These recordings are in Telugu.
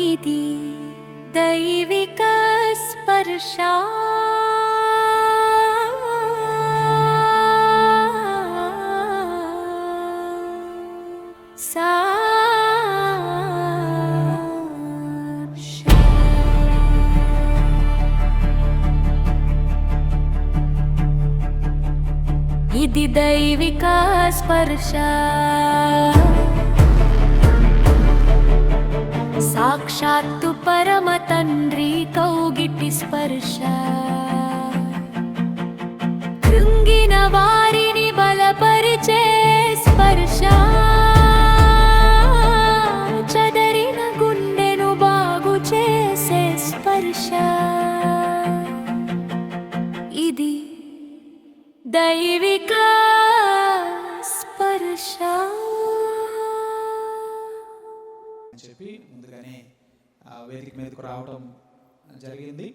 ఇది దైవిక స్పర్శ. ఇది దైవిక స్పర్శ, సాక్షాత్తు పరమ తండ్రి కౌగిటి స్పర్శ. కృంగిన వారిని బలపరిచే స్పర్శ, చెదరిన గుండెను బాగు చేసే స్పర్శ. ఇది దైవిక స్పర్శ అని చెప్పి ముందుగానే వేదిక మీదకు రావడం జరిగింది.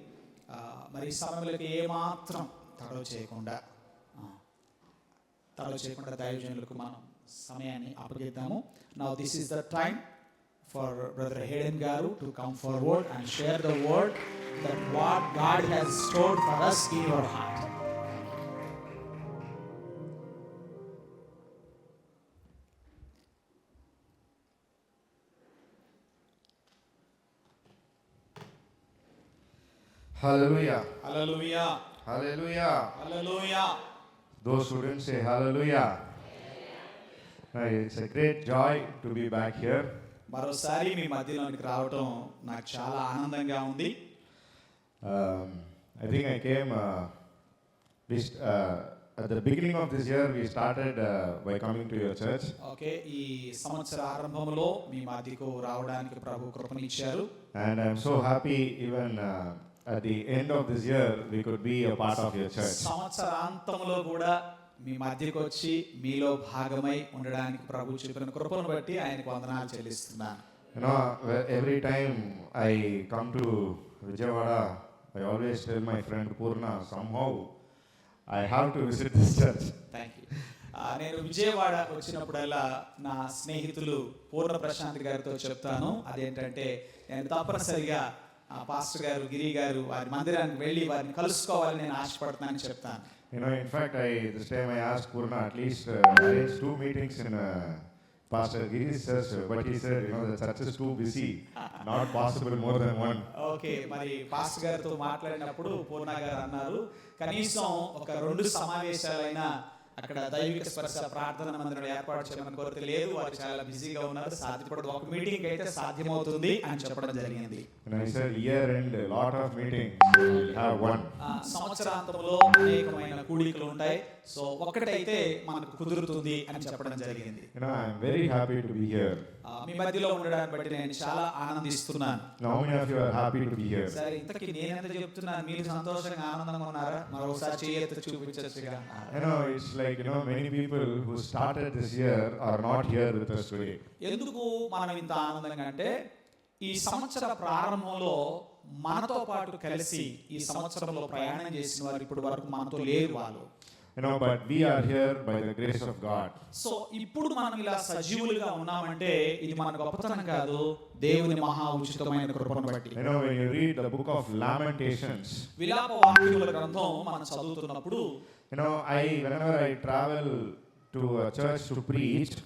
మరి ఈ సమయంలోకి ఏమాత్రం తడవ చేయకుండా దైవజనులకు మనం సమయాన్ని అప్పగిద్దాము. Now this is the time for brother Hayden గారు to come forward and share the word that what God has stored for us in your heart. Hallelujah. Hallelujah. Hallelujah. Hallelujah. Those who didn't say hallelujah. It's a great joy to be back here. మరోసారి మీ మధ్యలోనికి రావటం నాకు చాలా ఆనందంగా ఉంది. I think I came at the beginning of this year. We started by coming to your church. Okay, ఈ సంవత్సర ఆరంభంలో మీ మధ్యకు రావడానికి ప్రభు కృపనిచ్చారు. And I'm so happy even at the end of this year we could be a part of your church. సంవత్సరాంతంలో కూడా మీ మధ్యకు వచ్చి మీలో భాగమై ఉండడానికి ప్రభు చూపిన కృపను బట్టి ఆయనకు వందనాలు చెల్లిస్తున్నాను. You know, every time I come to Vijayawada, I always tell my friend Purna, somehow I have to visit this church. Thank you. నేను విజయవాడ వచ్చినప్పుడల్లా నా స్నేహితులు పూర్ణ ప్రశాంత్ గారితో చెప్తాను, అదేంటంటే నేను తప్పనిసరిగా పాస్టర్ గారు, గిరి గారు వారి మందిరానికి వెళ్ళి వారిని కలుసుకోవాలని నేను ఆశపడుతున్నానని చెప్తాను. You know, in fact, this time I asked Purna at least arrange 2 meetings in Pastor Giri's church, but he said, you know, the church is too busy, not possible more than one. Okay, మరి పాస్టర్ గారితో మాట్లాడినప్పుడు పూర్ణ గారు అన్నారు, కనీసం ఒక 2 సమావేశాలైనా అక్కడ దైవిక స్పర్శ ప్రార్థన మందిరం ఏర్పాటు చేయమని కోరితే లేదు, వారు చాలా బిజీగా ఉన్నారు, సాధ్యపడదు, ఒక మీటింగ్ అయితే సాధ్యమవుతుంది అని చెప్పడం జరిగింది. And I said, year end, a lot of meetings, we'll have one. సంవత్సరాంతంలో అనేకమైన కూడికలు ఉంటాయి, సో ఒక్కటైతే మనకు కుదురుతుంది అని చెప్పడం జరిగింది. You know, I'm very happy to be here. మీ మధ్యలో ఉండడాన్ని బట్టి నేను చాలా ఆనందిస్తున్నాను. How many of you are happy to be here? సరే, ఇంతకీ నేను ఎంత చెప్తున్నాను, మీరు సంతోషంగా ఆనందంగా ఉన్నారా? మరోసారి చేయెత్తి చూపించచ్చుగా. You know, it's like, you know, many people who started this year are not here with us today. ఎందుకు మనం ఇంత ఆనందంగా అంటే ఈ సంవత్సర ప్రారంభంలో మనతో పాటు కలిసి ఈ సంవత్సరంలో ప్రయాణం చేసిన వారు ఇప్పుడు వరకు మనతో లేరు వాళ్ళు. You know, but we are here by the grace of God. So ఇప్పుడు మనం ఇలా సజీవులుగా ఉన్నామంటే ఇది మన గొప్పతనం కాదు, దేవుని మహా ఉచితమైన కృపను బట్టి. You know, when you read the book of Lamentations, విలాప వాక్యముల గ్రంథం మనం చదువుతున్నప్పుడు, you know, whenever I travel to a church to preach,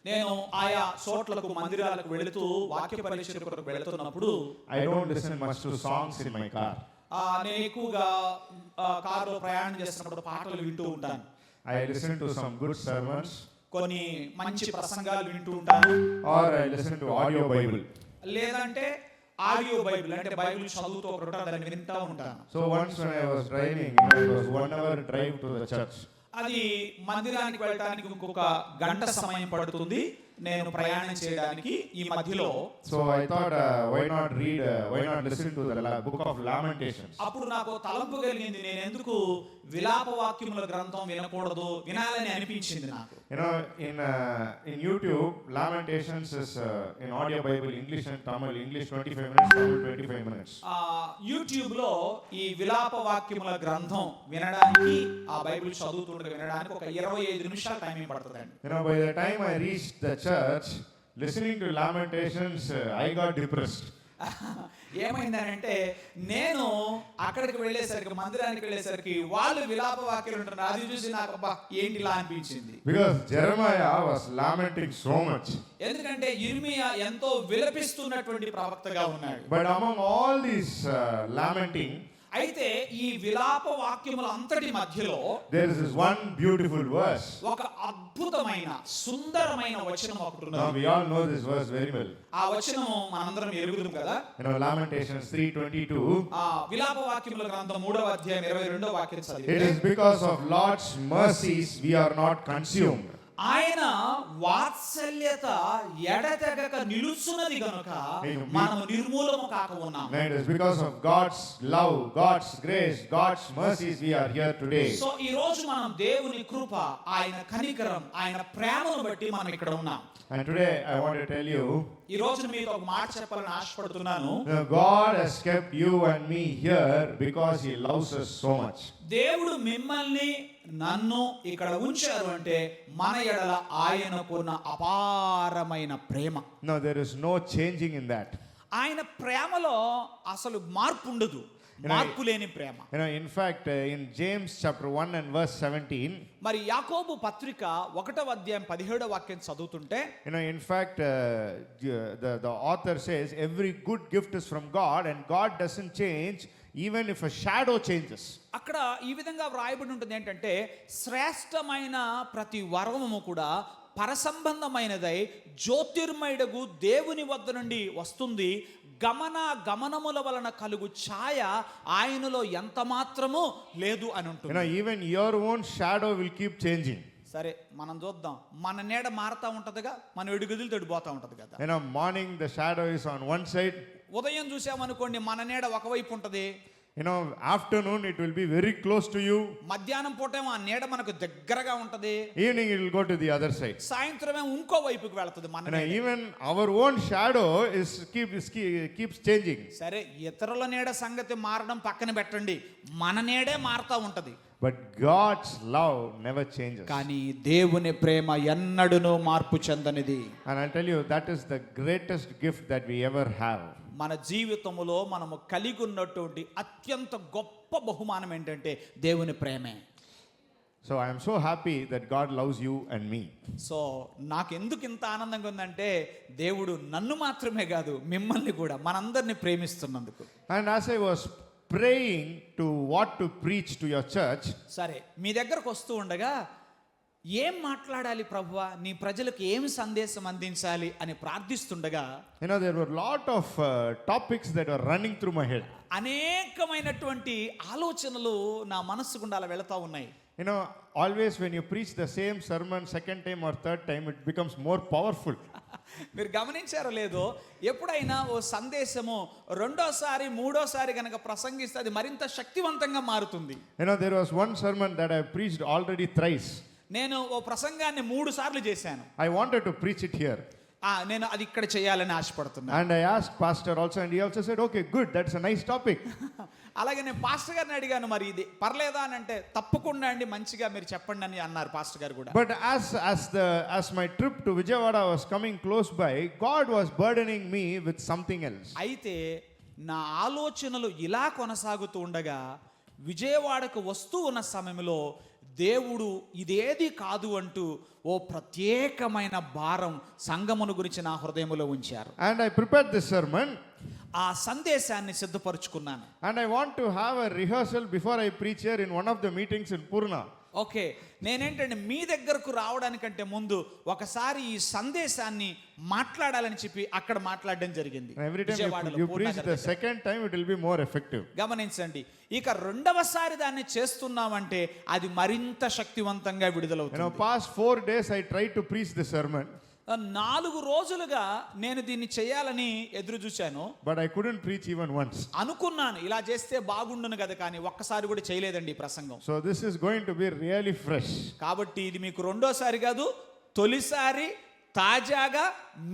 నేను ఆయా చోట్లకు మందిరాలకు వెళుతూ వాక్య పరిచర్య కొరకు వెళుతున్నప్పుడు I don't listen much to songs in my car. నేను ఎక్కువగా కారులో ప్రయాణం చేస్తున్నప్పుడు పాటలు వింటూ ఉంటాను. I listen to some good sermons, కొన్ని మంచి ప్రసంగాలు వింటూ ఉంటాను, or I listen to audio Bible. లేదంటే ఆడియో బైబిల్ అంటే బైబిల్ చదువుతూ ఒకటి దాన్ని వింటూ ఉంటాను. So once when I was driving, you know, it was 1 hour drive to the church. అది మందిరానికి వెళ్ళడానికి ఇంకొక గంట సమయం పడుతుంది నేను ప్రయాణం చేయడానికి ఈ మధ్యలో. So I thought, why not listen to the book of Lamentations? అప్పుడు నాకు తలంపు కలిగింది, నేను ఎందుకు విలాప వాక్యముల గ్రంథం వినకూడదు, వినాలని అనిపించింది నాకు. You know, in YouTube, Lamentations is in audio Bible, English and Tamil. English 25 minutes, Tamil 25 minutes. YouTube లో ఈ విలాప వాక్యముల గ్రంథం వినడానికి, ఆ బైబిల్ చదువుతుండగా వినడానికి ఒక 25 నిమిషాల టైం పడుతుందండి. You know, by the time I reached the church, listening to Lamentations, I got depressed. ఏమైందనంటే నేను అక్కడికి వెళ్ళేసరికి, మందిరానికి వెళ్ళేసరికి వాళ్ళు విలాప వాక్యాలు ఉంటున్నారు. అది చూసి నాకు అబ్బా ఏంటి ఇలా అనిపించింది. Because Jeremiah was lamenting so much. ఎందుకంటే ఇర్మియా ఎంతో విలపిస్తున్నటువంటి ప్రవక్తగా ఉన్నాడు. But among all these lamenting, అయితే ఈ విలాప వాక్యముల అంతటి మధ్యలో there is this one beautiful verse. ఒక అద్భుతమైన సుందరమైన వచనం ఒకటి Now ఉన్నది. we all know this verse very well. ఆ వచనము మనందరం ఎరుగుదాం కదా. Lamentations 3:22. ఆ విలాప వాక్యముల గ్రంథం 3వ అధ్యాయం 22వ వాక్యం It చదివితే, is because of Lord's mercies we are not consumed. ఆయన వాత్సల్యత ఎడతెగక నిలుచున్నది గనుక మనము నిర్మూలము కాక ఉన్నాం. It is because of God's love, God's grace, God's mercies we are here today. So ఈ రోజు మనం దేవుని కృప, ఆయన కనికరం, ఆయన ప్రేమను బట్టి మనం ఇక్కడ ఉన్నాం. And today I want to tell you, ఈ రోజు మీతో ఒక మాట చెప్పాలని ఆశపడుతున్నాను. God has kept you and me here because He loves us so much. దేవుడు మిమ్మల్ని నన్ను ఇక్కడ ఉంచారు అంటే మన ఎడల ఆయనకున్న అపారమైన ప్రేమ. No, there is no changing in that. ఆయన ప్రేమలో అసలు మార్పు ఉండదు, మార్పు లేని ప్రేమ. In fact, in James chapter 1 and verse 17, మరి యాకోబు పత్రిక 1వ అధ్యాయం 17వ వాక్యం చదువుతుంటే, in fact, the author says every good gift is from God and God doesn't change even if a shadow changes. అక్కడ ఈ విధంగా వ్రాయబడి ఉంటుంది ఏంటంటే, శ్రేష్టమైన ప్రతి వరము కూడా పరసంబంధమైనదై జ్యోతిర్మయుడగు దేవుని వద్ద నుండి వస్తుంది. గమనముల వలన కలుగు ఛాయ ఆయనలో ఎంత మాత్రము లేదు అని ఉంటుంది. Even your own shadow will keep changing. సరే మనం చూద్దాం. మన నీడ మారుతా ఉంటదిగా, మన ఎడుగుదులు తడిపోతా ఉంటది కదా. Morning the shadow is on one side. ఉదయం చూసామనుకోండి మన నీడ ఒకవైపు ఉంటది. Afternoon it will be very close to you. మధ్యాహ్నం పూటేమో ఆ నీడ మనకు దగ్గరగా ఉంటది. Evening it will go to the other side. సాయంత్రమే ఇంకో వైపుకి వెళ్తది మన నీడ. Even our own shadow keeps changing. సరే ఇతరుల నీడ సంగతి మారడం పక్కన పెట్టండి, మన నీడే మారుతా ఉంటది. But God's love never changes. కానీ దేవుని ప్రేమ ఎన్నడూను మార్పు చెందనిది. And I'll tell you, that is the greatest gift that we ever have. మన జీవితంలో మనము కలిగి ఉన్నటువంటి అత్యంత గొప్ప బహుమానం ఏంటంటే దేవుని ప్రేమే. So I am so happy that God loves you and me. So నాకు ఎందుకు ఇంత ఆనందంగా ఉందంటే, దేవుడు నన్ను మాత్రమే కాదు మిమ్మల్ని కూడా, మనందరిని ప్రేమిస్తున్నందుకు. And as I was praying to what to preach to your church, సరే మీ దగ్గరకు వస్తూ ఉండగా ఏం మాట్లాడాలి ప్రభువా, నీ ప్రజలకు ఏమి సందేశం అందించాలి అని ప్రార్థిస్తుండగా, there were a lot of topics that were running through my head. అనేకమైనటువంటి ఆలోచనలు నా మనస్సు గుండా అలా వెళతా ఉన్నాయి. Always when you preach the same sermon second time or third time, it becomes more powerful. మీరు గమనించారో లేదో, ఎప్పుడైనా ఓ సందేశము రెండోసారి మూడోసారి గనక ప్రసంగిస్తే అది మరింత శక్తివంతంగా మారుతుంది. There was one sermon that I preached already thrice. నేను ఓ ప్రసంగాన్ని 3 సార్లు చేశాను. I wanted to preach it here. నేను అది ఇక్కడ చేయాలని ఆశపడుతున్నాను. And I asked pastor also, and he also said, okay, good, that's a nice topic. అలాగే నేను పాస్టర్ గారిని అడిగాను, మరి ఇది పర్లేదా అని అంటే, తప్పకుండా అండి మంచిగా మీరు చెప్పండి అని అన్నారు పాస్టర్ గారు కూడా. But as my trip to Vijayawada was coming close by, God was burdening me with something else. అయితే నా ఆలోచనలు ఇలా కొనసాగుతూ ఉండగా విజయవాడకు వస్తూ ఉన్న సమయంలో దేవుడు ఇదేది కాదు అంటూ ఓ ప్రత్యేకమైన భారం సంగమును గురించి నా హృదయములో ఉంచారు. And I prepared this sermon. ఆ సందేశాన్ని సిద్ధపరచుకున్నాను. And I want to have a rehearsal before I preach here in one of the meetings in Purna. Okay, నేనేంటంటే మీ దగ్గరకు రావడానికంటే ముందు ఒకసారి ఈ సందేశాన్ని మాట్లాడాలని చెప్పి అక్కడ మాట్లాడడం జరిగింది. Every time you preach the second time, it will be more effective. గమనించండి, ఇక రెండవసారి దాన్ని చేస్తున్నామంటే అది మరింత శక్తివంతంగా విడుదలవుతుంది. Past 4 days I tried to preach the sermon. 4 రోజులుగా నేను దీన్ని చేయాలని ఎదురు చూశాను. But I couldn't preach even once. అనుకున్నాను ఇలా చేస్తే బాగుండును కదా, కానీ ఒక్కసారి కూడా చేయలేదండి ఈ ప్రసంగం. So this is going to be really fresh. కాబట్టి ఇది మీకు రెండోసారి కాదు, తొలిసారి తాజాగా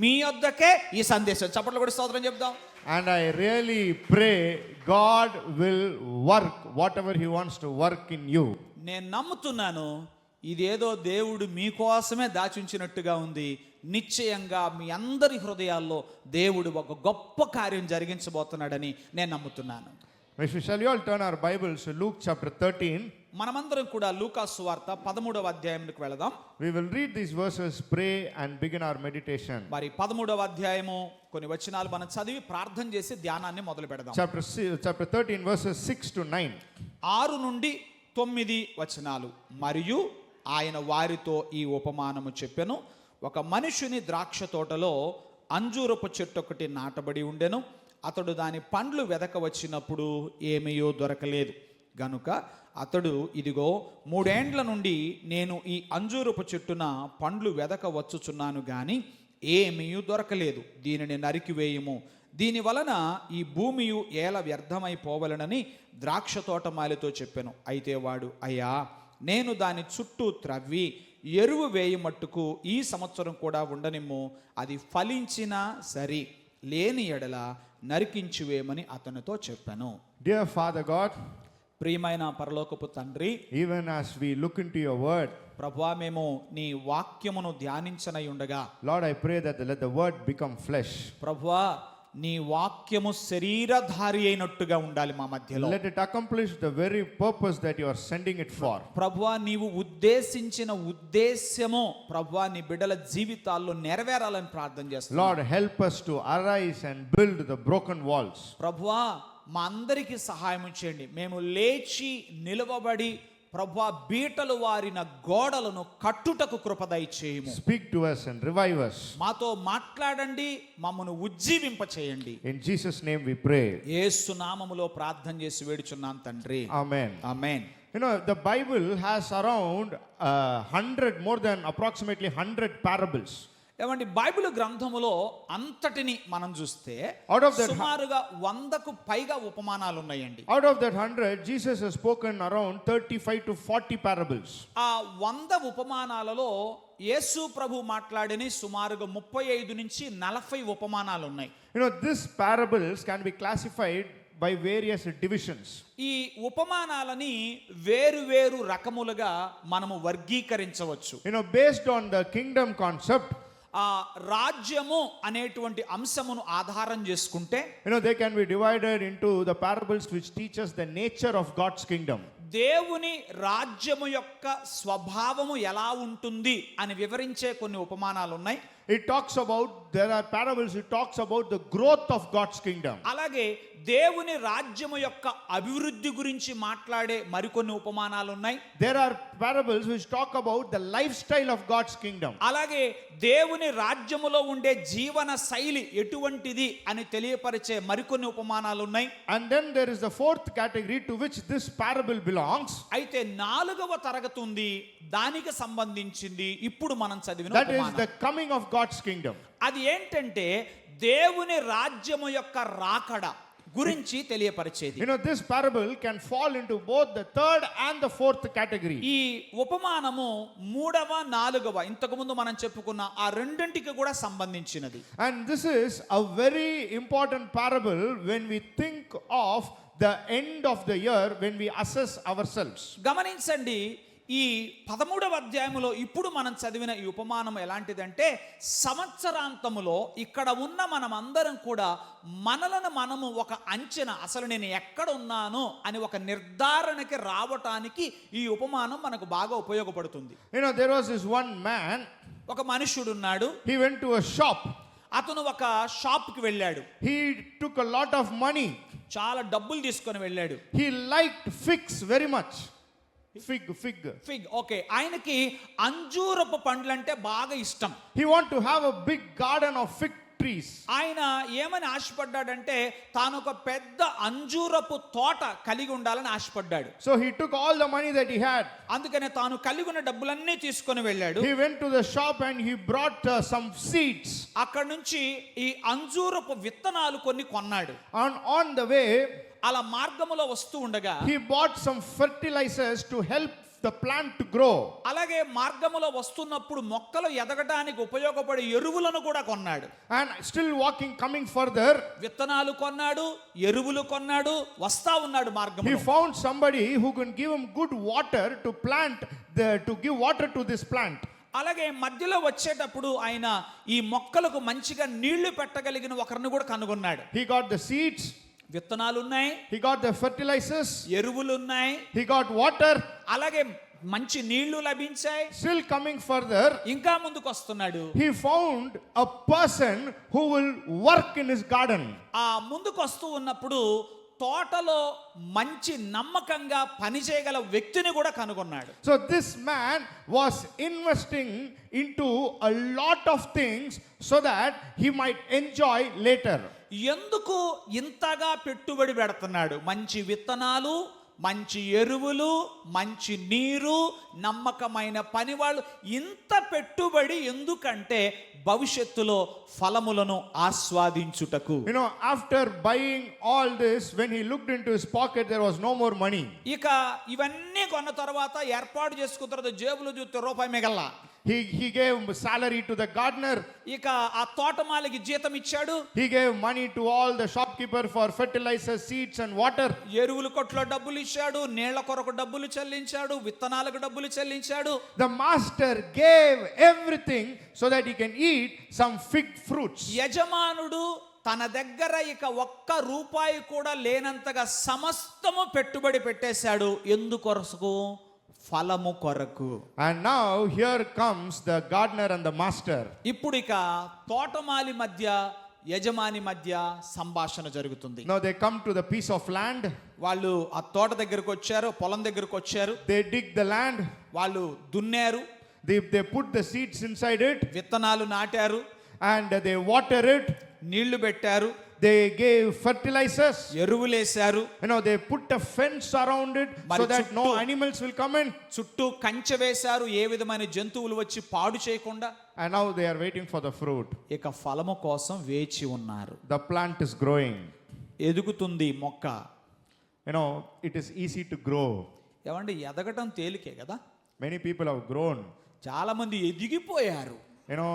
మీ వద్దకే ఈ సందేశం. చప్పట్లు కూడా స్తోత్రం చెప్దాం. And I really pray God will work whatever He wants to work in you. నేను నమ్ముతున్నాను, ఇదేదో దేవుడు మీకోసమే దాచుంచినట్టుగా ఉంది. నిశ్చయంగా మీ అందరి హృదయాల్లో దేవుడు ఒక గొప్ప కార్యం జరిగించబోతున్నాడని నేను నమ్ముతున్నాను. Shall you all turn our Bibles to Luke chapter 13? మనమందరం కూడా లూకా సువార్త 13వ అధ్యాయానికి వెళదాం. We will read these verses, pray and begin our meditation. మరి 13వ అధ్యాయము కొన్ని వచనాలు మనం చదివి ప్రార్థన చేసి ధ్యానాన్ని మొదలు పెడదాం. Chapter 13 verses 6 to 9. 6 నుండి 9 వచనాలు. మరియు ఆయన వారితో ఈ ఉపమానము చెప్పెను. ఒక మనుషుని ద్రాక్ష తోటలో అంజూరపు చెట్టు ఒకటి నాటబడి ఉండెను. అతడు దాని పండ్లు వెదక వచ్చినప్పుడు ఏమీయో దొరకలేదు గనుక అతడు, ఇదిగో 3 ఏండ్ల నుండి నేను ఈ అంజూరపు చెట్టున పండ్లు వెదక వచ్చుచున్నాను గాని ఏమీయూ దొరకలేదు, దీనిని నరికివేయుము, దీని వలన ఈ భూమియు ఏల వ్యర్థమైపోవలనని ద్రాక్ష తోటమాలితో చెప్పెను. అయితే వాడు, అయ్యా, నేను దాని చుట్టూ త్రవ్వి ఎరువు వేయమట్టుకు ఈ సంవత్సరం కూడా ఉండనిమ్ము, అది ఫలించినా సరి, లేని ఎడల నరికించువేమని అతనితో చెప్పాను. Dear Father God, ప్రియమైన పరలోకపు తండ్రి, even as we look into your word, ప్రభువా, మేము నీ వాక్యమును ధ్యానించనై ఉండగా, Lord, I pray that let the word become flesh. ప్రభువా, నీ వాక్యము శరీరధారి అయినట్టుగా ఉండాలి మా మధ్యలో. Let it accomplish the very purpose that you are sending it for. ప్రభువా, నీవు ఉద్దేశించిన ఉద్దేశ్యము ప్రభువా నీ బిడ్డల జీవితాల్లో నెరవేరాలని ప్రార్థన చేస్తున్నాను. Lord, help us to arise and build the broken walls. ప్రభువా, మా అందరికీ సహాయం చేయండి. మేము లేచి నిలవబడి ప్రభువా బీటలు వారిన గోడలను కట్టుటకు కృప దయచేయము. Speak to us and revive us. మాతో మాట్లాడండి, మమ్మను ఉజ్జీవింప చేయండి. In Jesus' name we pray. యేసు నామములో ప్రార్థన చేసి వేడుచున్నాం తండ్రి. Amen. Amen. You know, the Bible has around 100, more than approximately 100 parables. ఏమండి, బైబిల్ గ్రంథములో అంతటిని మనం చూస్తే Out of that సుమారుగా 100కు పైగా ఉపమానాలు ఉన్నాయండి. Out of that 100, Jesus has spoken around 35 to 40 parables. ఆ 100 ఉపమానాలలో యేసు ప్రభు మాట్లాడిన సుమారుగా 35 నుంచి 40 ఉపమానాలు ఉన్నాయి. You know, these parables can be classified by various divisions. ఈ ఉపమానాలని వేరు రకములుగా మనము వర్గీకరించవచ్చు. You know, based on the kingdom concept, ఆ రాజ్యము అనేటువంటి అంశమును ఆధారం చేసుకుంటే, you know, they can be divided into the parables which teach us the nature of God's kingdom. దేవుని రాజ్యము యొక్క స్వభావము ఎలా ఉంటుంది అని వివరించే కొన్ని ఉపమానాలు ఉన్నాయి. It talks about, there are parables, it talks about the growth of God's kingdom. అలాగే దేవుని రాజ్యము యొక్క అభివృద్ధి గురించి మాట్లాడే మరికొన్ని ఉపమానాలు ఉన్నాయి. There are parables which talk about the lifestyle of God's kingdom. అలాగే దేవుని రాజ్యములో ఉండే జీవన శైలి ఎటువంటిది అని తెలియపరిచే మరికొన్ని ఉపమానాలు ఉన్నాయి. And then there is the fourth category to which this parable belongs. అయితే 4వ తరగతి ఉంది, దానికి సంబంధించింది ఇప్పుడు మనం చదివిన That is ఉపమానం. the coming of God's kingdom. అది ఏంటంటే దేవుని రాజ్యము యొక్క రాకడ గురించి తెలియపరిచేది. You know, this parable can fall into both the third and the fourth category. ఈ ఉపమానము 3వ 4వ ఇంతకు ముందు మనం చెప్పుకున్న ఆ రెండింటికి కూడా సంబంధించినది. And this is a very important parable when we think of the end of the year, when we assess ourselves. గమనించండి, ఈ 13వ అధ్యాయములో ఇప్పుడు మనం చదివిన ఈ ఉపమానం ఎలాంటిదంటే, సంవత్సరాంతములో ఇక్కడ ఉన్న మనం అందరం కూడా మనలను మనము ఒక అంచనా, అసలు నేను ఎక్కడ ఉన్నాను అని ఒక నిర్ధారణకి రావటానికి ఈ ఉపమానం మనకు బాగా ఉపయోగపడుతుంది. You know, there was this one man, ఒక మనుష్యుడు ఉన్నాడు. he went to a shop. అతను ఒక షాప్కి వెళ్ళాడు. He took a lot of money. చాలా డబ్బులు తీసుకొని వెళ్ళాడు. He liked figs very much. Fig. Okay, ఆయనకి అంజూరపు పండ్లంటే బాగా ఇష్టం. He want to have a big garden of fig trees. ఆయన ఏమని ఆశపడ్డాడంటే తాను ఒక పెద్ద అంజూరపు తోట కలిగి ఉండాలని ఆశపడ్డాడు. So he took all the money that he had. అందుకనే తాను కలిగి ఉన్న డబ్బులన్నీ తీసుకొని వెళ్ళాడు. He went to the shop and he brought some seeds. అక్కడ నుంచి ఈ అంజూరపు విత్తనాలు కొన్ని కొన్నాడు. On the way, అలా మార్గములో వస్తూ ఉండగా he bought some fertilizers to help the plant to grow. అలాగే మార్గములో వస్తున్నప్పుడు మొక్కలు ఎదగడానికి ఉపయోగపడే ఎరువులను కూడా కొన్నాడు. And still coming further, విత్తనాలు కొన్నాడు, ఎరువులు కొన్నాడు, వస్తా ఉన్నాడు మార్గంలో. he found somebody who can give him good water to plant, to give water to this plant. అలాగే మధ్యలో వచ్చేటప్పుడు ఆయన ఈ మొక్కలకు మంచిగా నీళ్లు పెట్టగలిగిన ఒకరిని కూడా కనుగొన్నాడు. He got the seeds, విత్తనాలు ఉన్నాయి, he got the fertilizers, ఎరువులు ఉన్నాయి, he got water. అలాగే మంచి నీళ్లు లభించాయి. Still coming further, ఇంకా ముందుకు వస్తున్నాడు. he found a person who will work in his garden. ఆ ముందుకు వస్తూ ఉన్నప్పుడు తోటలో మంచి నమ్మకంగా పనిచేయగల వ్యక్తిని కూడా కనుగొన్నాడు. So this man was investing into a lot of things so that he might enjoy later. ఎందుకు ఇంతగా పెట్టుబడి పెడుతున్నాడు? మంచి విత్తనాలు, మంచి ఎరువులు, మంచి నీరు, నమ్మకమైన పనివాళ్ళు. ఇంత పెట్టుబడి ఎందుకంటే భవిష్యత్తులో ఫలములను ఆస్వాదించుటకు. You know, after buying all this, when he looked into his pocket, there was no more money. ఇక ఇవన్నీ కొన్న తర్వాత ఏర్పాటు చేసుకున్న తర్వాత జేబులో చూస్తే రూపాయి మిగల్లా. He gave salary to the gardener. ఇక ఆ తోటమాలికి జీతం ఇచ్చాడు. He gave money to all the shopkeeper for fertilizers, seeds and water. ఎరువుల కొట్లో డబ్బులు ఇచ్చాడు, నీళ్ల కొరకు డబ్బులు చెల్లించాడు, విత్తనాలకు డబ్బులు చెల్లించాడు. The master gave everything so that he can eat some fig fruits. యజమానుడు తన దగ్గర ఇక ఒక్క రూపాయి కూడా లేనంతగా సమస్తము పెట్టుబడి పెట్టేశాడు. ఎందుకొరకు? ఫలము కొరకు. And now here comes the gardener and the master. ఇప్పుడు ఇక తోటమాలి మధ్య యజమాని మధ్య సంభాషణ జరుగుతుంది. Now they come to the piece of land. వాళ్ళు ఆ తోట దగ్గరకు వచ్చారు, పొలం దగ్గరకు వచ్చారు. They dig the land. వాళ్ళు దున్నారు, They put the seeds inside it విత్తనాలు నాటారు, and they water it. నీళ్లు పెట్టారు, They gave fertilizers. ఎరువులేశారు. You know, they put a fence around it so that no animals will come in. చుట్టూ కంచె వేశారు, ఏ విధమైన జంతువులు వచ్చి పాడు చేయకుండా. And now they are waiting for the fruit. ఇక ఫలము కోసం వేచి ఉన్నారు. The plant is growing. ఎదుగుతుంది మొక్క. You know, it is easy to grow. ఏమండి, ఎదగటం తేలికే కదా. Many people have grown. చాలా మంది ఎదిగిపోయారు. You know,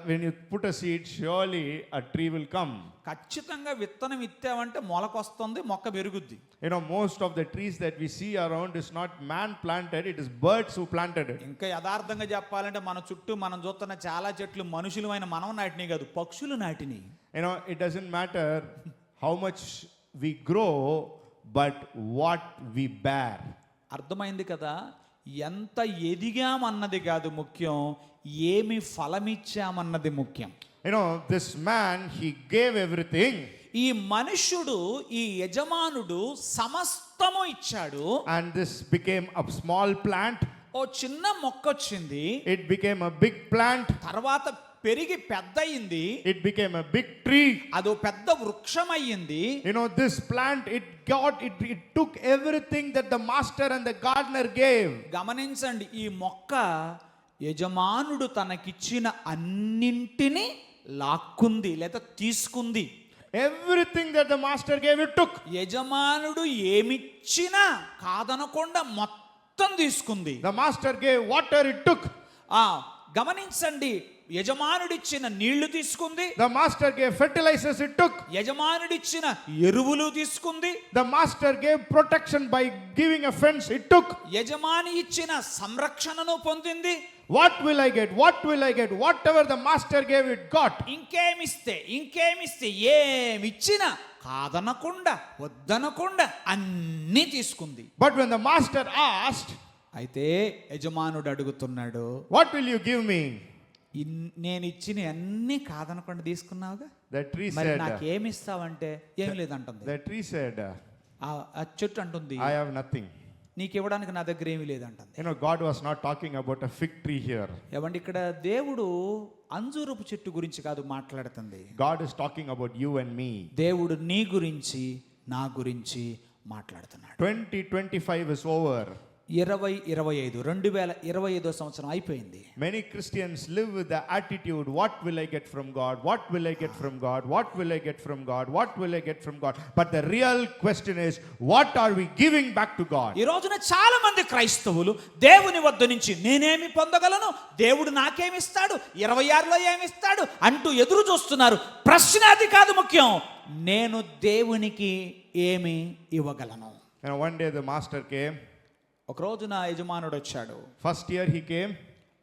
when you put a seed, surely a tree will come. ఖచ్చితంగా విత్తనం ఇత్తామంటే మొలకొస్తుంది, మొక్క పెరుగుద్ది. You know, most of the trees that we see around is not man planted, it is birds who planted it. ఇంకా యథార్థంగా చెప్పాలంటే మన చుట్టూ మనం చూస్తున్న చాలా చెట్లు మనుషులమైన మనం నాటిని కాదు, పక్షులు నాటిని. You know, it doesn't matter how much we grow, but what we bear. అర్థమైంది కదా. ఎంత ఎదిగామన్నది కాదు ముఖ్యం, ఏమి ఫలమిచ్చామన్నది ముఖ్యం. You know, this man, he gave everything. ఈ మనుష్యుడు, ఈ యజమానుడు సమస్తము ఇచ్చాడు. And this became a small plant. ఓ చిన్న మొక్క వచ్చింది, It became a big plant. తర్వాత పెరిగి పెద్ద అయింది, It became a big tree. అదో పెద్ద వృక్షం అయ్యింది. You know, this plant, it took everything that the master and the gardener gave. గమనించండి, ఈ మొక్క యజమానుడు తనకిచ్చిన అన్నింటినీ లాక్కుంది లేదా తీసుకుంది. Everything that the master gave, it took. యజమానుడు ఏమిచ్చినా కాదనకుండా మొత్తం తీసుకుంది. The master gave water, it took. గమనించండి, యజమానుడిచ్చిన నీళ్లు తీసుకుంది. The master gave fertilizers, it took. యజమానుడిచ్చిన ఎరువులు తీసుకుంది. The master gave protection by giving a fence, it took. యజమాని ఇచ్చిన సంరక్షణను పొందింది. What will I get? What will I get? Whatever the master gave, it got. ఇంకేమిస్తే ఏమిచ్చినా కాదనకుండా వద్దనకుండా అన్నీ తీసుకుంది. But when the master asked, అయితే యజమానుడు అడుగుతున్నాడు, what will you give me? నేను ఇచ్చిన అన్ని కాదనకుండా తీసుకున్నావుగా, The tree మరి said, నాకేమిస్తావంటే ఏమి లేదంటుంది. the tree said, ఆ చెట్టు అంటుంది, I have nothing. నీకు ఇవ్వడానికి నా దగ్గర ఏమీ లేదంటుంది. You know, God was not talking about a fig tree here. ఏమండి, ఇక్కడ దేవుడు అంజూరపు చెట్టు గురించి కాదు మాట్లాడుతుంది. God is talking about you and me. దేవుడు నీ గురించి నా గురించి మాట్లాడుతున్నాడు. 2025 is over. 2025 సంవత్సరం అయిపోయింది. Many Christians live with the attitude, what will I get from God? What will I get from God? What will I get from God? What will I get from God? But the real question is, what are we giving back to God? ఈ రోజున చాలా మంది క్రైస్తవులు దేవుని వద్ద నుంచి నేనేమి పొందగలను, దేవుడు నాకేమిస్తాడు, 26లో ఏమిస్తాడు అంటూ ఎదురు చూస్తున్నారు. ప్రశ్న అది కాదు ముఖ్యం, నేను దేవునికి ఏమి ఇవ్వగలను. And one day the master came. ఒక రోజున యజమానుడు వచ్చాడు. First year he came.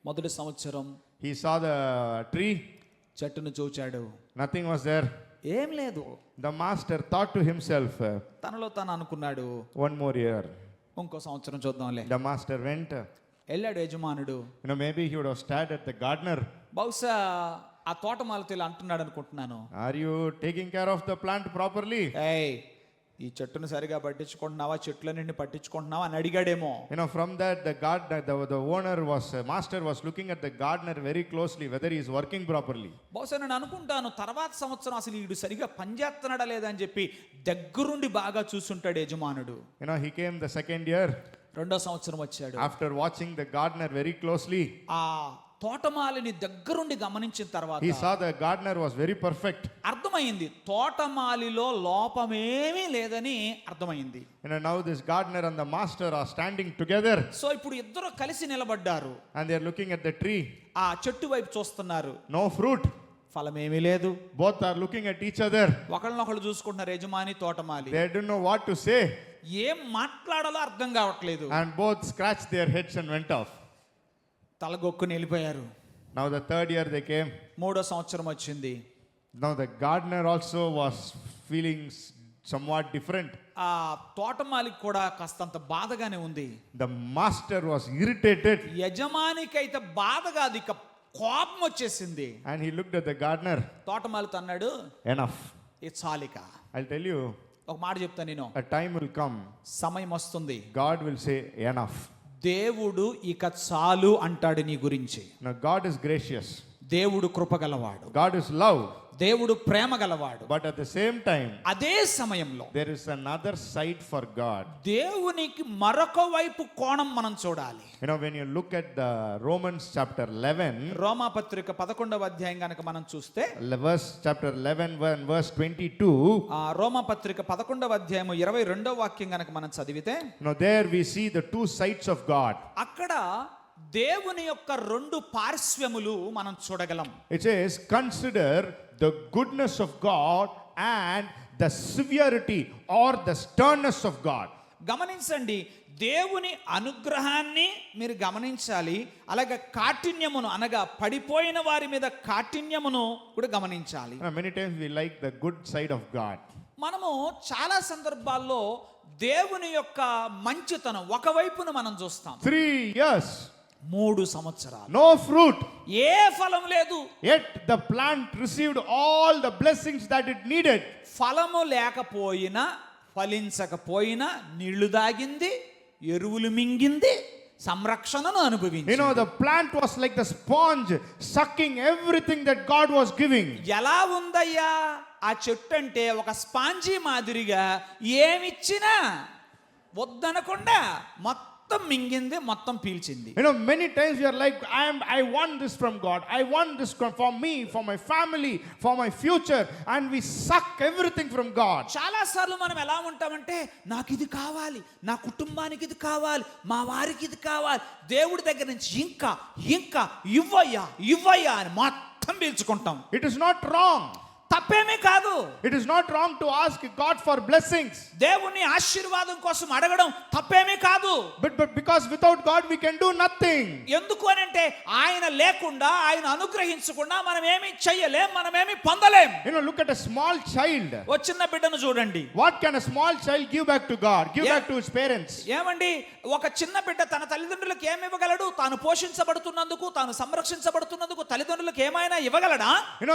మొదటి సంవత్సరం he saw the tree, చెట్టును చూచాడు, nothing was there. ఏం లేదు. The master thought to himself, తనలో తను అనుకున్నాడు, one more year. ఇంకో సంవత్సరం చూద్దాంలే. The master went. వెళ్ళాడు యజమానుడు. Maybe he would have stared at the gardener. బహుశా ఆ తోటమాలతో ఇలా అంటున్నాడు అనుకుంటున్నాను, Are you taking care of the plant properly? ఏయ్ ఈ చెట్టును సరిగా పట్టించుకుంటున్నావా, చెట్ల నుండి పట్టించుకుంటున్నావా అని అడిగాడేమో. From that, the gardener, the owner master was looking at the gardener very closely, whether he is working properly. బహుశా నేను అనుకుంటాను తర్వాత సంవత్సరం అసలు వీడు సరిగా పనిచేస్తున్నాడా లేదా అని చెప్పి దగ్గరుండి బాగా చూసుంటాడు యజమానుడు. He came the second year. రెండో సంవత్సరం వచ్చాడు. After watching the gardener very closely, ఆ తోటమాలిని దగ్గరుండి గమనించిన తర్వాత he saw the gardener was very perfect. అర్థమైంది తోటమాలిలో లోపమేమీ లేదని అర్థమైంది. Now this gardener and the master are standing together. So ఇప్పుడు ఇద్దరు కలిసి నిలబడ్డారు. And they are looking at the tree. ఆ చెట్టు వైపు చూస్తున్నారు. No fruit. ఫలమేమీ లేదు. Both are looking at each other. ఒకళ్ళనొకళ్ళు చూసుకుంటున్నారు యజమాని తోటమాలి. They don't know what to say. ఏం మాట్లాడాలో అర్థం కావట్లేదు. And both scratched their heads and went off. తలగొక్కుని వెళ్ళిపోయారు. Now the third year they came. మూడో సంవత్సరం వచ్చింది. Now the gardener also was feeling somewhat different. ఆ తోటమాలికి కూడా కాస్తంత బాధగానే ఉంది. The master was irritated. యజమానికి అయితే బాధ కాదు, ఇక కోపం వచ్చేసింది. And he looked at the gardener. తోటమాలితో అన్నాడు, Enough. ఇది చాలిక. I'll tell you, ఒక మాట చెప్తా నేను, a time will come. సమయం వస్తుంది, God will say enough. దేవుడు ఇక చాలు అంటాడు నీ గురించి. Now God is gracious. దేవుడు కృపగలవాడు, God is love. దేవుడు ప్రేమ గలవాడు. But at the same time, అదే సమయంలో there is another side for God. దేవునికి మరొక వైపు కోణం మనం చూడాలి. When you look at the Romans chapter 11, రోమా పత్రిక 11వ అధ్యాయం గనుక మనం చూస్తే, chapter 11 verse 22, ఆ రోమా పత్రిక 11వ అధ్యాయం 22వ వాక్యం గనుక మనం చదివితే, there we see the two sides of God. అక్కడ దేవుని యొక్క రెండు పార్శ్వములు మనం చూడగలం. It says, consider the goodness of God and the severity or the sternness of God. గమనించండి, దేవుని అనుగ్రహాన్ని మీరు గమనించాలి, అలాగే కాఠిన్యమును అనగా పడిపోయిన వారి మీద కాఠిన్యమును కూడా గమనించాలి. Many times we like the good side of God. మనము చాలా సందర్భాల్లో దేవుని యొక్క మంచితనం ఒకవైపును మనం చూస్తాం. 3 years, 3 సంవత్సరాలు, no fruit, ఏ ఫలం లేదు. yet the plant received all the blessings that it needed. ఫలము లేకపోయినా ఫలించకపోయినా నీళ్లు దాగింది, ఎరువులు మింగింది, సంరక్షణను అనుభవించింది. The plant was like the sponge sucking everything that God was giving. ఎలా ఉందయ్యా ఆ చెట్టు అంటే, ఒక స్పాంజీ మాదిరిగా ఏమిచ్చినా వద్దనకుండా మొత్తం మింగింది, మొత్తం పీల్చింది. Many times we are like, I want this from God. I want this for me, for my family, for my future, and we suck everything from God. చాలా సార్లు మనం ఎలా ఉంటామంటే, నాకు ఇది కావాలి, నా కుటుంబానికి ఇది కావాలి, మా వారికి ఇది కావాలి, దేవుడి దగ్గర నుంచి ఇంకా ఇంకా ఇవ్వయ్యా ఇవ్వయ్యా అని మొత్తం పీల్చుకుంటాం. It is not wrong. తప్పేమీ కాదు. It is not wrong to ask God for blessings. దేవుని ఆశీర్వాదం కోసం అడగడం తప్పేమీ కాదు. But because without God we can do nothing. ఎందుకు అని అంటే, ఆయన లేకుండా, ఆయన అనుగ్రహించకుండా మనం ఏమీ చెయ్యలేం, మనం ఏమీ పొందలేం. Look at a small child. ఓ చిన్న బిడ్డను చూడండి. What can a small child give back to God? Give back to his parents? ఏమండి, ఒక చిన్న బిడ్డ తన తల్లిదండ్రులకు ఏమి ఇవ్వగలడు? తాను పోషించబడుతున్నందుకు, తాను సంరక్షించబడుతున్నందుకు తల్లిదండ్రులకు ఏమైనా ఇవ్వగలడా?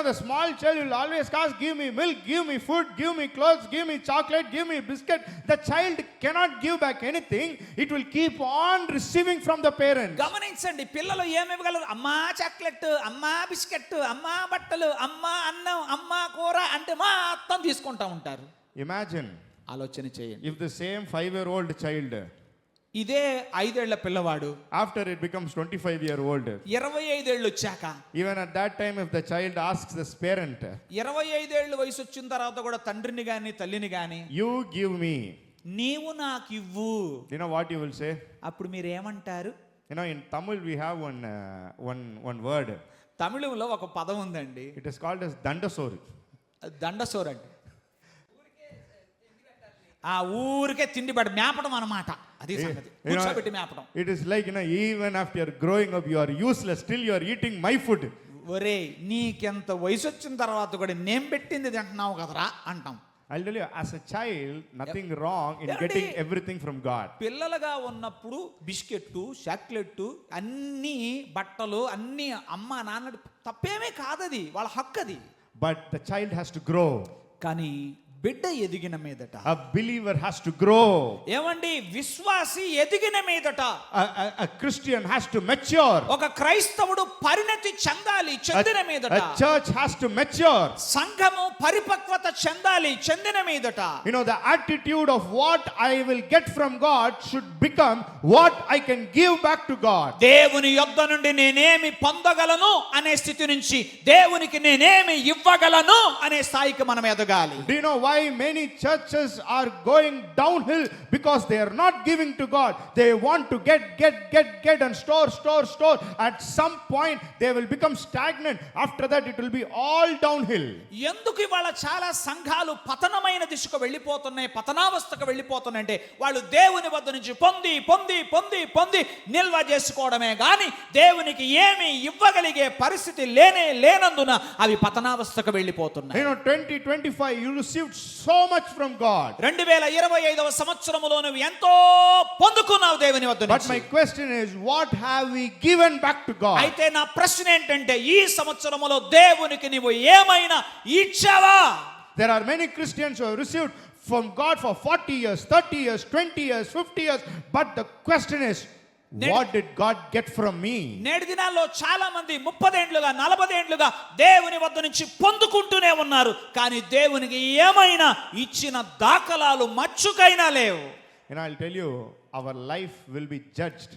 The small child will always ask, give me milk, give me food, give me clothes, give me chocolate, give me biscuit. The child cannot give back anything. It will keep on receiving from the parents. గమనించండి, పిల్లలు ఏమి ఇవ్వగలరు? అమ్మా చాక్లెట్, అమ్మా బిస్కెట్, అమ్మా బట్టలు, అమ్మా అన్నం, అమ్మా కూర అంటే మొత్తం తీసుకుంటా ఉంటారు. Imagine, ఆలోచన చేయండి, if the same 5-year-old child, ఇదే 5 ఏళ్ల పిల్లవాడు, after it becomes 25-year-old, 25 ఏళ్ళు వచ్చాక, even at that time if the child asks this parent, 25 ఏళ్ళు వయసు వచ్చిన తర్వాత కూడా తండ్రిని గాని తల్లిని గాని, you give me, నీవు నాకు ఇవ్వు, what you will say? అప్పుడు మీరు ఏమంటారు? In Tamil we have one word. తమిళంలో ఒక పదం ఉందండి, It is called as dandasoru. దండసోర్ అంటే ఆ ఊరికే తిండి మేపడం అన్నమాట. అది సంగతి. You know, కూర్చోబెట్టి మేపడం. it is like, even after you're growing up, you are useless, still you are eating my food. ఒరే నీకెంత వయసు వచ్చిన తర్వాత కూడా నేను పెట్టింది తింటున్నావు కదరా అంటాం. I'll tell you, as a child, nothing wrong in getting everything from God. పిల్లలుగా ఉన్నప్పుడు బిస్కెట్, చాక్లెట్, అన్ని బట్టలు అన్ని అమ్మ నాన్న తప్పేమీ కాదది, వాళ్ళ హక్కు అది. But the child has to grow. కానీ బిడ్డ ఎదిగిన మీదట, A believer has to grow. ఏమండి విశ్వాసి ఎదిగిన మీదట, A Christian has to mature. ఒక క్రైస్తవుడు పరిణతి చెందాలి, చెందిన మీదట. A church has to mature. సంఘము పరిపక్వత చెందాలి, చెందిన మీదట. The attitude of what I will get from God should become what I can give back to God. దేవుని యొద్ద నుండి నేనేమి పొందగలను అనే స్థితి నుంచి దేవునికి నేనేమి ఇవ్వగలను అనే స్థాయికి మనం ఎదగాలి. Do you know why many churches are going downhill? Because they are not giving to God. They want to get and store. At some point they will become stagnant. After that it will be all downhill. ఎందుకు ఇవాళ చాలా సంఘాలు పతనమైన దిశకు వెళ్ళిపోతున్నాయి, పతనావస్థకు వెళ్ళిపోతున్నాయంటే వాళ్ళు దేవుని వద్ద నుంచి పొంది నిల్వ చేసుకోవడమే గాని దేవునికి ఏమి ఇవ్వగలిగే పరిస్థితి లేనందున అవి పతనావస్థకు వెళ్ళిపోతున్నాయి. 2025 you received so much from God. 2025వ సంవత్సరములో నువ్వు ఎంతో పొందుకున్నావు దేవుని వద్ద నుంచి. But my question is, what have we given back to God? అయితే నా ప్రశ్న ఏంటంటే ఈ సంవత్సరములో దేవునికి నీవు ఏమైనా ఇచ్చావా? There are many Christians who have received from God for 40 years, 30 years, 20 years, 50 years. But the question is, what did God get from me? నేటి దినాల్లో చాలా మంది 30 ఏండ్లుగా 40 ఏండ్లుగా దేవుని వద్ద నుంచి పొందుకుంటూనే ఉన్నారు, కానీ దేవునికి ఏమైనా ఇచ్చిన దాఖలాలు మచ్చుకైనా లేవు. And I'll tell you, our life will be judged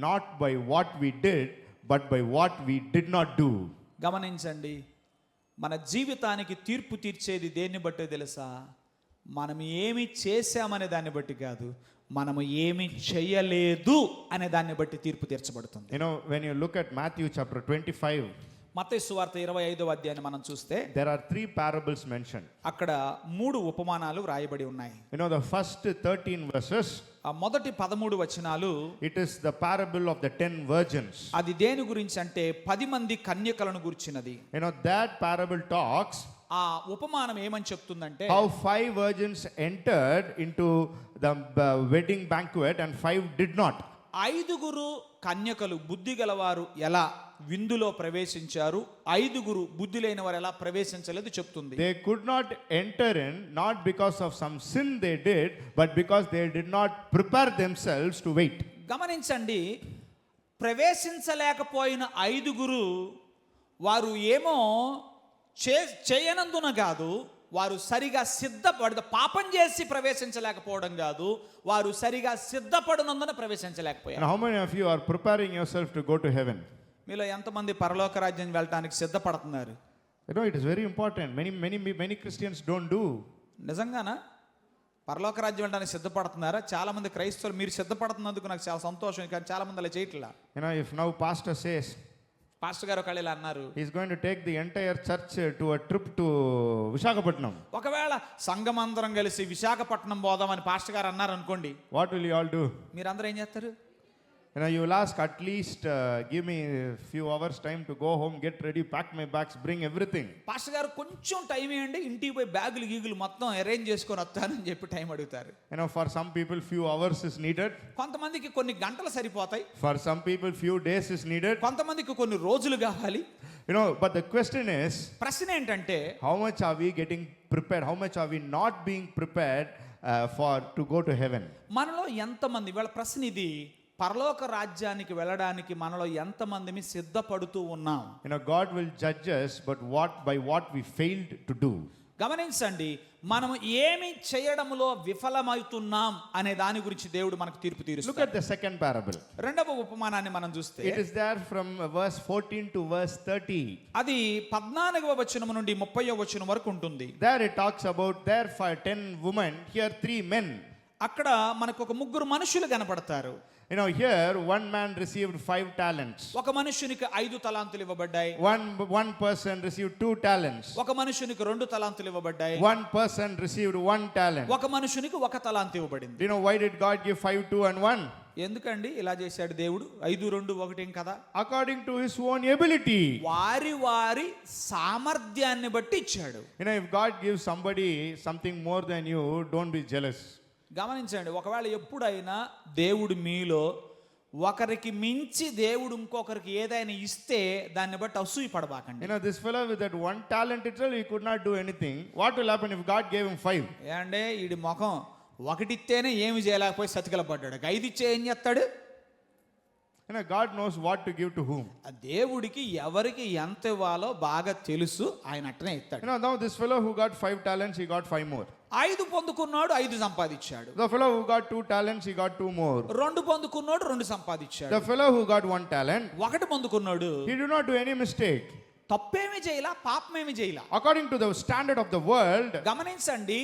not by what we did, but by what we did not do. గమనించండి, మన జీవితానికి తీర్పు తీర్చేది దేన్ని బట్టి తెలుసా? మనం ఏమి చేశామనే దాన్ని బట్టి కాదు, మనము ఏమి చేయలేదు అనే దాన్ని బట్టి తీర్పు తీర్చబడుతుంది. When you look at Matthew chapter 25, మత్తయి సువార్త 25వ అధ్యాయాన్ని మనం చూస్తే there are 3 parables mentioned. అక్కడ 3 ఉపమానాలు రాయబడి ఉన్నాయి. The first 13 verses, ఆ మొదటి 13 వచనాలు, it is the parable of the 10 virgins. అది దేని గురించి అంటే 10 మంది కన్యకలను గురించినది. That parable talks ఆ ఉపమానం ఏమని చెప్తుందంటే, how 5 virgins entered into the wedding banquet and 5 did not. 5 కన్యకలు బుద్ధి గలవారు ఎలా విందులో ప్రవేశించారు, 5 బుద్ధి లేని వారు ఎలా ప్రవేశించలేదు చెప్తుంది. They could not enter in, not because of some sin they did, but because they did not prepare themselves to wait. గమనించండి, ప్రవేశించలేకపోయిన 5 వారు ఏమో చేయనందున కాదు, వారు సరిగా సిద్ధపడ పాపం చేసి ప్రవేశించలేకపోవడం కాదు, వారు సరిగా సిద్ధపడనందున ప్రవేశించలేకపోయారు. And how many of you are preparing yourself to go to heaven? మీలో ఎంతమంది పరలోక రాజ్యం వెళ్ళడానికి సిద్ధపడుతున్నారు? It is very important. Many Christians don't do. నిజంగానా? పరలోక రాజ్యం వెళ్ళడానికి సిద్ధపడుతున్నారా? చాలా మంది క్రైస్తవులు మీరు సిద్ధపడుతున్నందుకు నాకు చాలా సంతోషం, కానీ చాలా మంది అలా చేయట్లా. If now pastor says pastor గారు ఒకళ్ళు ఇలా అన్నారు, he's going to take the entire church to a trip to Visakhapatnam. ఒకవేళ సంఘమందరం కలిసి విశాఖపట్నం పోదామని పాస్టర్ గారు అన్నారు అనుకోండి, what will you all do? మీరందరూ ఏం చేస్తారు? You will ask, at least give me a few hours time to go home, get ready, pack my bags, bring everything. Pastor గారు కొంచెం టైం ఇవ్వండి, ఇంటికి పోయి బ్యాగులు గీగులు మొత్తం అరేంజ్ చేసుకొని వస్తానని చెప్పి టైం అడుగుతారు. For some people few hours is needed. కొంతమందికి కొన్ని గంటలు సరిపోతాయి. For some people few days is needed. కొంతమందికి కొన్ని రోజులు కావాలి. But the question is, ప్రశ్న ఏంటంటే, how much are we getting prepared? How much are we not being prepared to go to heaven? మనలో ఎంతమంది, వాళ్ళ ప్రశ్న ఇది, పరలోక రాజ్యానికి వెళ్ళడానికి మనలో ఎంతమందిని సిద్ధపడుతూ ఉన్నాం? God will judge us, but by what we failed to do. గమనించండి, మనం ఏమి చేయడంలో విఫలమవుతున్నాం అనే దాని గురించి దేవుడు మనకు తీర్పు తీరుస్తాడు. Look at the second parable. రెండవ ఉపమానాన్ని మనం చూస్తే, it is there from verse 14 to verse 30. అది 14వ వచనం నుండి 30వ వచనం వరకు ఉంటుంది. There it talks about there 10 women, here 3 men. అక్కడ మనకు ఒక ముగ్గురు మనుషులు కనపడతారు. You know, here one man received 5 talents. ఒక మనుషునికి 5 తలాంతులు ఇవ్వబడ్డాయి. One person received 2 talents. ఒక మనుషునికి 2 తలాంతులు ఇవ్వబడ్డాయి. One person received 1 talent. ఒక మనుషునికి 1 తలాంతు ఇవ్వబడింది. Do you know why did God give 5, 2 and 1? ఎందుకండి ఇలా చేశాడు దేవుడు? 5, 2, 1 కదా? According to his own ability. వారి వారి సామర్థ్యాన్ని బట్టి ఇచ్చాడు. You know, if God gives somebody something more than you, don't be jealous. గమనించండి, ఒకవేళ ఎప్పుడైనా దేవుడు మీలో ఒకరికి మించి దేవుడు ఇంకొకరికి ఏదైనా ఇస్తే దాన్ని బట్టి అసూయ పడబాకండి. You know, this fellow with that 1 talent itself, he could not do anything. What will happen if God gave him 5? ఏమంటే ఈడి ముఖం ఒకటిస్తేనే ఏమి చేయలేకపోయి సతికిల పడ్డాడు. 5 ఇచ్చే ఏం చేస్తాడు? You know, God knows what to give to whom. ఆ దేవుడికి ఎవరికి ఎంత ఇవ్వాలో బాగా తెలుసు, ఆయన అట్నే ఇస్తాడు. You know, now this fellow who got 5 talents, he got 5 more. 5 పొందుకున్నాడు, 5 సంపాదించాడు. The fellow who got 2 talents, he got 2 more. 2 పొందుకున్నాడు, 2 సంపాదించాడు. The fellow who got 1 talent, 1 పొందుకున్నాడు, he did not do any mistake. తప్పేమీ చేయలా, పాపమేమి చేయలా. According to the standard of the world, గమనించండి,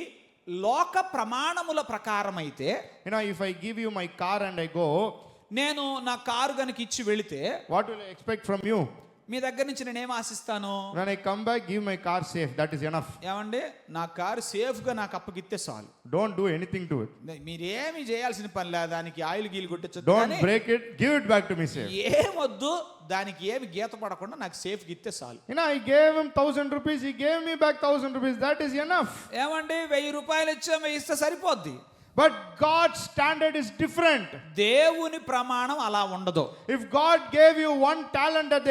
లోక ప్రమాణముల ప్రకారం అయితే, you know, if I give you my car and I go, నేను నా కారు గనుక ఇచ్చి వెళితే what will I expect from you? మీ దగ్గర నుంచి నేనేం ఆశిస్తాను? When I come back, give my car safe. That is enough. ఏమండి, నా కారు సేఫ్ గా నాకు అప్పగిస్తే చాలు. Don't do anything to it. మీరేమి చేయాల్సిన పని లేదు, దానికి oil గీలు కొట్టించొద్దు, Don't break it. Give it back to me safe. ఏమొద్దు, దానికి ఏమి గీత పడకుండా నాకు సేఫ్ గిస్తే చాలు. You know, I gave him 1,000 rupees. He gave me back 1,000 rupees. That is enough. ఏమండి, 1000 రూపాయలు ఇచ్చాము, ఇస్తే సరిపోద్ది. But God's standard is different. దేవుని ప్రమాణం అలా ఉండదు. If God gave you 1 talent at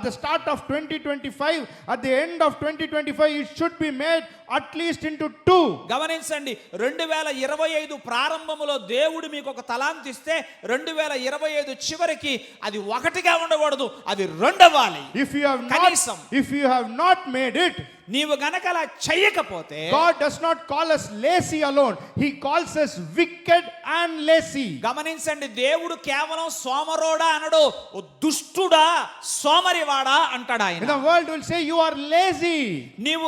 the start of 2025, at the end of 2025, it should be made at least into 2. గమనించండి, 2025 ప్రారంభములో దేవుడు మీకు ఒక తలాంతు ఇస్తే 2025 చివరికి అది 1గా ఉండకూడదు, అది 2 అవ్వాలి. If you have not made it, నీవు గనక అలా చెయ్యకపోతే, God does not call us lazy alone. He calls us wicked and lazy. గమనించండి, దేవుడు కేవలం సోమరోడా అనడు, దుష్టుడా సోమరివాడా అంటాడు ఆయన. The world will say you are lazy. నీవు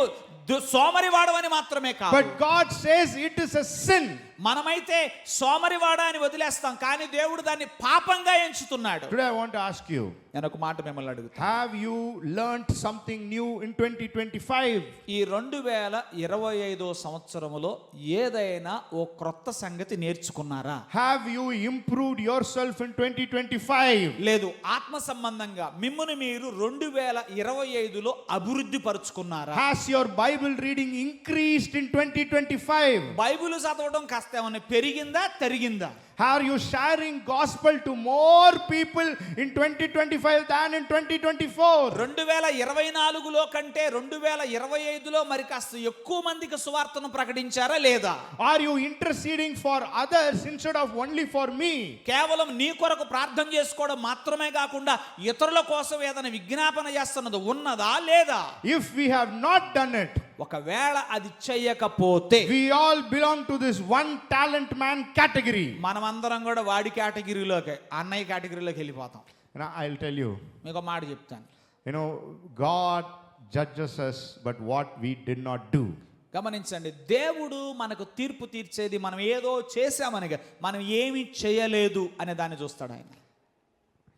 సోమరివాడవని మాత్రమే కాదు, But God says it is a sin. మనమైతే సోమరివాడా అని వదిలేస్తాం, కానీ దేవుడు దాన్ని పాపంగా ఎంచుతున్నాడు. Today I want to ask you, నేను ఒక మాట మిమ్మల్ని అడుగుతా, have you learned something new in 2025? ఈ 2025 సంవత్సరములో ఏదైనా ఓ క్రొత్త సంగతి నేర్చుకున్నారా? Have you improved yourself in 2025? లేదు, ఆత్మ సంబంధంగా మిమ్మును మీరు 2025లో అభివృద్ధి పరుచుకున్నారా? Has your Bible reading increased in 2025? Bible చదవడం కాస్త ఏమన్నా పెరిగిందా తరిగిందా? Are you sharing gospel to more people in 2025 than in 2024? 2024లో కంటే 2025లో మరి కాస్త ఎక్కువ మందికి సువార్తను ప్రకటించారా లేదా? Are you interceding for others instead of only for me? కేవలం నీ కొరకు ప్రార్థన చేసుకోవడం మాత్రమే కాకుండా ఇతరుల కోసం ఏదైనా విజ్ఞాపన చేస్తున్నది ఉన్నదా లేదా? If we have not done it, ఒకవేళ అది చెయ్యకపోతే, we all belong to this 1 talent man category. మనమందరం కూడా వాడి కేటగిరీలోకి, అన్నయ్య కేటగిరీలోకి వెళ్ళిపోతాం. And I'll tell you, మీకు మాట చెప్తాను, you know, God judges us but what we did not do. గమనించండి, దేవుడు మనకు తీర్పు తీర్చేది మనం ఏదో చేశామని, మనం ఏమీ చేయలేదు అనే దాన్ని చూస్తాడు ఆయన.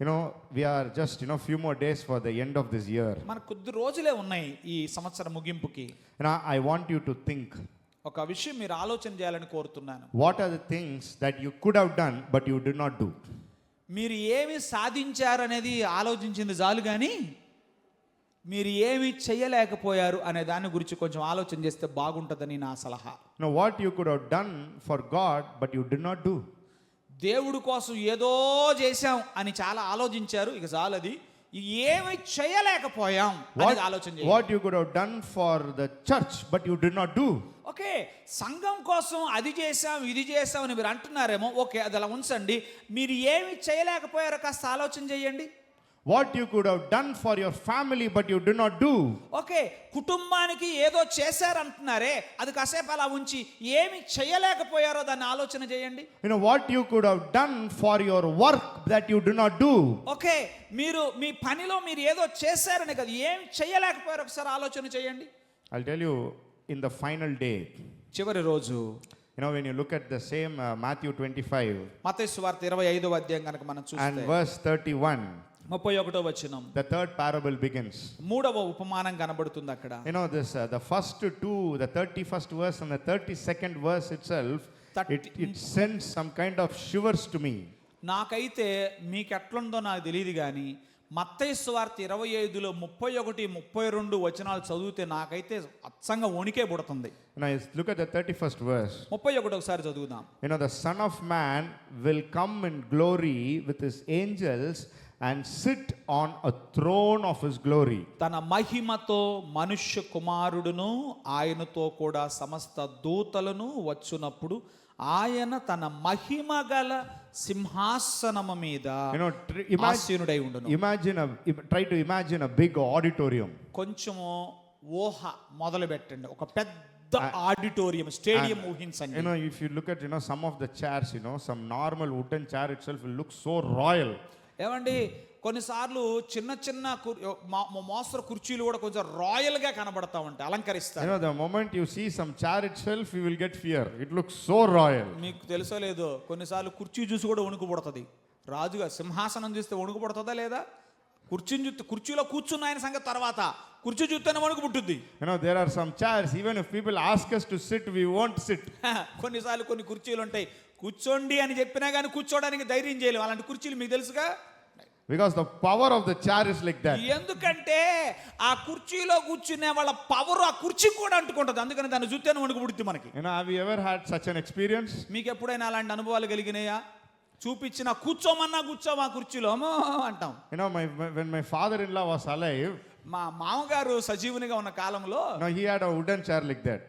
You know, we are just, you know, few more days for the end of this year. మనకు కొద్ది రోజులే ఉన్నాయి ఈ సంవత్సరం ముగింపుకి. You know, I want you to think, ఒక విషయం మీరు ఆలోచన చేయాలని కోరుతున్నాను. what are the things that you could have done but you did not do? మీరు ఏమి సాధించారనేది ఆలోచించింది చాలు, కానీ మీరు ఏమి చేయలేకపోయారు అనే దాని గురించి కొంచెం ఆలోచన చేస్తే బాగుంటుందని నా సలహా. Now, what you could have done for God but you did not do. దేవుడి కోసం ఏదో చేశాం అని చాలా ఆలోచించారు, ఇక చాలది. ఏమి చేయలేకపోయాం అనేది ఆలోచన చేయండి. What you could have done for the church but you did not do. Okay, సంఘం కోసం అది చేశాం ఇది చేశాం అని మీరు అంటున్నారేమో, ఓకే, అది అలా ఉంచండి. మీరు ఏమి చేయలేకపోయారో కాస్త ఆలోచన చేయండి. What you could have done for your family but you did not do. Okay, కుటుంబానికి ఏదో చేశారంటున్నారే, అది కాసేపు అలా ఉంచి ఏమి చేయలేకపోయారో దాన్ని ఆలోచన చేయండి. You know, what you could have done for your work that you did not do. Okay, మీరు మీ పనిలో మీరు ఏదో చేశారని కదా, ఏం చేయలేకపోయారో ఒకసారి ఆలోచన చేయండి. I'll tell you, in the final day, చివరి రోజు, You know, when you look at the same Matthew 25 మత్తయి సువార్త 25వ అధ్యాయం కనుక మనం and చూస్తే verse 31, 31వ వచనం, the third parable begins. మూడవ ఉపమానం కనబడుతుంది అక్కడ. You know, this the first two, the 31st verse and the 32nd verse itself, it sends some kind of shivers to me. నాకైతే మీకు ఎట్లుందో నాకు తెలియదు కానీ మత్తయి సువార్త 25లో 31, 32 వచనాలు చదివితే నాకైతే అచ్చంగా వణికే పుడుతుంది. Now look at the 31st verse. 31 ఒకసారి చదువుదాం. You know, the Son of Man will come in glory with his angels and sit on a throne of his glory. తన మహిమతో మనుష్య కుమారుడును ఆయనతో కూడా సమస్త దూతలను వచ్చునప్పుడు ఆయన తన మహిమ గల సింహాసనము మీద You know, ఆసీనుడై ఉండును. try to imagine a big auditorium. కొంచెము ఊహ మొదలు పెట్టండి. ఒక పెద్ద ఆడిటోరియం, స్టేడియం ఊహించండి. You know, if you look at, you know, some of the chairs, you know, some normal wooden chair itself will look so royal. ఏమండి, కొన్నిసార్లు చిన్న చిన్న మోస్తరు కుర్చీలు కూడా కొంచెం రాయల్ గా కనబడతా ఉంటాయి, You అలంకరిస్తారు. know, the moment you see some chair itself, you will get fear. It looks so royal. మీకు తెలుసో లేదో, కొన్నిసార్లు కుర్చీ చూసి కూడా వణుకు పుడుతుంది. రాజుగా సింహాసనం చూస్తే వణుకు పుడుతుందా లేదా? కుర్చీని చూస్తే, కుర్చీలో కూర్చున్న ఆయన సంగతి తర్వాత, కుర్చీ చూస్తేనే వణుకు పుట్టుద్ది. You know, there are some chairs, even if people ask us to sit, we won't sit. కొన్నిసార్లు కొన్ని కుర్చీలు ఉంటాయి, కూర్చోండి అని చెప్పినా కానీ కూర్చోడానికి ధైర్యం చేయలేము. అలాంటి కుర్చీలు మీకు తెలుసుగా? Because the power of the chair is like that. ఎందుకంటే ఆ కుర్చీలో కూర్చునే వాళ్ళ పవర్ ఆ కుర్చీ కూడా అంటుకుంటుంది. అందుకని దాన్ని చూస్తేనే వణుకు పుడుద్ది మనకి. You know, have you ever had such an experience? మీకు ఎప్పుడైనా అలాంటి అనుభవాలు కలిగినాయా? చూపించిన కూర్చోమన్నా కూర్చోమా కుర్చీలో అమ్మో అంటాం. You know, when my father-in-law was alive, మా మామగారు సజీవునిగా ఉన్న కాలంలో he had a wooden chair like that.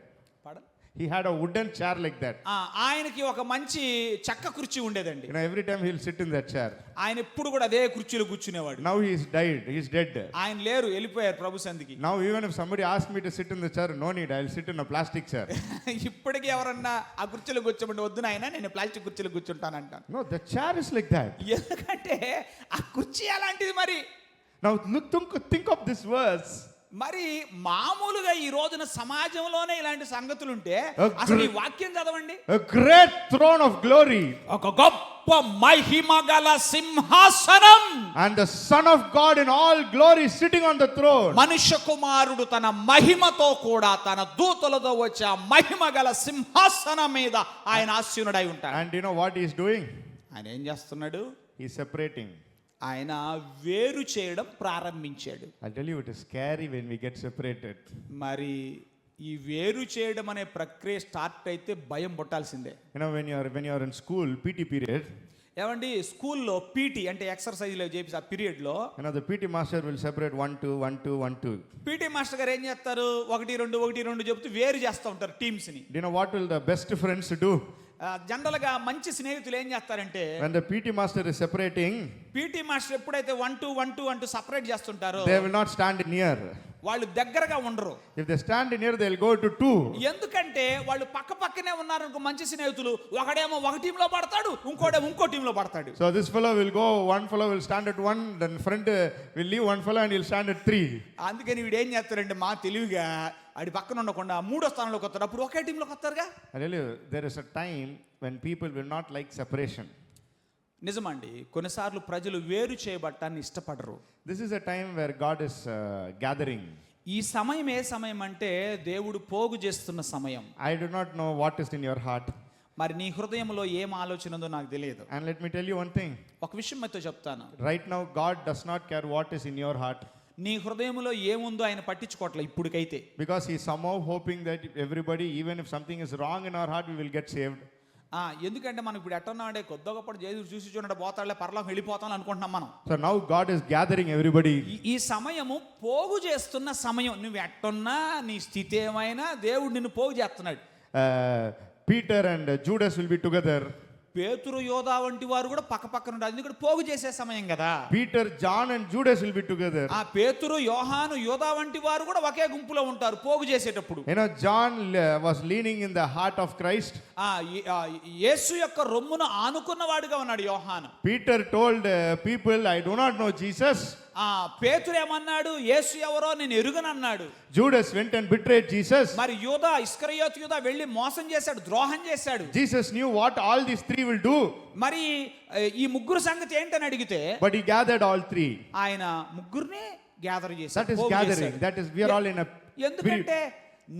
పడ- He had a wooden chair like that. ఆయనకి ఒక మంచి చెక్క కుర్చీ ఉండేదండి. You know, every time he'll sit in that chair. ఆయన ఎప్పుడు కూడా అదే కుర్చీలో కూర్చునేవాడు. Now he's died. He's dead. ఆయన లేరు, వెళ్ళిపోయారు ప్రభు సంధికి. Now even if somebody asks me to sit in the chair, no need. I'll sit in a plastic chair. ఇప్పటికీ ఎవరన్నా ఆ కుర్చీలో కూర్చోమంటే వద్దు నాయనా, నేను ప్లాస్టిక్ కుర్చీలో కూర్చుంటానంటాను. No, the chair is like that. ఎందుకంటే ఆ కుర్చీ అలాంటిది. మరి Now think of this verse. మరి మామూలుగా ఈ రోజున సమాజంలోనే ఇలాంటి సంగతులు ఉంటే అసలు ఈ వాక్యం చదవండి. A great throne of glory. ఒక గొప్ప మహిమ గల సింహాసనం. And the Son of God in all glory sitting on the throne. మనుష్య కుమారుడు తన మహిమతో కూడా తన దూతలతో వచ్చే ఆ మహిమ గల సింహాసనం మీద ఆయన ఆసీనుడై ఉంటాడు. And you know what he is doing? ఆయన ఏం చేస్తున్నాడు? He is separating. ఆయన వేరు చేయడం ప్రారంభించాడు. I'll tell you, it is scary when we get separated. మరి ఈ వేరు చేయడం అనే ప్రక్రియ స్టార్ట్ అయితే భయం పుట్టాల్సిందే. You know, when you are in school, PT period. ఏమండి, స్కూల్లో పీటీ అంటే ఎక్సర్సైజ్లో చేసి ఆ పీరియడ్లో You know, the PT master will separate 1 2 1 2 1 2. PT master గారు ఏం చేస్తారు? 1 2 1 2 చెప్తూ వేరు చేస్తూ ఉంటారు టీమ్స్ని. Do you know what will the best friends do? జనరల్గా మంచి స్నేహితులు ఏం చేస్తారంటే, When the PT master is separating, PT master ఎప్పుడైతే 1 2 1 2 అంటూ separate చేస్తుంటారో they will not stand near. వాళ్ళు దగ్గరగా ఉండరు. If they stand near, they'll go to 2. ఎందుకంటే వాళ్ళు పక్క పక్కనే ఉన్నారు అనుకో మంచి స్నేహితులు, ఒకడేమో ఒక టీంలో పడతాడు, ఇంకోడేమో ఇంకో టీంలో పడతాడు. So this fellow will go, one fellow will stand at 1, then friend will leave one fellow and he'll stand at 3. అందుకని వీడు ఏం చేస్తారంటే మా తెలివిగా ఆడి పక్కన ఉండకుండా 3వ స్థానంలోకి వస్తారు. అప్పుడు ఒకే టీంలోకి వస్తారుగా. I tell you, there is a time when people will not like separation. నిజమండి, కొన్నిసార్లు ప్రజలు వేరు చేయబట్టాన్ని ఇష్టపడరు. This is a time where God is gathering. ఈ సమయం ఏ సమయం అంటే దేవుడు పోగు చేస్తున్న సమయం. I do not know what is in your heart. మరి నీ హృదయంలో ఏం ఆలోచన ఉందో నాకు తెలియదు. And let me tell you one thing. ఒక విషయం మీతో చెప్తాను. Right now, God does not care what is in your heart. నీ హృదయంలో ఏముందో ఆయన పట్టించుకోవట్లే ఇప్పటికైతే. Because He is somehow hoping that everybody, even if something is wrong in our heart, we will get saved. ఎందుకంటే మనం ఇప్పుడు ఎట్టున్నాడే కొద్దిగా చూసి చూడండి పోతాడులే పరలోకం వెళ్ళిపోతాం అనుకుంటున్నాం మనం. So now God is gathering everybody. ఈ సమయము పోగు చేస్తున్న సమయం. నువ్వు ఎట్టున్నా నీ స్థితి ఏమైనా దేవుడు నిన్ను పోగు చేస్తున్నాడు. Peter and Judas will be together. పేతురు యోధా వంటి వారు కూడా పక్క పక్కన ఉంటారు. ఎందుకంటే పోగు చేసే సమయం కదా. Peter, John and Judas will be together. పేతురు, యోహాను, యోధా వంటి వారు కూడా ఒకే గుంపులో ఉంటారు పోగు చేసేటప్పుడు. You know, John was leaning in the heart of Christ. యేసు యొక్క రొమ్మును ఆనుకున్నవాడుగా ఉన్నాడు యోహాను. Peter told people, I do not know Jesus, పేతురు ఏమన్నాడు? యేసు ఎవరో నేను ఎరుగనన్నాడు. Judas went and betrayed Jesus. మరి యూదా, ఇస్కరియోతు యూదా వెళ్ళి మోసం చేశాడు, ద్రోహం చేశాడు. Jesus knew what all these three will do, మరి ఈ ముగ్గురు సంగతి ఏంటని అడిగితే but he gathered all three. ఆయన ముగ్గురిని గ్యాదర్ That చేశాడు, is పోగు gathering. చేశాడు. That is, we are all in a ఎందుకంటే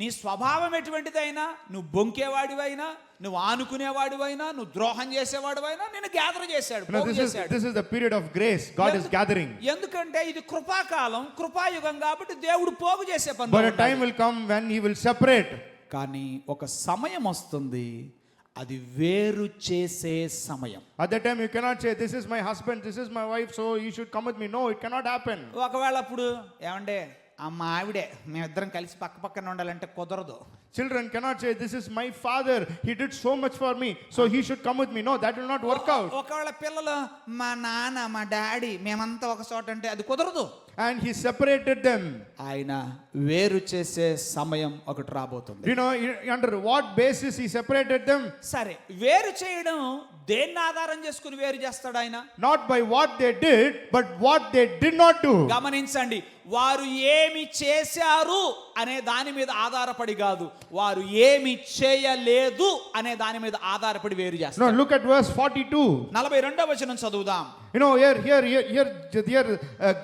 నీ స్వభావం ఎటువంటిదైనా, నువ్వు బొంకేవాడివైనా, నువ్వు ఆనుకునేవాడివైనా, నువ్వు ద్రోహం చేసేవాడివైనా నిన్ను గ్యాదర్ చేశాడు, You know, పోగు చేశాడు. this is the period of grace. God is gathering. ఎందుకంటే ఇది కృపాకాలం, కృపాయుగం కాబట్టి దేవుడు పోగు చేసే పని. But a time will come when he will separate. కానీ ఒక సమయం వస్తుంది, అది వేరు చేసే సమయం. At that time you cannot say, this is my husband, this is my wife, so you should come with me. No, it cannot happen. ఒకవేళ అప్పుడు ఏమంటే అమ్మ ఆవిడే, మేమిద్దరం కలిసి పక్క పక్కన ఉండాలంటే కుదరదు. Children cannot say, this is my father, he did so much for me, so he should come with me. No, that will not work out. ఒకవేళ పిల్లలు మా నాన్న, మా డాడీ, మేమంతా ఒక చోట అంటే అది కుదరదు. And he separated them. ఆయన వేరు చేసే సమయం ఒకటి రాబోతుంది. You know, under what basis he separated them? సరే, వేరు చేయడం దేన్ని ఆధారం చేసుకుని వేరు చేస్తాడు ఆయన? Not by what they did, but what they did not do. గమనించండి, వారు ఏమి చేశారు అనే దాని మీద ఆధారపడి కాదు, వారు ఏమి చేయలేదు అనే దాని మీద ఆధారపడి వేరు No, చేస్తారు. look at verse 42. 42వ వచనం చదువుదాం. You know, here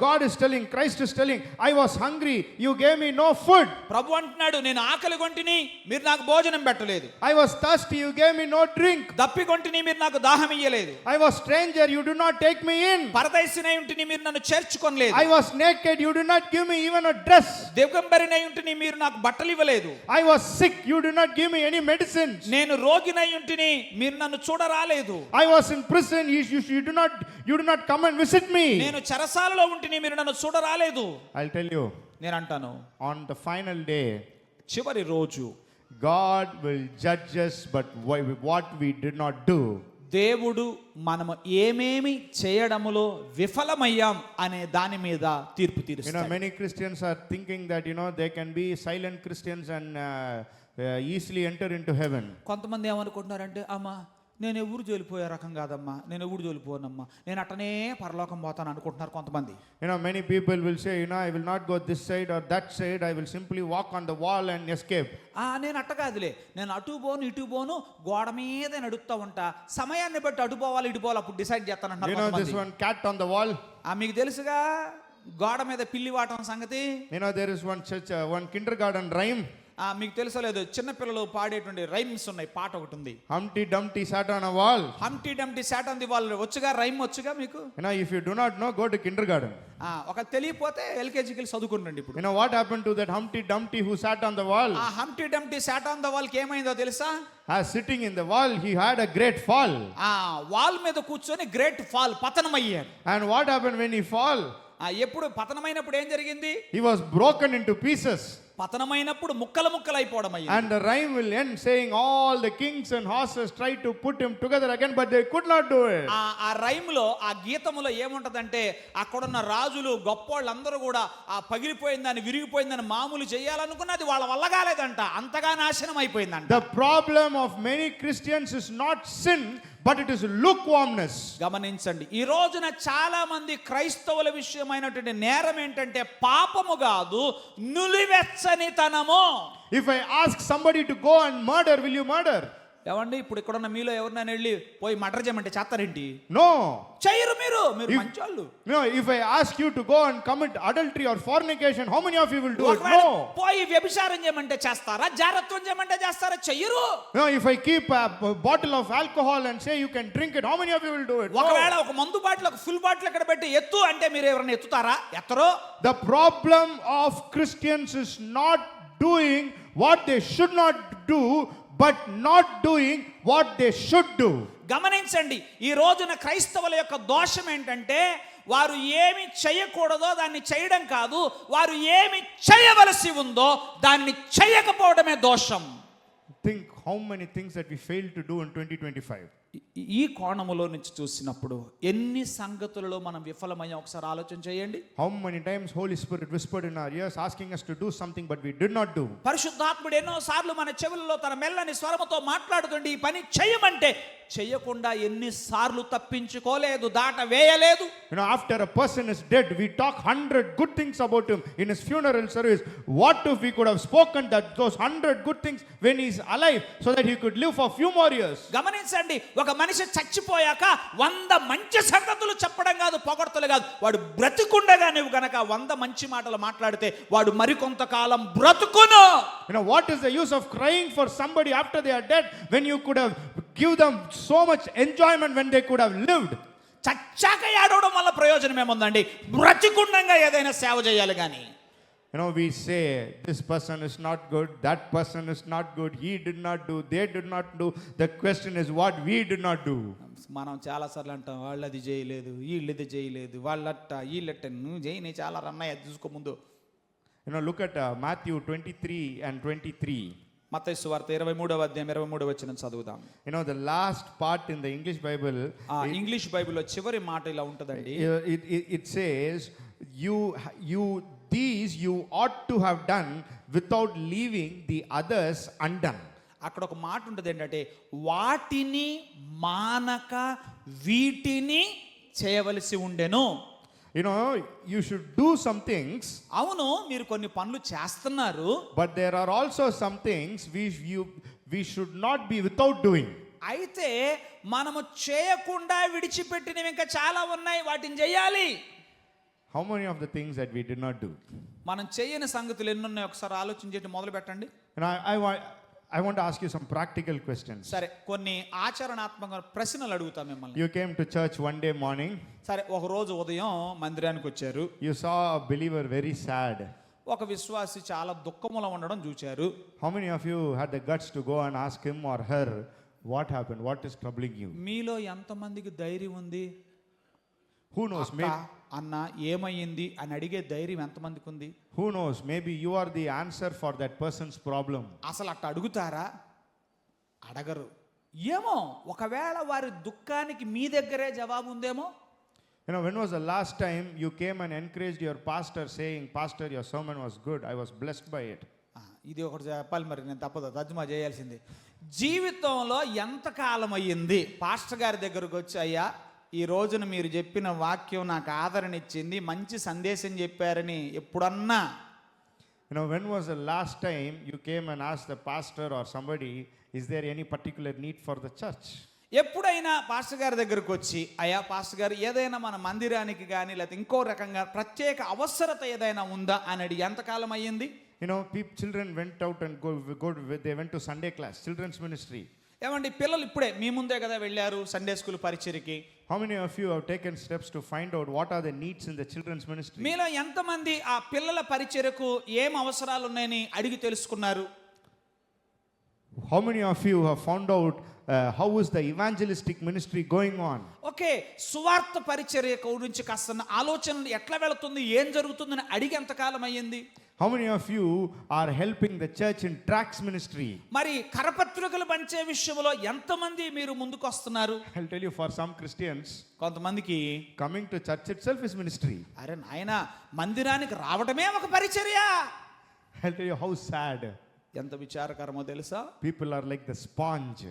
God is telling, Christ is telling, I was hungry, you gave me no food. ప్రభు అంటున్నాడు, నేను ఆకలి కొంటిని, మీరు నాకు భోజనం పెట్టలేదు. I was thirsty, you gave me no drink. దప్పి కొంటిని, మీరు నాకు దాహం ఇయ్యలేదు. I was stranger, you do not take me in. పరదేశినై ఉంటిని, మీరు నన్ను చేర్చుకొనలేదు. I was naked, you do not give me even a dress. దిగంబరినై ఉంటిని, మీరు నాకు బట్టలు ఇవ్వలేదు. I was sick, you do not give me any medicines. నేను రోగినై ఉంటిని, మీరు నన్ను చూడరాలేదు. I was in prison, you do not come and visit me. నేను చెరసాలలో ఉంటిని, మీరు నన్ను చూడరాలేదు. I'll tell you, నేను అంటాను, on the final day, చివరి రోజు God will judge us, but what we did not do. దేవుడు మనము ఏమేమి చేయడములో విఫలమయ్యాం అనే దాని మీద తీర్పు You know, తీరుస్తాడు. many Christians are thinking that, you know, they can be silent Christians and easily enter into heaven. కొంతమంది ఏమనుకుంటున్నారంటే, అమ్మా నేను ఎవరు జోలిపోయే రకం కాదమ్మా, నేను ఎవరు జోలిపోనమ్మా, నేను అట్టనే పరలోకం పోతాను అనుకుంటున్నారు కొంతమంది. You know, many people will say, you know, I will not go this side or that side, I will simply walk on the wall and escape. నేను అట్ట కాదులే, నేను అటు పోను ఇటు పోను, గోడ మీద నడుస్తూ ఉంటా, సమయాన్ని బట్టి అటు పోవాలి ఇటు పోవాలి, అప్పుడు డిసైడ్ చేస్తానంటారు You know, this కొంతమంది. one cat on the wall. మీకు తెలుసుగా గోడ మీద పిల్లి వాటం సంగతి. You know, there is one church, one kindergarten rhyme. మీకు తెలుసలేదు, చిన్నపిల్లలు పాడేటువంటి రైమ్స్ ఉన్నాయి, పాట ఒకటి ఉంది. Humpty Dumpty sat on a wall. Humpty Dumpty sat on the wall వచ్చుగా, రైమ్ వచ్చుగా మీకు. You know, if you do not know, go to kindergarten. ఒక తెలియపోతే ఎల్కేజీకి వెళ్ళి చదువుకుంటండి ఇప్పుడు. You know what happened to that Humpty Dumpty who sat on the wall? Humpty Dumpty sat on the wall కి ఏమైందో తెలుసా? As sitting in the wall, he had a great fall. Wall మీద కూర్చొని గ్రేట్ ఫాల్, పతనం అయ్యాడు. And what happened when he fall? ఎప్పుడు పతనమైనప్పుడు ఏం జరిగింది? He was broken into pieces. పతనమైనప్పుడు ముక్కలు ముక్కలు అయిపోవడం అయ్యింది. And the rhyme will end saying, all the kings and horses tried to put him together again, but they could not do it. ఆ రైమ్ లో, ఆ గీతములో ఏముంటదంటే, అక్కడున్న రాజులు గొప్పోళ్ళందరూ కూడా ఆ పగిలిపోయిందని, విరిగిపోయిందని మామూలు చేయాలనుకున్నది వాళ్ళ వల్ల కాలేదంట, అంతగా నాశనం అయిపోయిందంట. The problem of many Christians is not sin, but it is lukewarmness. గమనించండి, ఈ రోజున చాలా మంది క్రైస్తవుల విషయమైనటువంటి నేరం ఏంటంటే పాపము కాదు, నులివెచ్చనితనము. If I ask somebody to go and murder, will you murder? ఏమండి, ఇప్పుడు ఇక్కడున్న మీలో ఎవరినైనా వెళ్ళి పోయి మర్డర్ చేయమంటే చేస్తారేంటి? No. చెయ్యరు. మీరు మంచోళ్ళు. No, if I ask you to go and commit adultery or fornication, how many of you will do it? ఒకవేళ No. పోయి వ్యభిచారం చేయమంటే చేస్తారా? జారత్వం చేయమంటే చేస్తారా? చెయ్యరు. No, if I keep a bottle of alcohol and say you can drink it, how many of you will do it? ఒకవేళ No. ఒక మందు బాటిల్, ఒక ఫుల్ బాటిల్ ఇక్కడ పెట్టి ఎత్తు అంటే మీరు ఎవరైనా ఎత్తుతారా? ఎత్తరు. The problem of Christians is not doing what they should not do, but not doing what they should do. గమనించండి, ఈ రోజున క్రైస్తవుల యొక్క దోషం ఏంటంటే, వారు ఏమి చేయకూడదో దాన్ని చేయడం కాదు, వారు ఏమి చేయవలసి ఉందో దాన్ని చేయకపోవడమే దోషం. Think how many things that we failed to do in 2025. ఈ కోణములో నుంచి చూసినప్పుడు ఎన్ని సంగతులలో మనం విఫలమయ్యాం ఒకసారి ఆలోచన చేయండి. How many times Holy Spirit whispered in our ears asking us to do something but we did not do. పరిశుద్ధాత్ముడు ఎన్నో సార్లు మన చెవులలో తన మెల్లని స్వరముతో మాట్లాడుతుండి ఈ పని చేయమంటే చేయకుండా ఎన్నిసార్లు తప్పించుకోలేదు, దాట వేయలేదు. After a person is dead, we talk 100 good things about him in his funeral service. What if we could have spoken that those 100 good things when he is alive so that he could live for a few more years? గమనించండి, ఒక మనిషి చచ్చిపోయాక 100 మంచి సంగతులు చెప్పడం కాదు, పొగడ్తలు కాదు, వాడు బ్రతికుండగా నువ్వు గనక 100 మంచి మాటలు మాట్లాడితే వాడు మరికొంతకాలం బ్రతుకును. What is the use of crying for somebody after they are dead when you could have give them so much enjoyment when they could have lived? చచ్చాక ఏడవడం వల్ల ప్రయోజనం ఏముందండి? బ్రతికుండంగా ఏదైనా సేవ చేయాలి. కానీ we say this person is not good, that person is not good, he did not do, they did not do. The question is what we did not do. మనం చాలాసార్లు అంటాం, వాళ్ళు అది చేయలేదు, వీళ్ళు ఇది చేయలేదు, వాళ్ళట్ట వీళ్ళట్ట, నువ్వు చేయి, నీ చాలా రన్నయ్య చూసుకో ముందు. Look at Matthew 23 and 23. మత్తయి సువార్త 23వ అధ్యాయం 23వ వచనం చదువుదాం. The last part in the English Bible, English బైబిల్లో చివరి మాట ఇలా ఉంటుందండి. it says these you ought to have done without leaving the others undone. అక్కడ ఒక మాట ఉంటుంది ఏంటంటే, వాటిని మానక వీటిని చేయవలసి ఉండెను. You should do some things. అవును, మీరు కొన్ని పనులు చేస్తున్నారు, but there are also some things we should not be without doing. అయితే మనము చేయకుండా విడిచిపెట్టినవి ఇంకా చాలా ఉన్నాయి, వాటిని చేయాలి. How many of the things that we did not do? మనం చేయని సంగతులు ఎన్ని ఉన్నాయో ఒకసారి ఆలోచించేటి మొదలు పెట్టండి. I want to ask you some practical questions. సరే, కొన్ని ఆచరణాత్మక ప్రశ్నలు అడుగుతా మిమ్మల్ని. You came to church one day morning. సరే, ఒక రోజు ఉదయం మందిరానికి వచ్చారు. You saw a believer very sad. ఒక విశ్వాసి చాలా దుఃఖములో ఉండడం చూచారు. How many of you had the guts to go and ask him or her what happened, what is troubling you? మీలో ఎంతమందికి ధైర్యం ఉంది? Who knows? అన్న ఏమయ్యింది అని అడిగే ధైర్యం ఎంతమందికి ఉంది? Who knows? Maybe you are the answer for that person's problem. అసలు అట్ట అడుగుతారా? అడగరు. ఏమో, ఒకవేళ వారి దుఃఖానికి మీ దగ్గరే జవాబు ఉందేమో. When was the last time you came and encouraged your pastor saying, "Pastor, your sermon was good. I was blessed by it." ఇది ఒకటి చెప్పాలి, మరి నేను తప్పదు, తర్జుమా చేయాల్సింది. జీవితంలో ఎంతకాలం అయ్యింది పాస్టర్ గారి దగ్గరకు వచ్చి, అయ్యా ఈ రోజున మీరు చెప్పిన వాక్యం నాకు ఆదరణ ఇచ్చింది, మంచి సందేశం చెప్పారని ఎప్పుడన్నా? When was the last time you came and asked the pastor or somebody, is there any particular need for the church? ఎప్పుడైనా పాస్టర్ గారి దగ్గరకు వచ్చి, అయ్యా పాస్టర్ గారు ఏదైనా మన మందిరానికి కానీ లేకపోతే ఇంకో రకంగా ప్రత్యేక అవసరత ఏదైనా ఉందా అని అడిగి ఎంతకాలం అయ్యింది? Children went out and they went to Sunday class, children's ministry. ఏమండి, పిల్లలు ఇప్పుడే మీ ముందే కదా వెళ్ళారు సండే స్కూల్ పరిచర్యకి. How many of you have taken steps to find out what are the needs in the children's ministry? మీలో ఎంతమంది ఆ పిల్లల పరిచర్యకు ఏం అవసరాలు ఉన్నాయని అడిగి తెలుసుకున్నారు? How many of you have found out how is the evangelistic ministry going on? Okay, సువార్త పరిచర్య గురించి కాస్త ఆలోచనలు ఎట్లా వెళుతుంది, ఏం జరుగుతుందని అడిగి ఎంతకాలం అయ్యింది? How many of you are helping the church in tracts ministry? మరి కరపత్రికలు పంచే విషయంలో ఎంతమంది మీరు ముందుకు వస్తున్నారు? I'll tell you, for some Christians, కొంతమందికి coming to church itself is ministry. అరే నాయనా, మందిరానికి రావడమే ఒక పరిచర్య. I'll tell you how sad. ఎంత విచారకరమో తెలుసా? People are like the sponge.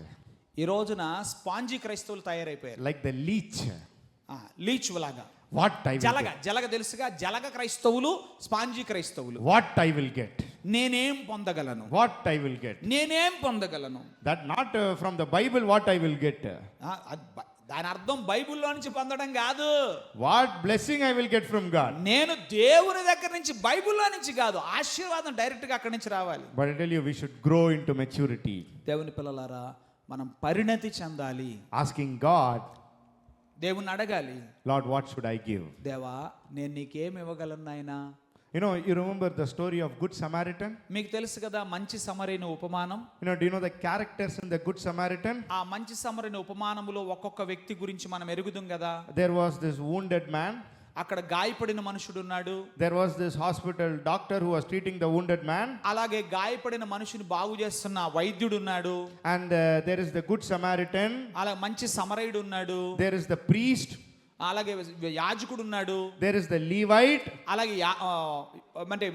ఈ రోజున స్పాంజీ క్రైస్తవులు తయారైపోయారు. Like the leech. లీచ్ లాగా. What I will జలగ తెలుసుగా, జలగ క్రైస్తవులు, స్పాంజీ క్రైస్తవులు. What I will get. నేనేం పొందగలను? What I will get. నేనేం పొందగలను? That not from the Bible what I will get. దాని అర్థం బైబిల్లో నుంచి పొందడం కాదు. What blessing I will get from God. నేను దేవుని దగ్గర నుంచి, బైబిల్లో నుంచి కాదు, ఆశీర్వాదం డైరెక్ట్ గా అక్కడి నుంచి రావాలి. But I tell you, we should grow into maturity. దేవుని పిల్లలారా, మనం పరిణతి చెందాలి. Asking God, దేవుని అడగాలి, Lord, what should I give? దేవా నేను నీకేం ఇవ్వగలను నాయనా? You remember the story of Good Samaritan? మీకు తెలుసు కదా మంచి సమరయుని ఉపమానం. Do you know the characters in the Good Samaritan? ఆ మంచి సమరయుని ఉపమానములో ఒక్కొక్క వ్యక్తి గురించి మనం ఎరుగుదాం కదా. There was this wounded man. అక్కడ గాయపడిన మనుషుడు ఉన్నాడు. There was this hospital doctor who was treating the wounded man. అలాగే గాయపడిన మనుషుని బాగు చేస్తున్న వైద్యుడు ఉన్నాడు. And there is the good Samaritan. అలా మంచి సమరయుడు ఉన్నాడు. There is the priest. అలాగే యాజకుడు ఉన్నాడు. There is the Levite. అలాగే అంటే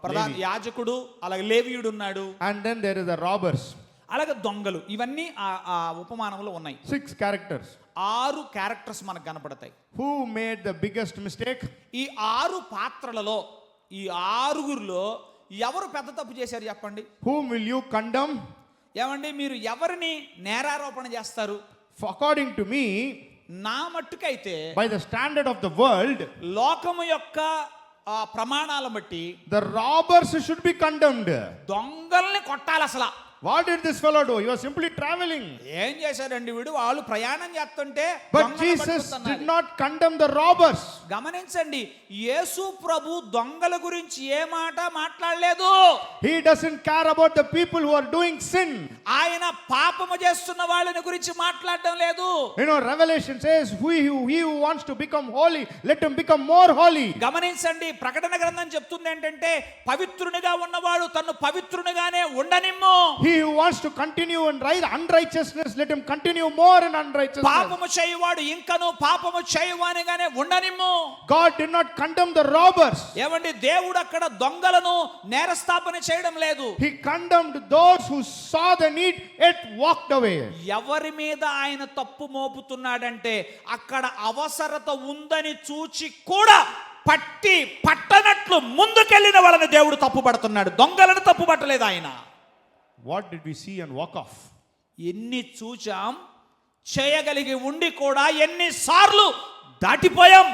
ప్రధాన యాజకుడు, అలాగే లేవీయుడు ఉన్నాడు. And then there is the robbers. అలాగే దొంగలు. ఇవన్నీ ఆ ఉపమానంలో ఉన్నాయి. 6 characters. 6 క్యారెక్టర్స్ మనకు కనపడతాయి. Who made the biggest mistake? ఈ 6 పాత్రలలో ఈ 6గురిలో ఎవరు పెద్ద తప్పు చేశారు చెప్పండి. Whom will you condemn? ఏమండి మీరు ఎవరిని నేరారోపణ చేస్తారు? According to me, నా మట్టుకైతే by the standard of the world, లోకము యొక్క ప్రమాణాలను బట్టి the robbers should be condemned. దొంగల్ని కొట్టాలి అసలు. What did this fellow do? He was simply traveling. ఏం చేశాడండి వీడు? వాళ్ళు ప్రయాణం చేస్తుంటే But దొంగలను Jesus పట్టుకుతున్నారు. did not condemn the robbers. గమనించండి, యేసు ప్రభు దొంగల గురించి ఏ మాట మాట్లాడలేదు. He doesn't care about the people who are doing sin. ఆయన పాపము చేస్తున్న వాళ్ళని గురించి మాట్లాడడం లేదు. You know, Revelation says, he who wants to become holy, let him become more holy. గమనించండి, ప్రకటన గ్రంథం చెప్తుంది ఏంటంటే పవిత్రునిగా ఉన్నవాడు తను పవిత్రునిగానే ఉండనిమ్ము. He who wants to continue in unrighteousness, let him continue more in unrighteousness. పాపము చేయువాడు ఇంకను పాపము చేయువానిగానే ఉండనిమ్ము. God did not condemn the robbers. ఏమండి, దేవుడు అక్కడ దొంగలను నేరస్థాపన చేయడం లేదు. He condemned those who saw the need yet walked away. ఎవరి మీద ఆయన తప్పు మోపుతున్నాడంటే అక్కడ అవసరత ఉందని చూచి కూడా పట్టనట్లు ముందుకెళ్ళిన వాళ్ళని దేవుడు తప్పు పడుతున్నాడు. దొంగలను తప్పు పట్టలేదు ఆయన. What did we see and walk off? ఎన్ని చూచాం, చేయగలిగి ఉండి కూడా ఎన్నిసార్లు దాటిపోయాం.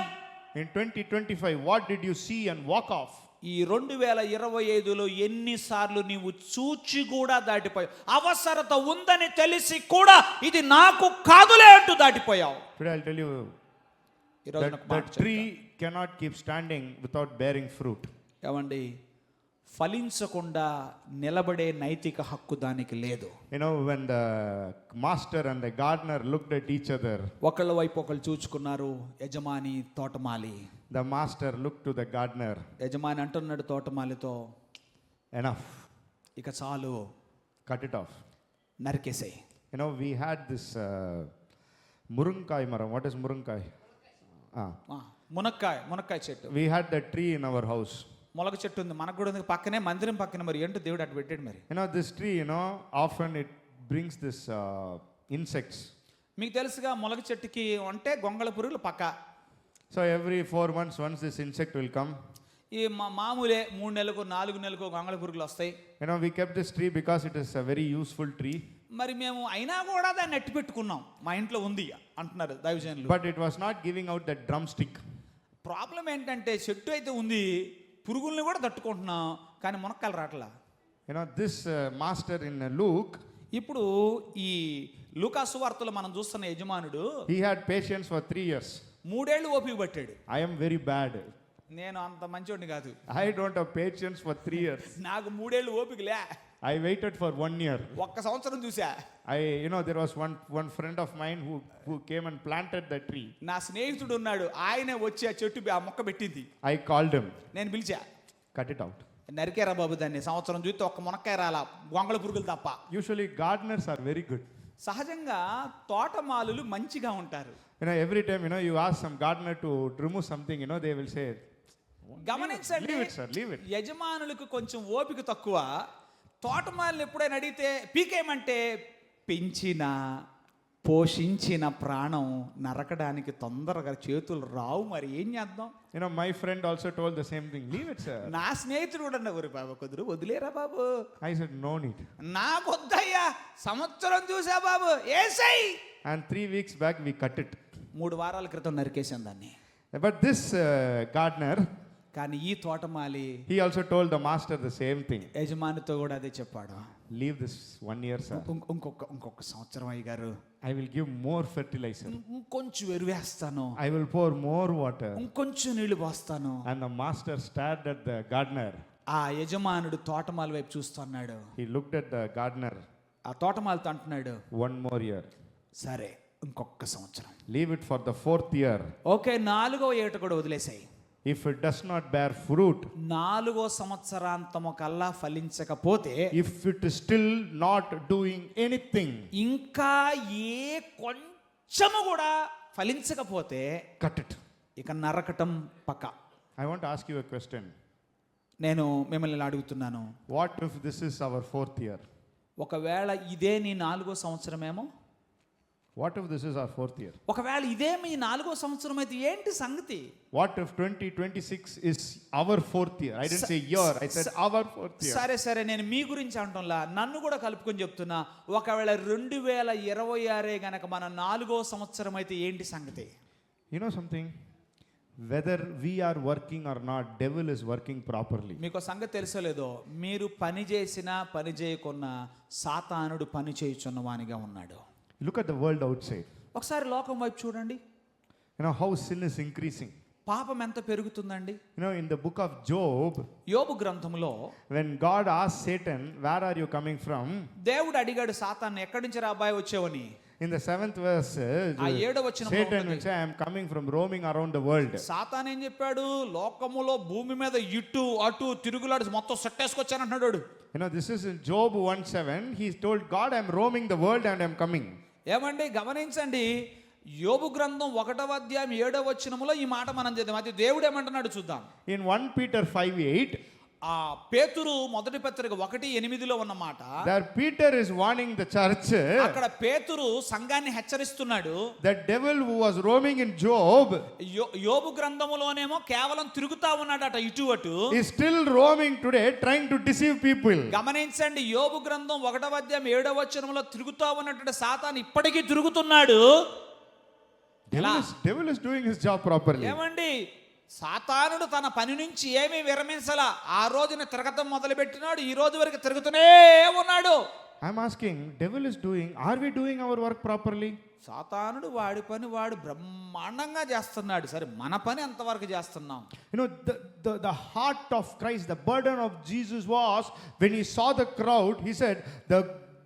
In 2025, what did you see and walk off? ఈ 2025లో ఎన్నిసార్లు నీవు చూచి కూడా దాటిపోయావు. అవసరత ఉందని తెలిసి కూడా ఇది నాకు కాదులే అంటూ దాటిపోయావు. Today I'll tell you that the tree cannot keep standing without bearing fruit. ఏమండి, ఫలించకుండా నిలబడే నైతిక హక్కు దానికి లేదు. You know, when the master and the gardener looked at each other, ఒకళ్ళ వైపు ఒకళ్ళు చూచుకున్నారు, యజమాని తోటమాలి. the master looked to the gardener. యజమాని అంటున్నాడు తోటమాలితో, Enough, ఇక చాలు, cut it off. నరికేసేయ్. You know, we had this murunkai maram. What is murunkai? మునక్కాయ చెట్టు. We had that tree in our house. మొలక చెట్టు ఉంది, మనకు కూడా ఉంది పక్కనే, మందిరం పక్కన. మరి ఏంటో దేవుడు అటు పెట్టాడు. మరి You know, this tree, you know, often it brings this insects. మీకు తెలుసుగా, మొలక చెట్టుకి అంటే గొంగళ పురుగులు పక్క. So every 4 months once this insect will come. ఈ మామూలే 3 నెలలకు 4 నెలలకు గొంగళ పురుగులు వస్తాయి. You know, we kept this tree because it is a very useful tree. మరి మేము అయినా కూడా దాన్ని ఎట్టి పెట్టుకున్నాం, మా ఇంట్లో ఉంది అంటున్నారు దైవజనులు. But it was not giving out that drumstick. Problem ఏంటంటే చెట్టు అయితే ఉంది, పురుగుల్ని కూడా తట్టుకుంటున్నాం, కానీ మునక్కాయలు రావట్లా. You know, this master in Luke, ఇప్పుడు ఈ లూకా సువార్తలో మనం చూస్తున్న యజమానుడు he had patience for 3 years. 3 ఏళ్ళు ఓపిక పట్టాడు. I am very bad. నేను అంత మంచోడిని కాదు. I don't have patience for 3 years. నాకు 3 ఏళ్ళు ఓపికలే. I waited for 1 year. ఒక్క సంవత్సరం చూసా. You know, there was one friend of mine who came and planted the tree. నా స్నేహితుడు ఉన్నాడు, ఆయనే వచ్చి ఆ చెట్టు ఆ మొక్క పెట్టింది. I called him. నేను పిలిచా, Cut it out. నరికేరా బాబు దాన్ని. సంవత్సరం చూస్తే ఒక్క మునక్కాయ రాలా, గొంగళ పురుగులు తప్ప. Usually gardeners are very good. సహజంగా తోటమాలులు మంచిగా ఉంటారు. You know, every time, you know, you ask some gardener to remove something, you know, they will say, గమనించండి, leave it, sir, leave it. యజమానులకు కొంచెం ఓపిక తక్కువ. తోటమాలను ఎప్పుడైనా అడిగితే పీకేయమంటే పెంచిన పోషించిన ప్రాణం నరకడానికి తొందరగా చేతులు రావు. మరి ఏం చేద్దాం? You know, my friend also told the same thing. Leave it, sir. నా స్నేహితుడు కూడా అన్న, బాబు కుదురు వదిలేరా బాబు. I said, no need. నాకు వద్దయ్యా, సంవత్సరం చూసా బాబు, ఏసై. And 3 weeks back we cut it. 3 వారాల క్రితం నరికేసాను దాన్ని. But this gardener, కానీ ఈ తోటమాలి he also told the master the same thing. యజమానితో కూడా అదే చెప్పాడు. Leave this 1 year, sir. ఇంకొక సంవత్సరం అయ్యగారు, I will give more fertilizer. ఇంకొంచెం ఎరువేస్తాను, I will pour more water. ఇంకొంచెం నీళ్లు పోస్తాను. And the master stared at the gardener. ఆ యజమానుడు తోటమాలి వైపు చూస్తున్నాడు. He looked at the gardener. ఆ తోటమాలితో అంటున్నాడు, 1 more year. సరే ఇంకొక సంవత్సరం. Leave it for the 4th year. Okay, 4వ ఏట కూడా వదిలేసాయి. If it does not bear fruit, 4వ సంవత్సరాంతము కల్లా ఫలించకపోతే, if it is still not doing anything, ఇంకా ఏ కొంచెము కూడా ఫలించకపోతే cut it. ఇక నరకటం పక్క. I want to ask you a question. నేను మిమ్మల్ని ఇలా అడుగుతున్నాను, What if this is our 4th year? ఒకవేళ ఇదే నీ 4వ సంవత్సరమేమో, What if this is our 4th year? ఒకవేళ ఇదే మీ 4వ సంవత్సరం అయితే ఏంటి సంగతి? What if 2026 is our 4th year? I didn't say year, I said our 4th year. సరే నేను మీ గురించి అంటంలా, నన్ను కూడా కలుపుకొని చెప్తున్నా. ఒకవేళ 2026 గనక మన 4వ సంవత్సరం అయితే ఏంటి సంగతి? You know something? Whether we are working or not, devil is working properly. మీకు సంగతి తెలుసలేదో, మీరు పని చేసినా పని చేయకున్నా సాతానుడు పని చేయుచున్నవానిగా ఉన్నాడు. Look at the world outside. ఒకసారి లోకం వైపు చూడండి. You know how sin is increasing. పాపం ఎంత పెరుగుతుందండి. You know, in the book of Job, యోబు గ్రంథంలో when God asked Satan, where are you coming from? దేవుడు అడిగాడు సాతాన్ని, ఎక్కడి నుంచి రా అబ్బాయి వచ్చావని. In the 7th verse, ఆ 7వ వచనంలో Satan ఉన్నది. will say, I am coming from roaming around the world. Satan ఏం చెప్పాడు? లోకములో భూమి మీద ఇటు అటు తిరుగులాడు మొత్తం సెట్టేసుకొచ్చాను అంటున్నాడు. You know, this is in Job 1:7. He told God, I am roaming the world and I am coming. ఏమండి గమనించండి, యోబు గ్రంథం 1వ అధ్యాయం 7వ వచనములో ఈ మాట మనం చదివాం. అది దేవుడు ఏమంటున్నాడు చూద్దాం. In 1 Peter 5:8, ఆ పేతురు మొదటి పత్రిక 1:8లో ఉన్న మాట, there Peter is warning the church, అక్కడ పేతురు సంఘాన్ని హెచ్చరిస్తున్నాడు. the devil who was roaming in Job యోబు గ్రంథములోనేమో కేవలం తిరుగుతా ఉన్నాడట ఇటు అటు, is still roaming today trying to deceive people. గమనించండి, యోబు గ్రంథం 1వ అధ్యాయం 7వ వచనంలో తిరుగుతా ఉన్నటువంటి సాతాను ఇప్పటికీ తిరుగుతున్నాడు. Devil is doing his job properly. ఏమండి, సాతానుడు తన పని నుంచి ఏమీ విరమించలా. ఆ రోజున తిరగటం మొదలు పెట్టినాడు, ఈ రోజు వరకు తిరుగుతూనే ఉన్నాడు. I'm asking, devil is doing, are we doing our work properly? సాతానుడు వాడి పని వాడు బ్రహ్మాండంగా చేస్తున్నాడు. సరే, మన పని ఎంతవరకు చేస్తున్నాం? You know, the heart of Christ, the burden of Jesus was, when he saw the crowd, he said,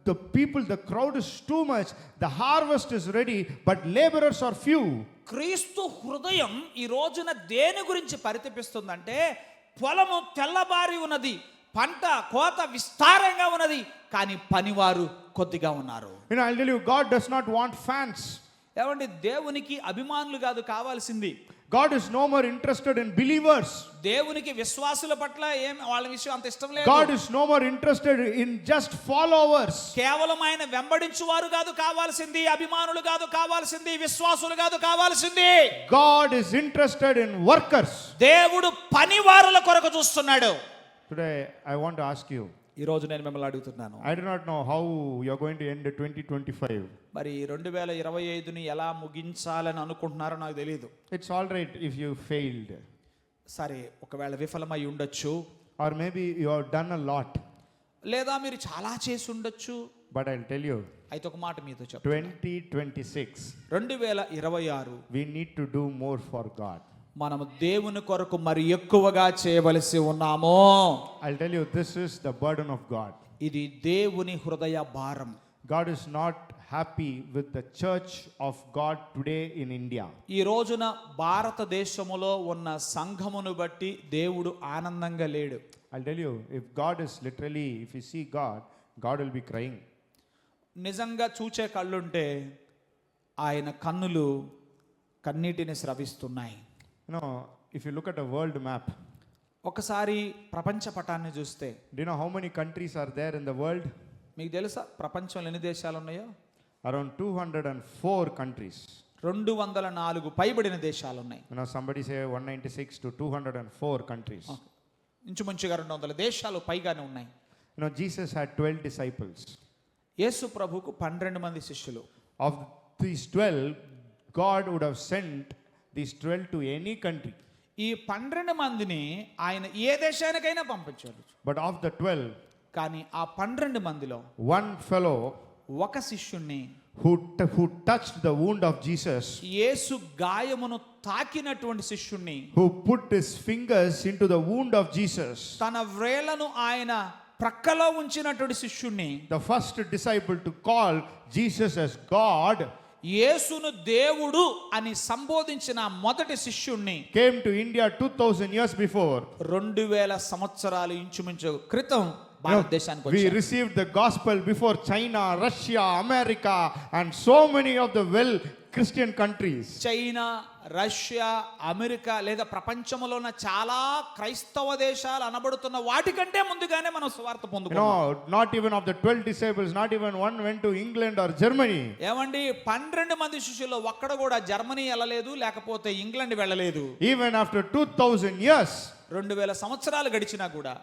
the people, the crowd is too much, the harvest is ready, but laborers are few. క్రీస్తు హృదయం ఈ రోజున దేని గురించి పరితపిస్తుందంటే, పొలము తెల్లబారి ఉన్నది, పంట కోత విస్తారంగా ఉన్నది, కానీ పనివారు కొద్దిగా ఉన్నారు. You know, I'll tell you, God does not want fans. ఏమండి, దేవునికి అభిమానులు కాదు కావాల్సింది. God is no more interested in believers. దేవునికి విశ్వాసుల పట్ల వాళ్ళ విషయం అంత ఇష్టం లేదు. God is no more interested in just followers. కేవలం ఆయన వెంబడించువారు కాదు కావాల్సింది, అభిమానులు కాదు కావాల్సింది, విశ్వాసులు కాదు కావాల్సింది. God is interested in workers. దేవుడు పనివారుల కొరకు చూస్తున్నాడు. Today I want to ask you, ఈ రోజు నేను మిమ్మల్ని అడుగుతున్నాను, I do not know how you are going to end 2025. మరి 2025ని ఎలా ముగించాలని అనుకుంటున్నారో నాకు తెలియదు. It's all right if you failed, సరే, ఒకవేళ విఫలమై ఉండొచ్చు, or maybe you have done a lot, లేదా మీరు చాలా చేసి ఉండొచ్చు. but I'll tell you, అయితే ఒక మాట మీతో చెప్తాను, 2026 2026 we need to do more for God. మనము దేవుని కొరకు మరి ఎక్కువగా చేయవలసి ఉన్నాము. I'll tell you, this is the burden of God. ఇది దేవుని హృదయ భారం. God is not happy with the church of God today in India. ఈ రోజున భారతదేశములో ఉన్న సంఘమును బట్టి దేవుడు ఆనందంగా లేడు. I'll tell you, if God is literally, if you see God, God will be crying. నిజంగా చూచే కళ్ళుంటే ఆయన కన్నులు కన్నీటిని స్రవిస్తున్నాయి. You know, if you look at a world map, ఒకసారి ప్రపంచ పటాన్ని చూస్తే, do you know how many countries are there in the world? మీకు తెలుసా ప్రపంచంలో ఎన్ని దేశాలు ఉన్నాయో? Around 204 countries. 204 పైబడిన దేశాలు ఉన్నాయి. You know, somebody say 196 to 204 countries. ఇంచుమించుగా 200 దేశాలు పైగానే ఉన్నాయి. You know, Jesus had 12 disciples. యేసు ప్రభువుకు 12 మంది శిష్యులు. Of these 12, God would have sent these 12 to any country. ఈ 12 మందిని ఆయన ఏ దేశానికైనా పంపించాడు. But of the 12, కానీ ఆ 12 మందిలో one fellow ఒక శిష్యుణ్ణి who touched the wound of Jesus, యేసు గాయమును తాకినటువంటి శిష్యుణ్ణి, who put his fingers into the wound of Jesus, తన వ్రేళ్లను ఆయన ప్రక్కలో ఉంచినటువంటి శిష్యుణ్ణి, the first disciple to call Jesus as God, యేసును దేవుడు అని సంబోధించిన మొదటి శిష్యుణ్ణి came to India 2000 years before. 2000 సంవత్సరాలు ఇంచుమించు క్రితం భారతదేశానికి We వచ్చారు. received the gospel before China, Russia, America, and so many of the well Christian countries. China, Russia, America లేదా ప్రపంచంలో ఉన్న చాలా క్రైస్తవ దేశాలు అనబడుతున్న వాటికంటే ముందుగానే మనం సువార్త పొందుకున్నాం. No, not even of the 12 disciples, not even one went to England or Germany. ఏమండి 12 మంది శిష్యుల్లో ఒక్కడ కూడా జర్మనీ వెళ్ళలేదు, లేకపోతే ఇంగ్లాండ్ వెళ్ళలేదు. Even after 2000 years. 2000 సంవత్సరాలు గడిచినా కూడా.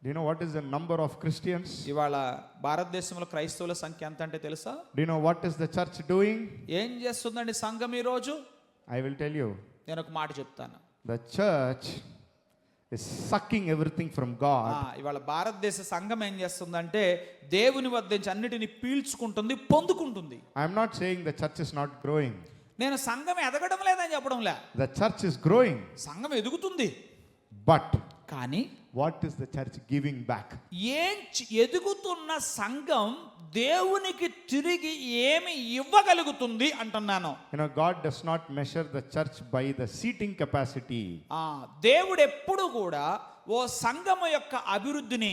Do you know what is the number of Christians? ఇవాళ భారతదేశంలో క్రైస్తవుల సంఖ్య ఎంత అంటే తెలుసా? Do you know what is the church doing? ఏం చేస్తుందండి సంఘం ఈ రోజు? I will tell you. నేను ఒక మాట చెప్తాను. The church is sucking everything from God. ఇవాళ భారతదేశ సంఘం ఏం చేస్తుందంటే దేవుని వద్ద నుంచి అన్నిటిని పీల్చుకుంటుంది, పొందుకుంటుంది. I am not saying the church is not growing. నేను సంఘం ఎదగడం లేదని చెప్పడం లే. The church is growing. సంఘం ఎదుగుతుంది. But కానీ what is the church giving back? ఎదుగుతున్న సంఘం దేవునికి తిరిగి ఏమి ఇవ్వగలుగుతుంది అంటున్నాను. You know, God does not measure the church by the seating capacity. దేవుడు ఎప్పుడు కూడా ఓ సంఘము యొక్క అభివృద్ధిని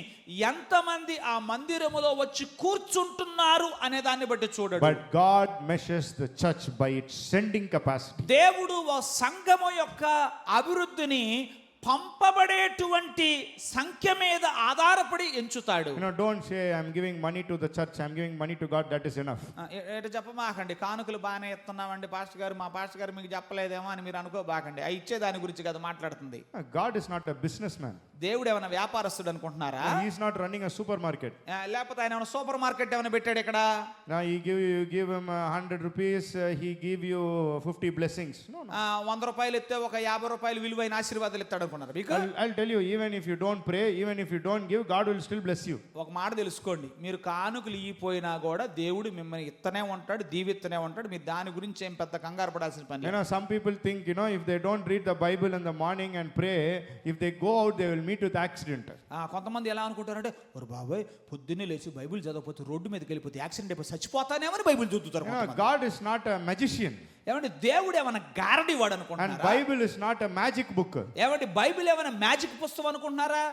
ఎంతమంది ఆ మందిరములో వచ్చి కూర్చుంటున్నారు అనే దాన్ని బట్టి చూడడు. But God measures the church by its sending capacity. దేవుడు ఓ సంఘము యొక్క అభివృద్ధిని పంపబడేటువంటి సంఖ్య మీద ఆధారపడి ఎంచుతాడు. You know, don't say I'm giving money to the church, I'm giving money to God, that is enough. ఏట చెప్పమాకండి, కానుకలు బాగానే ఇస్తున్నామండి పాస్టర్ గారు, మా పాస్టర్ గారు మీకు చెప్పలేదేమో అని మీరు అనుకోబాకండి. ఆ ఇచ్చే దాని గురించి కదా మాట్లాడుతుంది. God is not a businessman. దేవుడు ఏమైనా వ్యాపారస్తుడు అనుకుంటున్నారా? He is not running a supermarket. లేకపోతే ఆయన ఏమైనా సూపర్ మార్కెట్ ఏమైనా పెట్టాడు ఇక్కడ? Now you give him 100 rupees, he give you 50 blessings. No. 100 రూపాయలు ఇస్తే ఒక 50 రూపాయలు విలువైన ఆశీర్వాదాలు ఇస్తాడు. I'll tell you, even if you don't pray, even if you don't give, God will still bless you. ఒక మాట తెలుసుకోండి, మీరు కానుకలు ఇయ్యిపోయినా కూడా దేవుడు మిమ్మల్ని ఇత్తనే ఉంటాడు, దీవిత్తనే ఉంటాడు. మీరు దాని గురించి ఏం పెద్ద కంగారు పడాల్సిన పని. You know, some people think, you know, if they don't read the Bible in the morning and pray, if they go out, they will meet with accident. కొంతమంది ఎలా అనుకుంటారంటే, ఒరు బాబాయ్ పొద్దున్నే లేచి బైబిల్ చదవకపోతే రోడ్డు మీదకి వెళ్ళిపోతే యాక్సిడెంట్ అయిపోయి చచ్చిపోతానేమని బైబిల్ చదువుతారు. God is not a magician. ఏమంటే దేవుడు ఏమైనా గారడి వాడు And అనుకుంటున్నారా? Bible is not a magic book. ఏమంటే బైబిల్ ఏమైనా మ్యాజిక్ పుస్తకం అనుకుంటున్నారా?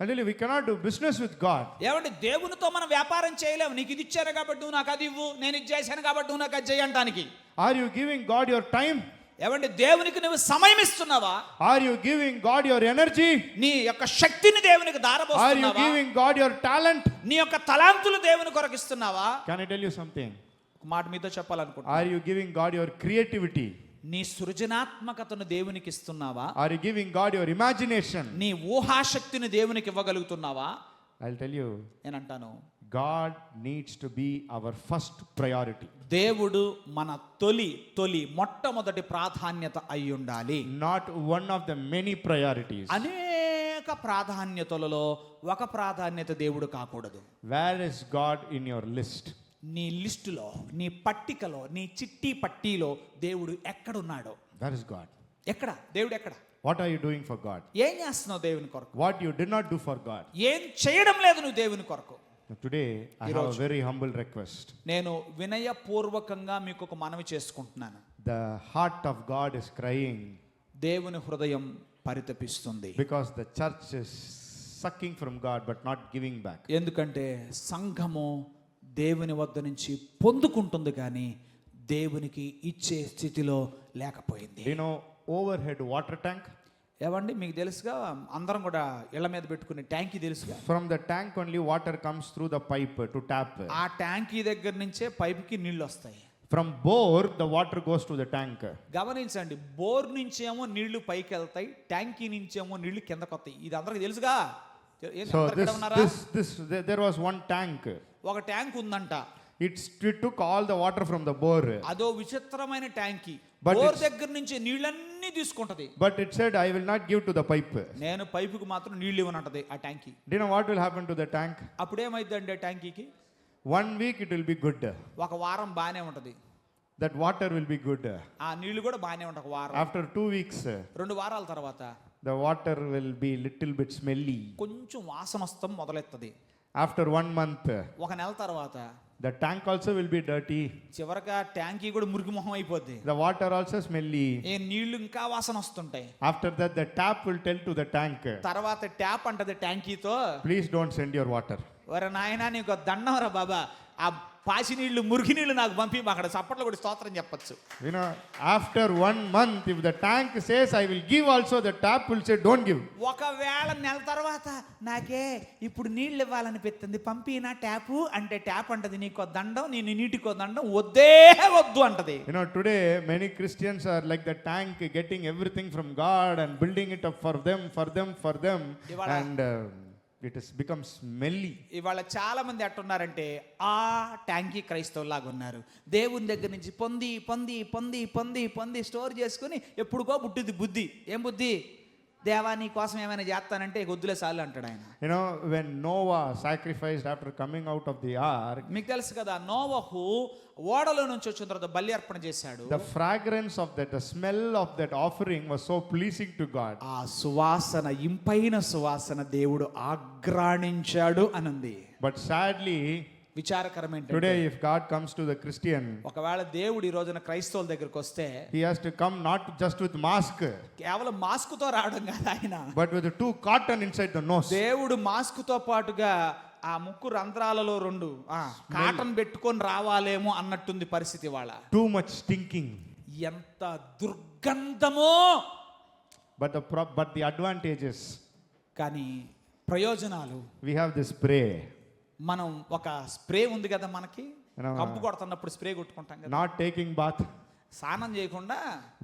Really, we cannot do business with God. ఏమంటే దేవునితో మనం వ్యాపారం చేయలేము. నీకు ఇది ఇచ్చారు కాబట్టి నువ్వు నాకు అది ఇవ్వు, నేను ఇది చేశాను కాబట్టి నువ్వు నాకు అది చేయడానికి. Are you giving God your time? ఏమంటే దేవునికి నువ్వు సమయం ఇస్తున్నావా? Are you giving God your energy? నీ యొక్క శక్తిని దేవునికి Are you దారబోస్తున్నావా? giving God your talent? నీ యొక్క తలాంతులు దేవుని కొరకు ఇస్తున్నావా? Can I tell you something? ఒక మాట మీతో చెప్పాలనుకుంటున్నా. Are you giving God your creativity? నీ సృజనాత్మకతను దేవునికి ఇస్తున్నావా? Are you giving God your imagination? నీ ఊహాశక్తిని దేవునికి ఇవ్వగలుగుతున్నావా? I'll tell you, నేను అంటాను, God needs to be our first priority. దేవుడు మన మొట్టమొదటి ప్రాధాన్యత అయి ఉండాలి. Not one of the many priorities. అనేక ప్రాధాన్యతలలో ఒక ప్రాధాన్యత దేవుడు కాకూడదు. Where is God in your list? నీ లిస్టులో, నీ పట్టికలో, నీ చిట్టి పట్టీలో దేవుడు ఎక్కడున్నాడో? Where is God? ఎక్కడ దేవుడు ఎక్కడ? What are you doing for God? ఏం చేస్తున్నావు దేవుని కొరకు? What you did not do for God? ఏం చేయడం లేదు నువ్వు దేవుని కొరకు? Today I have a very humble request. నేను వినయపూర్వకంగా మీకు ఒక మనవి చేసుకుంటున్నాను. The heart of God is crying దేవుని హృదయం పరితపిస్తుంది. because the church is sucking from God but not giving back. ఎందుకంటే సంఘము దేవుని వద్ద నుంచి పొందుకుంటుంది కానీ దేవునికి ఇచ్చే స్థితిలో లేకపోయింది. Do you know overhead water tank? ఏవండి మీకు తెలుసుగా, అందరం కూడా ఇళ్ల మీద పెట్టుకునే ట్యాంకీ తెలుసుగా. From the tank only water comes through the pipe to tap. ఆ ట్యాంకీ దగ్గర నుంచే పైపుకి నీళ్లు వస్తాయి. From bore the water goes to the tank. గమనించండి, బోర్ నుంచేమో నీళ్లు పైకి వెళ్తాయి, ట్యాంకీ నుంచేమో నీళ్లు కిందకు వస్తాయి. ఇది అందరికి తెలుసుగా. So there was one tank. ఒక ట్యాంక్ ఉందంట. It took all the water from the bore. అదో విచిత్రమైన ట్యాంకీ. But బోర్ దగ్గర నుంచి నీళ్ళన్నీ తీసుకుంటది. But it said, I will not give to the pipe. నేను పైపుకి మాత్రం నీళ్ళు ఇవ్వనంటది ఆ ట్యాంకీ. Do you know what will happen to the tank? అప్పుడేమైందండి ట్యాంకీకి? 1 week it will be good. ఒక వారం బానే ఉంటది. That water will be good. ఆ నీళ్లు కూడా బానే ఉంటాయి ఒక వారం. After 2 weeks, 2 వారాల తర్వాత the water will be little bit smelly. కొంచెం వాసన వస్తాం మొదలెత్తది. After 1 month, ఒక నెల తర్వాత the tank also will be dirty. చివరగా ట్యాంకీ కూడా మురికి మొహం అయిపోద్ది. The water also smelly. ఏ నీళ్లు ఇంకా వాసన వస్తుంటాయి. After that, the tap will tell to the tank, తర్వాత ట్యాప్ అంటది ట్యాంకీతో, please don't send your water. ఒరే నాయనా నీకు దండం రా బాబా, ఆ పాసి నీళ్లు మురికి నీళ్లు నాకు పంపి అక్కడ చప్పట్లు కూడా స్తోత్రం చెప్పచ్చు. You know, after 1 month, if the tank says, I will give also, the tap will say, don't give. ఒకవేళ నెల తర్వాత నాకే ఇప్పుడు నీళ్ళు ఇవ్వాలనిపిస్తుంది పంపినా ట్యాపు అంటే ట్యాప్ అంటది నీకో దండం, నేను నీటికో దండం, వద్దే వద్దు అంటది. You know, today many Christians are like the tank, getting everything from God and building it up for them, and it has become smelly. ఇవాళ చాలా మంది అట్టున్నారంటే ఆ ట్యాంకీ క్రైస్తవులాగా ఉన్నారు. దేవుని దగ్గర నుంచి పొంది పొంది పొంది పొంది పొంది స్టోర్ చేసుకుని ఎప్పుడుకో పుట్టింది బుద్ధి. ఏం బుద్ధి? దేవా నీ కోసం ఏమైనా చేస్తానంటే వద్దులే సార్లు అంటాడు ఆయన. You know, when Noah sacrificed after coming out of the ark, మీకు తెలుసు కదా, నోవహు ఓడలో నుంచి వచ్చిన తర్వాత బలి అర్పణ చేశాడు. the fragrance of that, the smell of that offering was so pleasing to God. ఆ సువాసన, ఇంపైన సువాసన దేవుడు ఆగ్రాణించాడు అనుంది. But sadly, విచారకరమైన today if God comes to the Christian, ఒకవేళ దేవుడు ఈ రోజున క్రైస్తవుల దగ్గరకు వస్తే he has to come not just with mask, కేవలం మాస్కుతో రావడం కాదు ఆయన, but with 2 cotton inside the nose. దేవుడు మాస్కుతో పాటుగా ఆ ముక్కు రంధ్రాలలో 2 కాటన్ పెట్టుకొని రావాలేమో అన్నట్టుంది పరిస్థితి వాళ్ళ. Too much stinking. ఎంత దుర్గంధమో. But the advantages, కానీ ప్రయోజనాలు, we have this spray. మనం ఒక స్ప్రే ఉంది కదా మనకి, No. కంపు కొడుతున్నప్పుడు స్ప్రే కొట్టుకుంటాం కదా, Not taking bath, స్నానం చేయకుండా.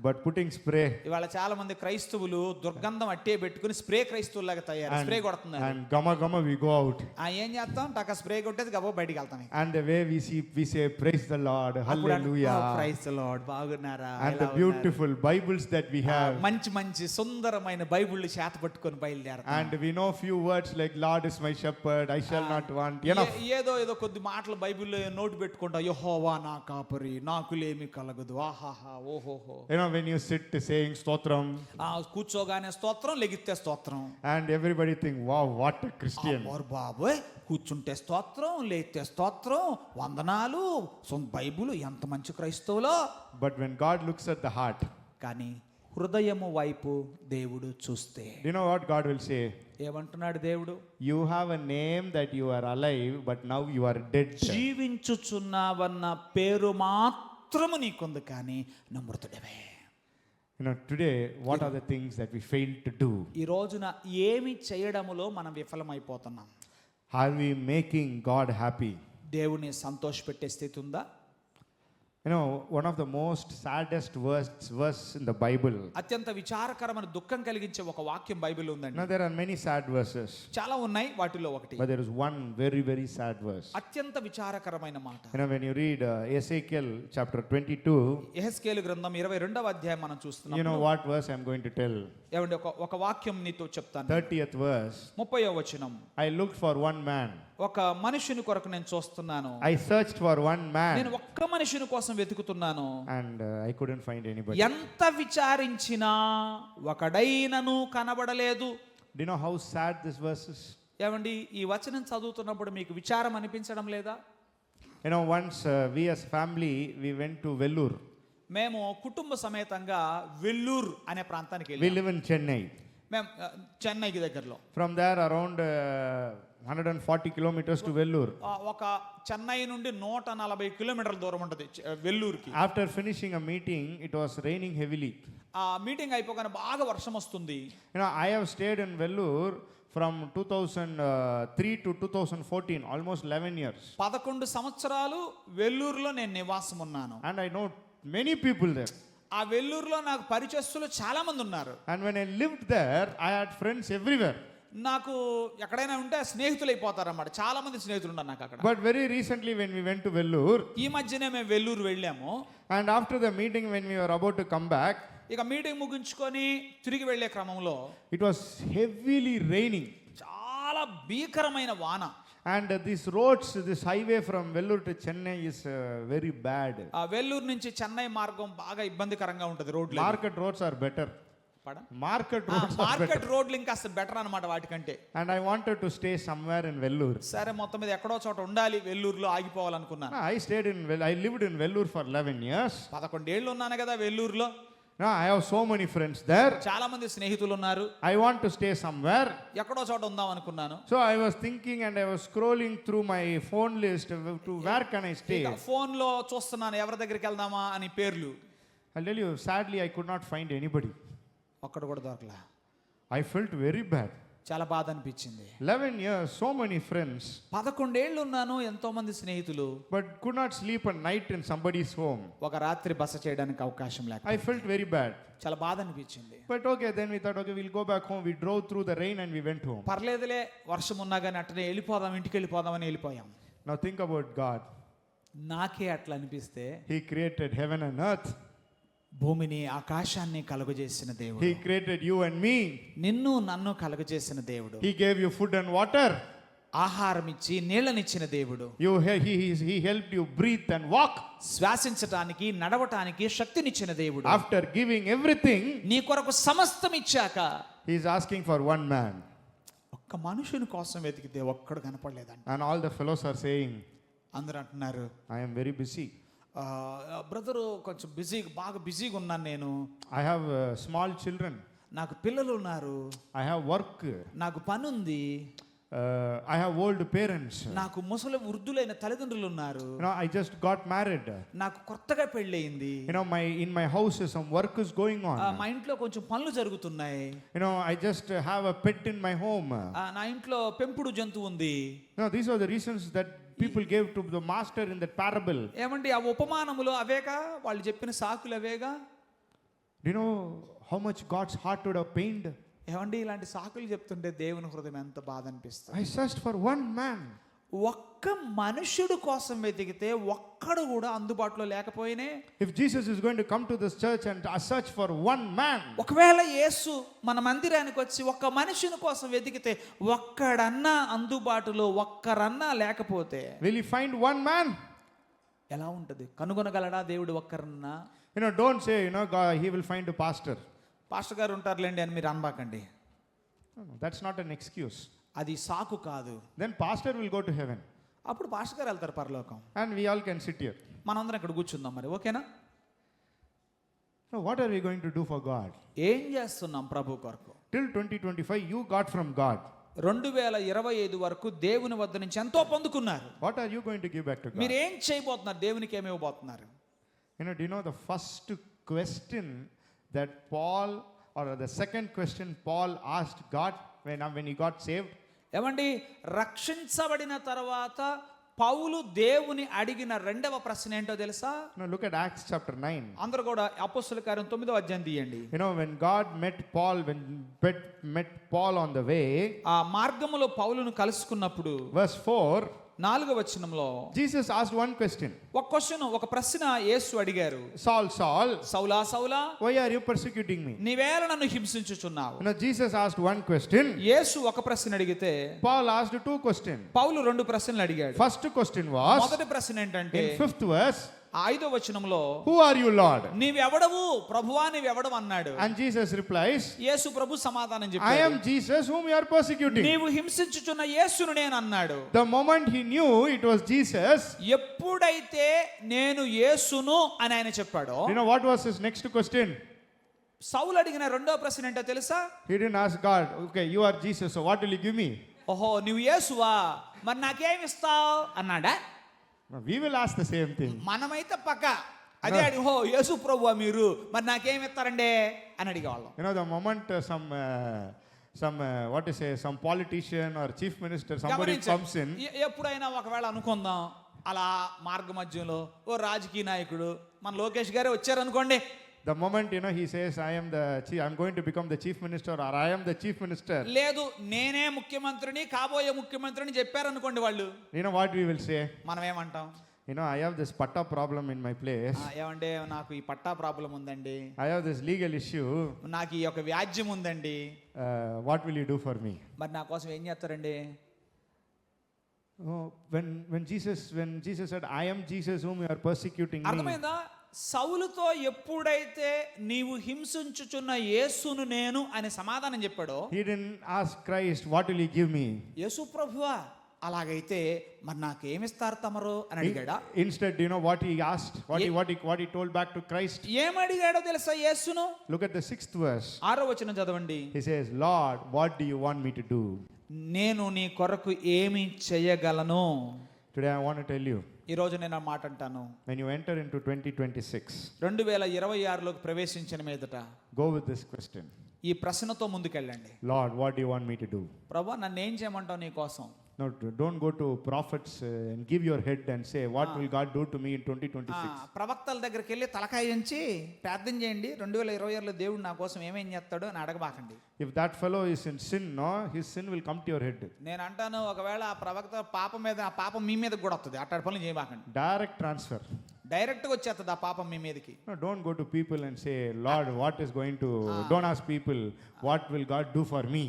but putting spray. ఇవాళ చాలా మంది క్రైస్తవులు దుర్గంధం అట్టే పెట్టుకుని స్ప్రే క్రైస్తవులాగా తయారు, స్ప్రే కొడుతున్నారు. And gama we go out. ఏం చేస్తాం, టక స్ప్రే కొట్టేది గబో బయటికి వెళ్తాం. And the way we say praise the Lord, hallelujah. Praise the Lord, బాగున్నారా, And the beautiful Bibles that we have. మంచి మంచి సుందరమైన బైబిళ్ళు చేత పట్టుకొని బయలుదేరతాం. And we know few words like Lord is my shepherd, I shall not want. Enough. ఏదో కొద్ది మాటలు బైబిల్లో నోటు పెట్టుకుంటా, యెహోవా నా కాపరి నాకులేమి కలగదు, ఆహాహా ఓహోహో. You know, when you sit saying stotram, కూర్చోగానే స్తోత్రం, లెగిస్తే స్తోత్రం. and everybody think, wow, what a Christian. బాబోయ్, కూర్చుంటే స్తోత్రం, లేస్తే స్తోత్రం, వందనాలు, బైబిల్ ఎంత మంచి క్రైస్తవులో. But when God looks at the heart, కానీ హృదయము వైపు దేవుడు చూస్తే, do you know what God will say? ఏమంటున్నాడు దేవుడు? You have a name that you are alive, but now you are dead. జీవించుచున్నావన్న పేరు మాత్రము నీకుంది, కానీ నువ్వు మృతుడివే. You know, today, what are the things that we fail to do? ఈ రోజున ఏమి చేయడములో మనం విఫలమైపోతున్నాం? Are we making God happy? దేవుని సంతోషపెట్టే స్థితి ఉందా? You know, one of the most saddest verse in the Bible. అత్యంత విచారకరమైన దుఃఖం కలిగించే ఒక వాక్యం బైబిల్ ఉందండి. Now there are many sad verses, చాలా ఉన్నాయి, వాటిలో ఒకటి, but there is one very, very sad verse. అత్యంత విచారకరమైన మాట. You know, when you read Ezekiel chapter 22, యెహెజ్కేలు గ్రంథం 22వ అధ్యాయం మనం చూస్తున్నాం. you know what verse I'm going to tell? ఏమండి, ఒక వాక్యం నీతో చెప్తాను. 30th verse. 30వ వచనం. I looked for one man. ఒక మనుషుని కొరకు నేను చూస్తున్నాను. I searched for one man. నేను ఒక్క మనుషుని కోసం వెతుకుతున్నాను. And I couldn't find anybody. ఎంత విచారించినా ఒకడైనను కనబడలేదు. Do you know how sad this verse is? ఏమండి, ఈ వచనం చదువుతున్నప్పుడు మీకు విచారం అనిపించడం లేదా? You know, once we as family, we went to Vellore. మేము కుటుంబ సమేతంగా వెల్లూరు అనే ప్రాంతానికి We వెళ్ళాం. live in Chennai. మేము చెన్నైకి దగ్గరలో. From there around 140 kilometers to Vellore. ఒక చెన్నై నుండి 140 కిలోమీటర్ల దూరం ఉంటుంది వెల్లూరుకి. After finishing a meeting, it was raining heavily. ఆ మీటింగ్ అయిపోగానే బాగా వర్షం వస్తుంది. You know, I have stayed in Vellore from 2003 to 2014, almost 11 years. 11 సంవత్సరాలు వెల్లూరులో నేను నివాసం ఉన్నాను. And I know many people there. ఆ వెల్లూరులో నాకు పరిచయస్తులు చాలా మంది ఉన్నారు. And when I lived there, I had friends everywhere. నాకు ఎక్కడైనా ఉంటే స్నేహితులు అయిపోతారన్నమాట. చాలా మంది స్నేహితులు ఉన్నారు నాకు అక్కడ. But very recently when we went to Vellore, ఈ మధ్యనే మేము వెల్లూరు వెళ్ళాము. and after the meeting when we were about to come back, ఇక మీటింగ్ ముగించుకొని తిరిగి వెళ్ళే క్రమంలో it was heavily raining. చాలా భీకరమైన వాన. And these roads, this highway from Vellore to Chennai is very bad. ఆ వెల్లూరు నుంచి చెన్నై మార్గం బాగా ఇబ్బందికరంగా ఉంటుంది. రోడ్లు Market roads are better. పడం Market roads are better. Market రోడ్లు ఇంకా అసలు బెటర్ అనమాట వాటికంటే. And I wanted to stay somewhere in Vellore. సరే మొత్తం మీద ఎక్కడో చోట ఉండాలి, వెల్లూరులో ఆగిపోవాలనుకున్నాను. I lived in Vellore for 11 years. 11 ఏళ్ళు ఉన్నాను కదా వెల్లూరులో. Now I have so many friends there. చాలా మంది స్నేహితులు ఉన్నారు. I want to stay somewhere. ఎక్కడో చోట ఉందాం అనుకున్నాను. So I was thinking and I was scrolling through my phone list to where can I stay. Phone లో చూస్తున్నాను ఎవరి దగ్గరికి వెళ్దామా అని పేర్లు. I'll tell you, sadly I could not find anybody. ఒక్కడు కూడా దొరకలా. I felt very bad. చాలా బాధ అనిపించింది. 11 years, so many friends. 11 ఏళ్ళు ఉన్నాను, ఎంతో మంది స్నేహితులు. But could not sleep a night in somebody's home. ఒక రాత్రి బస చేయడానికి అవకాశం లేక I felt very bad. చాలా బాధ అనిపించింది. But okay, then we thought, okay, we'll go back home. We drove through the rain and we went home. పర్లేదులే వర్షం ఉన్నా కానీ అట్లనే వెళ్ళిపోదాం, ఇంటికి వెళ్ళిపోదామని వెళ్ళిపోయాం. Now think about God. నాకే అట్లా అనిపిస్తే He created heaven and earth. భూమిని ఆకాశాన్ని కలుగజేసిన దేవుడు. He created you and me. నిన్ను నన్ను కలుగజేసిన దేవుడు. He gave you food and water. ఆహారం ఇచ్చి నీళ్ళనిచ్చిన దేవుడు. He helped you breathe and walk. శ్వాసించటానికి నడవటానికి శక్తినిచ్చిన దేవుడు. After giving everything, నీ కొరకు సమస్తం ఇచ్చాక he is asking for one man. ఒక్క మనుషుని కోసం వెతికితే ఒక్కడు కనపడలేదంట. And all the fellows are saying, అందరూ అంటున్నారు, I am very busy. Brother కొంచెం బాగా బిజీగా ఉన్నాను నేను. I have small children. నాకు పిల్లలు ఉన్నారు. I have work. నాకు పని ఉంది. I have old parents. నాకు ముసలి వృద్ధులైన తల్లిదండ్రులు ఉన్నారు. I just got married. నాకు కొత్తగా పెళ్ళయింది. In my house some work is going on. మా ఇంట్లో కొంచెం పనులు జరుగుతున్నాయి. I just have a pet in my home. నా ఇంట్లో పెంపుడు జంతువు ఉంది. These are the reasons that people gave to the master in that parable. ఏమండి ఆ ఉపమానములు అవేగా, వాళ్ళు చెప్పిన సాకులు అవేగా. Do you know how much God's heart would have pained? ఏమండి ఇలాంటి సాకులు చెప్తుంటే దేవుని హృదయం ఎంత బాధ అనిపిస్తుంది. I searched for one man. ఒక్క మనుషుడు కోసం వెతికితే ఒక్కడు కూడా అందుబాటులో లేకపోయినే. If Jesus is going to come to this church and search for one man, ఒకవేళ యేసు మన మందిరానికి వచ్చి ఒక్క మనుషుని కోసం వెతికితే ఒక్కడన్నా అందుబాటులో ఒక్కరన్నా లేకపోతే will he find one man? ఎలా ఉంటది? కనుగొనగలడా దేవుడు ఒక్కరన్నా? Don't say, God, he will find a pastor. Pastor గారు ఉంటారులేండి అని మీరు అనబాకండి. No, that's not an excuse. అది సాకు కాదు. Then pastor will go to heaven. అప్పుడు పాస్టర్ గారు వెళ్తారు పరలోకం. And we all can sit here. మనందరం ఇక్కడ కూర్చుందాం మరి, ఓకేనా? No, what are we going to do for God? ఏం చేస్తున్నాం ప్రభు కొరకు? Till 2025 you got from God. 2025 వరకు దేవుని వద్ద నుంచి ఎంతో పొందుకున్నారు. What are you going to give back to God? మీరు ఏం చేయబోతున్నారు? దేవునికి ఏమి ఇవ్వబోతున్నారు? Do you know the first question that Paul, or the second question Paul asked God when he got saved? ఏమండి రక్షించబడిన తర్వాత పౌలు దేవుని అడిగిన రెండవ ప్రశ్న ఏంటో తెలుసా? Look at Acts chapter 9. అందరూ కూడా అపోస్తలుల కార్యం 9వ అధ్యాయం తీయండి. When God met Paul on the way, ఆ మార్గములో పౌలును కలుసుకున్నప్పుడు verse 4, 4వ వచనంలో Jesus asked one question. ఒక ప్రశ్న యేసు అడిగారు. Saul, సౌలా సౌలా, why are you persecuting me? నీవేళ నన్ను హింసించుచున్నావు. Jesus asked one question. యేసు ఒక ప్రశ్న అడిగితే Paul asked two questions. పౌలు రెండు ప్రశ్నలు అడిగాడు. First question was, మొదటి ప్రశ్న ఏంటంటే in 5th verse, 5వ వచనంలో, who are you, Lord? నీవెవడవు ప్రభువా, నీవెవడవు అన్నాడు. And Jesus replies, యేసు ప్రభు సమాధానం I చెప్పాడు, am Jesus whom you are persecuting. నీవు హింసించుచున్న యేసును నేను అన్నాడు. The moment he knew it was Jesus, ఎప్పుడైతే నేను యేసును అని ఆయన చెప్పాడో, what was his next question? సౌలు అడిగిన రెండో ప్రశ్న ఏంటో తెలుసా? He didn't ask God, okay, you are Jesus, so what will you give me? ఓహో నువ్వు యేసువా, మరి నాకేం ఇస్తావు అన్నాడా? No, we will ask the same thing. మనమైతే పక్క అదే అడిగి, ఓ యేసు ప్రభువా మీరు, మరి నాకేం ఇస్తారండి అని అడిగేవాళ్ళం. The moment some politician or chief minister, somebody comes in. ఎప్పుడైనా ఒకవేళ అనుకుందాం అలా మార్గ మధ్యంలో ఓ రాజకీయ నాయకుడు మన లోకేష్ గారే వచ్చారనుకోండి. The moment he says I'm going to become the chief minister, or I am the chief minister. లేదు నేనే ముఖ్యమంత్రిని కాబోయే ముఖ్యమంత్రిని చెప్పారనుకోండి వాళ్ళు. What we will say? మనం ఏమంటాం? I have this patta problem in my place. ఏమంటే నాకు ఈ పట్టా ప్రాబ్లం ఉందండి. I have this legal issue. నాకు ఈ యొక్క వ్యాజ్యం ఉందండి. What will you do for me? మరి నా కోసం ఏం చేస్తారండి? When Jesus said, I am Jesus whom you are persecuting me. అర్థమైందా? సౌలుతో ఎప్పుడైతే నీవు హింసించుచున్న యేసును నేను అని సమాధానం చెప్పాడో, he didn't ask Christ, what will he give me? యేసు ప్రభువా అలాగైతే మరి నాకేమిస్తారు తమరు అని అడిగాడా? Instead, you know what he asked, what he told back to Christ? ఏం అడిగాడో తెలుసా యేసును? Look at the 6th verse. 6వ వచనం చదవండి. He says, Lord, what do you want me to do? నేను నీ కొరకు ఏమి చేయగలను? Today I want to tell you, ఈ రోజు నేను ఆ మాట అంటాను. when you enter into 2026, 2026లోకి ప్రవేశించిన మీదట go with this question. ఈ ప్రశ్నతో ముందుకెళ్ళండి. Lord, what do you want me to do? ప్రభువా నన్ను ఏం చేయమంటావు నీ కోసం? No, don't go to prophets and give your head and say, what will God do to me in 2026? ప్రవక్తల దగ్గరికి వెళ్ళి తలకాయ ఉంచి ప్రార్థన చేయండి 2026లో దేవుడు నా కోసం ఏమేం చేస్తాడు అని అడగబాకండి. If that fellow is in sin, no, his sin will come to your head. నేను అంటాను, ఒకవేళ ఆ ప్రవక్త పాపం మీద, ఆ పాపం మీ మీద కూడా వస్తుంది. అట్లాంటి పనులు చేయబాకండి. Direct transfer. డైరెక్ట్గా వచ్చేస్తుంది ఆ పాపం మీ మీదకి. No, don't go to people and say, Lord, what is going to, don't ask people, what will God do for me?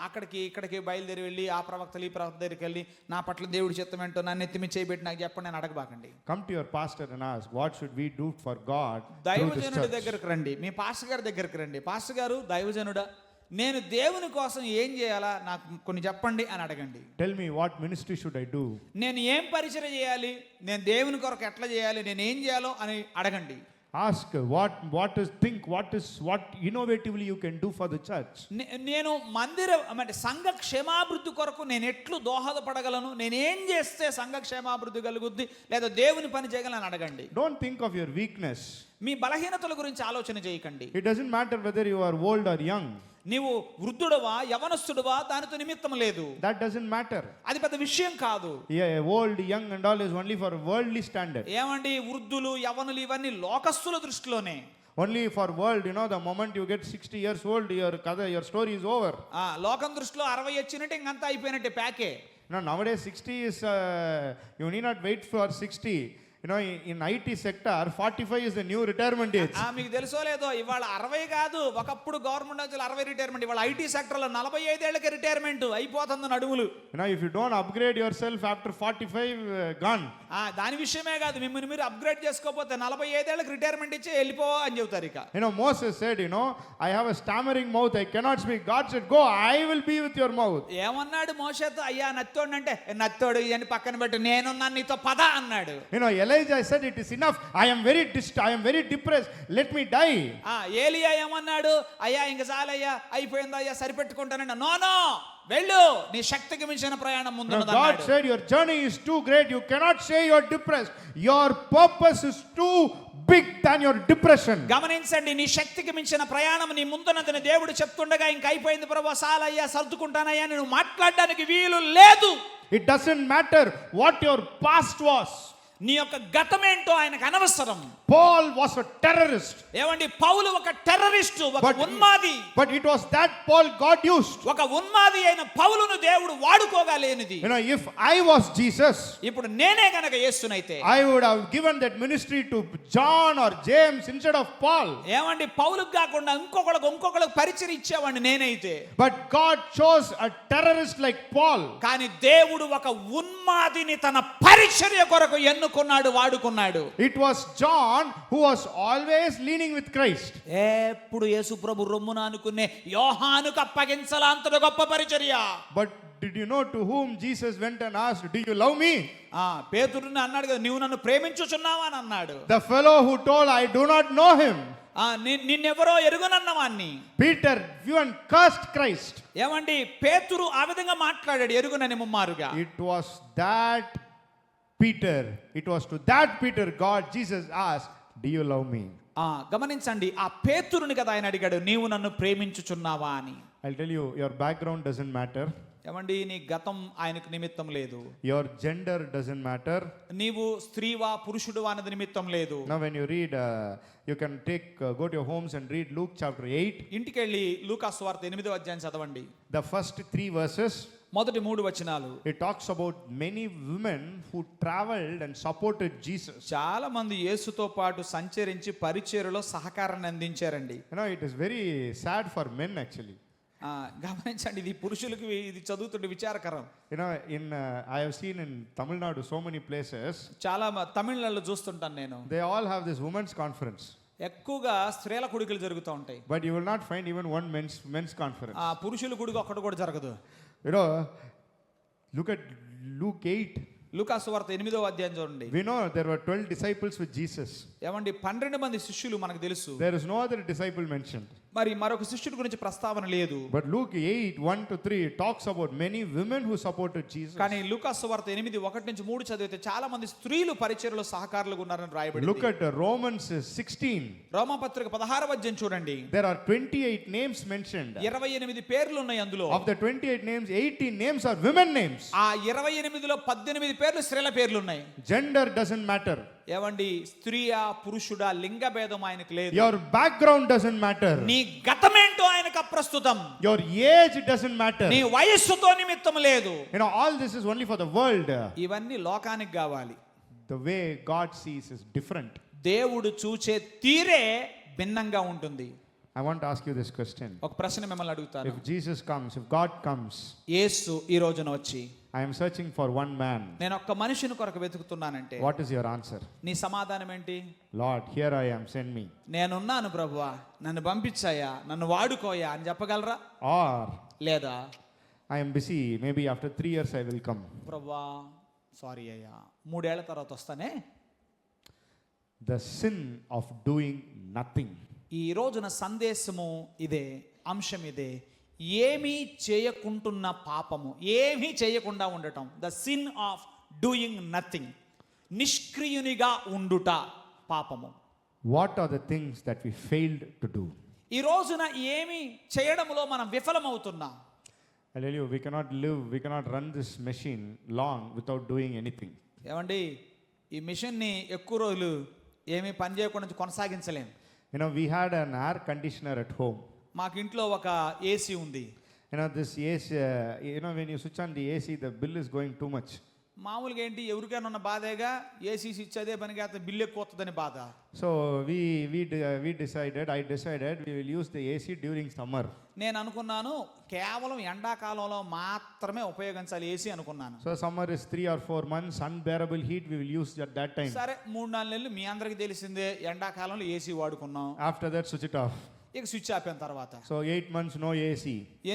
అక్కడికి ఇక్కడికి బయలుదేరి వెళ్ళి ఆ ప్రవక్తలు ఈ ప్రవక్త దగ్గరికి వెళ్ళి నా పట్ల దేవుడు చిత్తం ఏంటో నన్ను ఎత్తిమి చేయబెట్టి నాకు చెప్పండి నేను అడగబాకండి. Come to your pastor and ask, what should we do for God? దైవజనుడి దగ్గరకు రండి, మీ పాస్టర్ గారి దగ్గరికి రండి. పాస్టర్ గారు, దైవజనుడా, నేను దేవుని కోసం ఏం చేయాలా నాకు కొన్ని చెప్పండి అని అడగండి. Tell me, what ministry should I do? నేను ఏం పరిచయం చేయాలి, నేను దేవుని కొరకు ఎట్లా చేయాలి, నేను ఏం చేయాలో అని అడగండి. Ask what innovatively you can do for the church. నేను అంటే సంఘ క్షేమాభివృద్ధి కొరకు నేను ఎట్లు దోహదపడగలను, నేను ఏం చేస్తే సంఘ క్షేమాభివృద్ధి కలుగుద్ది లేదా దేవుని పని చేయగలను అడగండి. Don't think of your weakness. మీ బలహీనతల గురించి ఆలోచన చేయకండి. It doesn't matter whether you are old or young. నీవు వృద్ధుడవా యవనస్తుడవా దానితో నిమిత్తం లేదు. That doesn't matter. అది పెద్ద విషయం కాదు. Yeah, old, young and all is only for worldly standard. ఏమండి, వృద్ధులు యవనులు ఇవన్నీ లోకస్తుల దృష్టిలోనే. Only for world, you know, the moment you get 60 years old, your story is over. లోకం దృష్టిలో 60 వచ్చినట్టే ఇంకంతా అయిపోయినట్టే ప్యాకే. No, nowadays 60 is, you need not wait for 60. You know, in IT sector, 45 is the new retirement age. మీకు తెలుసో లేదో, ఇవాళ 60 కాదు, ఒకప్పుడు గవర్నమెంట్ నుంచి 60 రిటైర్మెంట్, ఇవాళ ఐటీ సెక్టర్లో 45 ఏళ్ళకి రిటైర్మెంట్ అయిపోతుంది నడుములు. You know, if you don't upgrade yourself after 45, gone. దాని విషయమే కాదు, మిమ్మల్ని మీరు అప్గ్రేడ్ చేసుకోకపోతే 45 ఏళ్ళకి రిటైర్మెంట్ ఇచ్చి వెళ్ళిపో అని చెబుతారు ఇక. You know, Moses said, you know, I have a stammering mouth, I cannot speak. God said, go, I will be with your mouth. ఏమన్నాడు మోషేతో? అయ్యా నత్తోడు అంటే, నత్తోడు ఇవన్నీ పక్కన పెట్టు, నేనున్నాను నీతో పద అన్నాడు. You know, Elijah said, it is enough, I am very depressed, let me die. ఏలియా ఏమన్నాడు? అయ్యా ఇంక చాలయ్యా, అయిపోయింది అయ్యా, సరిపెట్టుకుంటానండి. నో వెళ్ళు, నీ శక్తికి మించిన ప్రయాణం ముందున్నది అన్నాడు. God said, your journey is too great, you cannot say you are depressed, your purpose is too big than your depression. గమనించండి, నీ శక్తికి మించిన ప్రయాణం నీ ముందున్నదని దేవుడు చెప్తుండగా ఇంక అయిపోయింది ప్రభువా, సాలయ్యా, సర్దుకుంటానయ్యా, నేను మాట్లాడడానికి వీలు లేదు. It doesn't matter what your past was. నీ యొక్క గతమేంటో ఆయనకు అనవసరం. Paul was a terrorist. ఏమండి, పౌలు ఒక టెర్రరిస్ట్, ఒక ఉన్మాది. But it was that Paul God used. ఒక ఉన్మాది అయిన పౌలును దేవుడు వాడుకోగలేనిది. You know, if I was Jesus, ఇప్పుడు నేనే గనక యేసునైతే, I would have given that ministry to John or James instead of Paul. ఏమండి, పౌలుకు కాకుండా ఇంకొకళ్ళకి పరిచయం ఇచ్చేవాడిని నేనైతే. But God chose a terrorist like Paul. కానీ దేవుడు ఒక ఉన్మాదిని తన పరిచర్య కొరకు ఎన్నుకున్నాడు, వాడుకున్నాడు. It was John who was always leaning with Christ. ఎప్పుడు యేసు ప్రభు రొమ్మున అనుకునే యోహానుకు అప్పగించాల అంత గొప్ప పరిచర్య. But did you know to whom Jesus went and asked, do you love me? పేతురుని అన్నాడు కదా, నీవు నన్ను ప్రేమించుచున్నావా అని అన్నాడు. The fellow who told, I do not know him. నిన్నెవరో ఎరుగునన్నవాన్ని. Peter even cursed Christ. ఏమండి, పేతురు ఆ విధంగా మాట్లాడాడు, ఎరుగునని ముమ్మారుగా. It was to that Peter Jesus asked, do you love me? గమనించండి, ఆ పేతురుని కదా ఆయన అడిగాడు, నీవు నన్ను ప్రేమించుచున్నావా అని. I'll tell you, your background doesn't matter. ఏమండి, నీ గతం ఆయనకు నిమిత్తం లేదు. Your gender doesn't matter. నీవు స్త్రీవా పురుషుడువా అన్నది నిమిత్తం లేదు. Now when you read, you can go to your homes and read Luke chapter 8. ఇంటికెళ్ళి లూకా సువార్త 8వ అధ్యాయం చదవండి. The first 3 verses. మొదటి 3 వచనాలు. It talks about many women who traveled and supported Jesus. చాలా మంది యేసుతో పాటు సంచరించి పరిచర్యలో సహకారాన్ని అందించారండి. You know, it is very sad for men actually. గమనించండి, ఇది పురుషులకి ఇది చదువుతుంటే విచారకరం. You know, I have seen in Tamil Nadu so many places, చాలా తమిళనాడులో చూస్తుంటాను నేను, they all have this women's conference. ఎక్కువగా స్త్రీల కుడికలు జరుగుతూ ఉంటాయి. But you will not find even one men's conference. పురుషుల కుడికి ఒక్కటి కూడా జరగదు. You know, look at Luke 8. లూకా సువార్త 8వ అధ్యాయం చూడండి. We know there were 12 disciples with Jesus. ఏమండి 12 మంది శిష్యులు మనకు తెలుసు. There is no other disciple mentioned. మరి మరొక శిష్యుడి గురించి ప్రస్తావన లేదు. But Luke 8:1-3 talks about many women who supported Jesus. కానీ లూకా సువార్త 8:1-3 చదివితే చాలా మంది స్త్రీలు పరిచర్యలో సహకారులుగా ఉన్నారని రాయబడింది. Look at Romans 16. రోమాపత్రిక 16వ అధ్యాయం చూడండి. There are 28 names mentioned. 28 పేర్లు ఉన్నాయి అందులో. Of the 28 names, 18 names are women names. ఆ 28లో 18 పేర్లు స్త్రీల పేర్లు ఉన్నాయి. Gender doesn't matter. ఏమండి స్త్రీయా పురుషుడా లింగ భేదం ఆయనకు లేదు. Your background doesn't matter. నీ గతమేంటో ఆయనకు అప్రస్తుతం. Your age doesn't matter. నీ వయస్సుతో నిమిత్తం లేదు. You know, all this is only for the world. ఇవన్నీ లోకానికి కావాలి. The way God sees is different. దేవుడు చూచే తీరే భిన్నంగా ఉంటుంది. I want to ask you this question. ఒక ప్రశ్న మిమ్మల్ని అడుగుతాను. If Jesus comes, if God comes, యేసు ఈ రోజున వచ్చి I am searching for one man, నేను ఒక్క మనిషిని కొరకు వెతుకుతున్నానంటే what is your answer? నీ సమాధానం ఏంటి? Lord, here I am, send me. నేనున్నాను ప్రభువా, నన్ను పంపించాయా, నన్ను వాడుకోయా అని చెప్పగలరా? Or లేదా I am busy, maybe after 3 years I will come. ప్రభువా సారీ అయ్యా 3 ఏళ్ల తర్వాత వస్తానే. The sin of doing nothing. ఈ రోజున సందేశము ఇదే, అంశం ఇదే, ఏమీ చేయకుంటున్న పాపము, ఏమీ చేయకుండా ఉండటం. The sin of doing nothing, నిష్క్రియునిగా ఉండుట పాపము. What are the things that we failed to do? ఈ రోజున ఏమి చేయడంలో మనం విఫలమవుతున్నాం. I tell you, we cannot live, we cannot run this machine long without doing anything. ఏమండి ఈ మిషన్ని ఎక్కువ రోజులు ఏమీ పని చేయకుండా కొనసాగించలేం. You know, we had an air conditioner at home. మాకు ఇంట్లో ఒక ఏసీ ఉంది. You know, this AC, you know, when you switch on the AC, the bill is going too much. మామూలుగా ఏంటి ఎవరికైనా ఉన్న బాధేగా, ఏసీ స్విచ్ అదే పనిగా బిల్లు ఎక్కువ వస్తుందని బాధ. So I decided we will use the AC during summer. నేను అనుకున్నాను కేవలం ఎండాకాలంలో మాత్రమే ఉపయోగించాలి ఏసీ అనుకున్నాను. So summer is 3 or 4 months, unbearable heat we will use at that time. సరే 3-4 నెలలు మీ అందరికి తెలిసిందే ఎండాకాలంలో ఏసీ వాడుకున్నాం. After that, switch it off. ఇక స్విచ్ ఆపిన తర్వాత So 8 months no AC.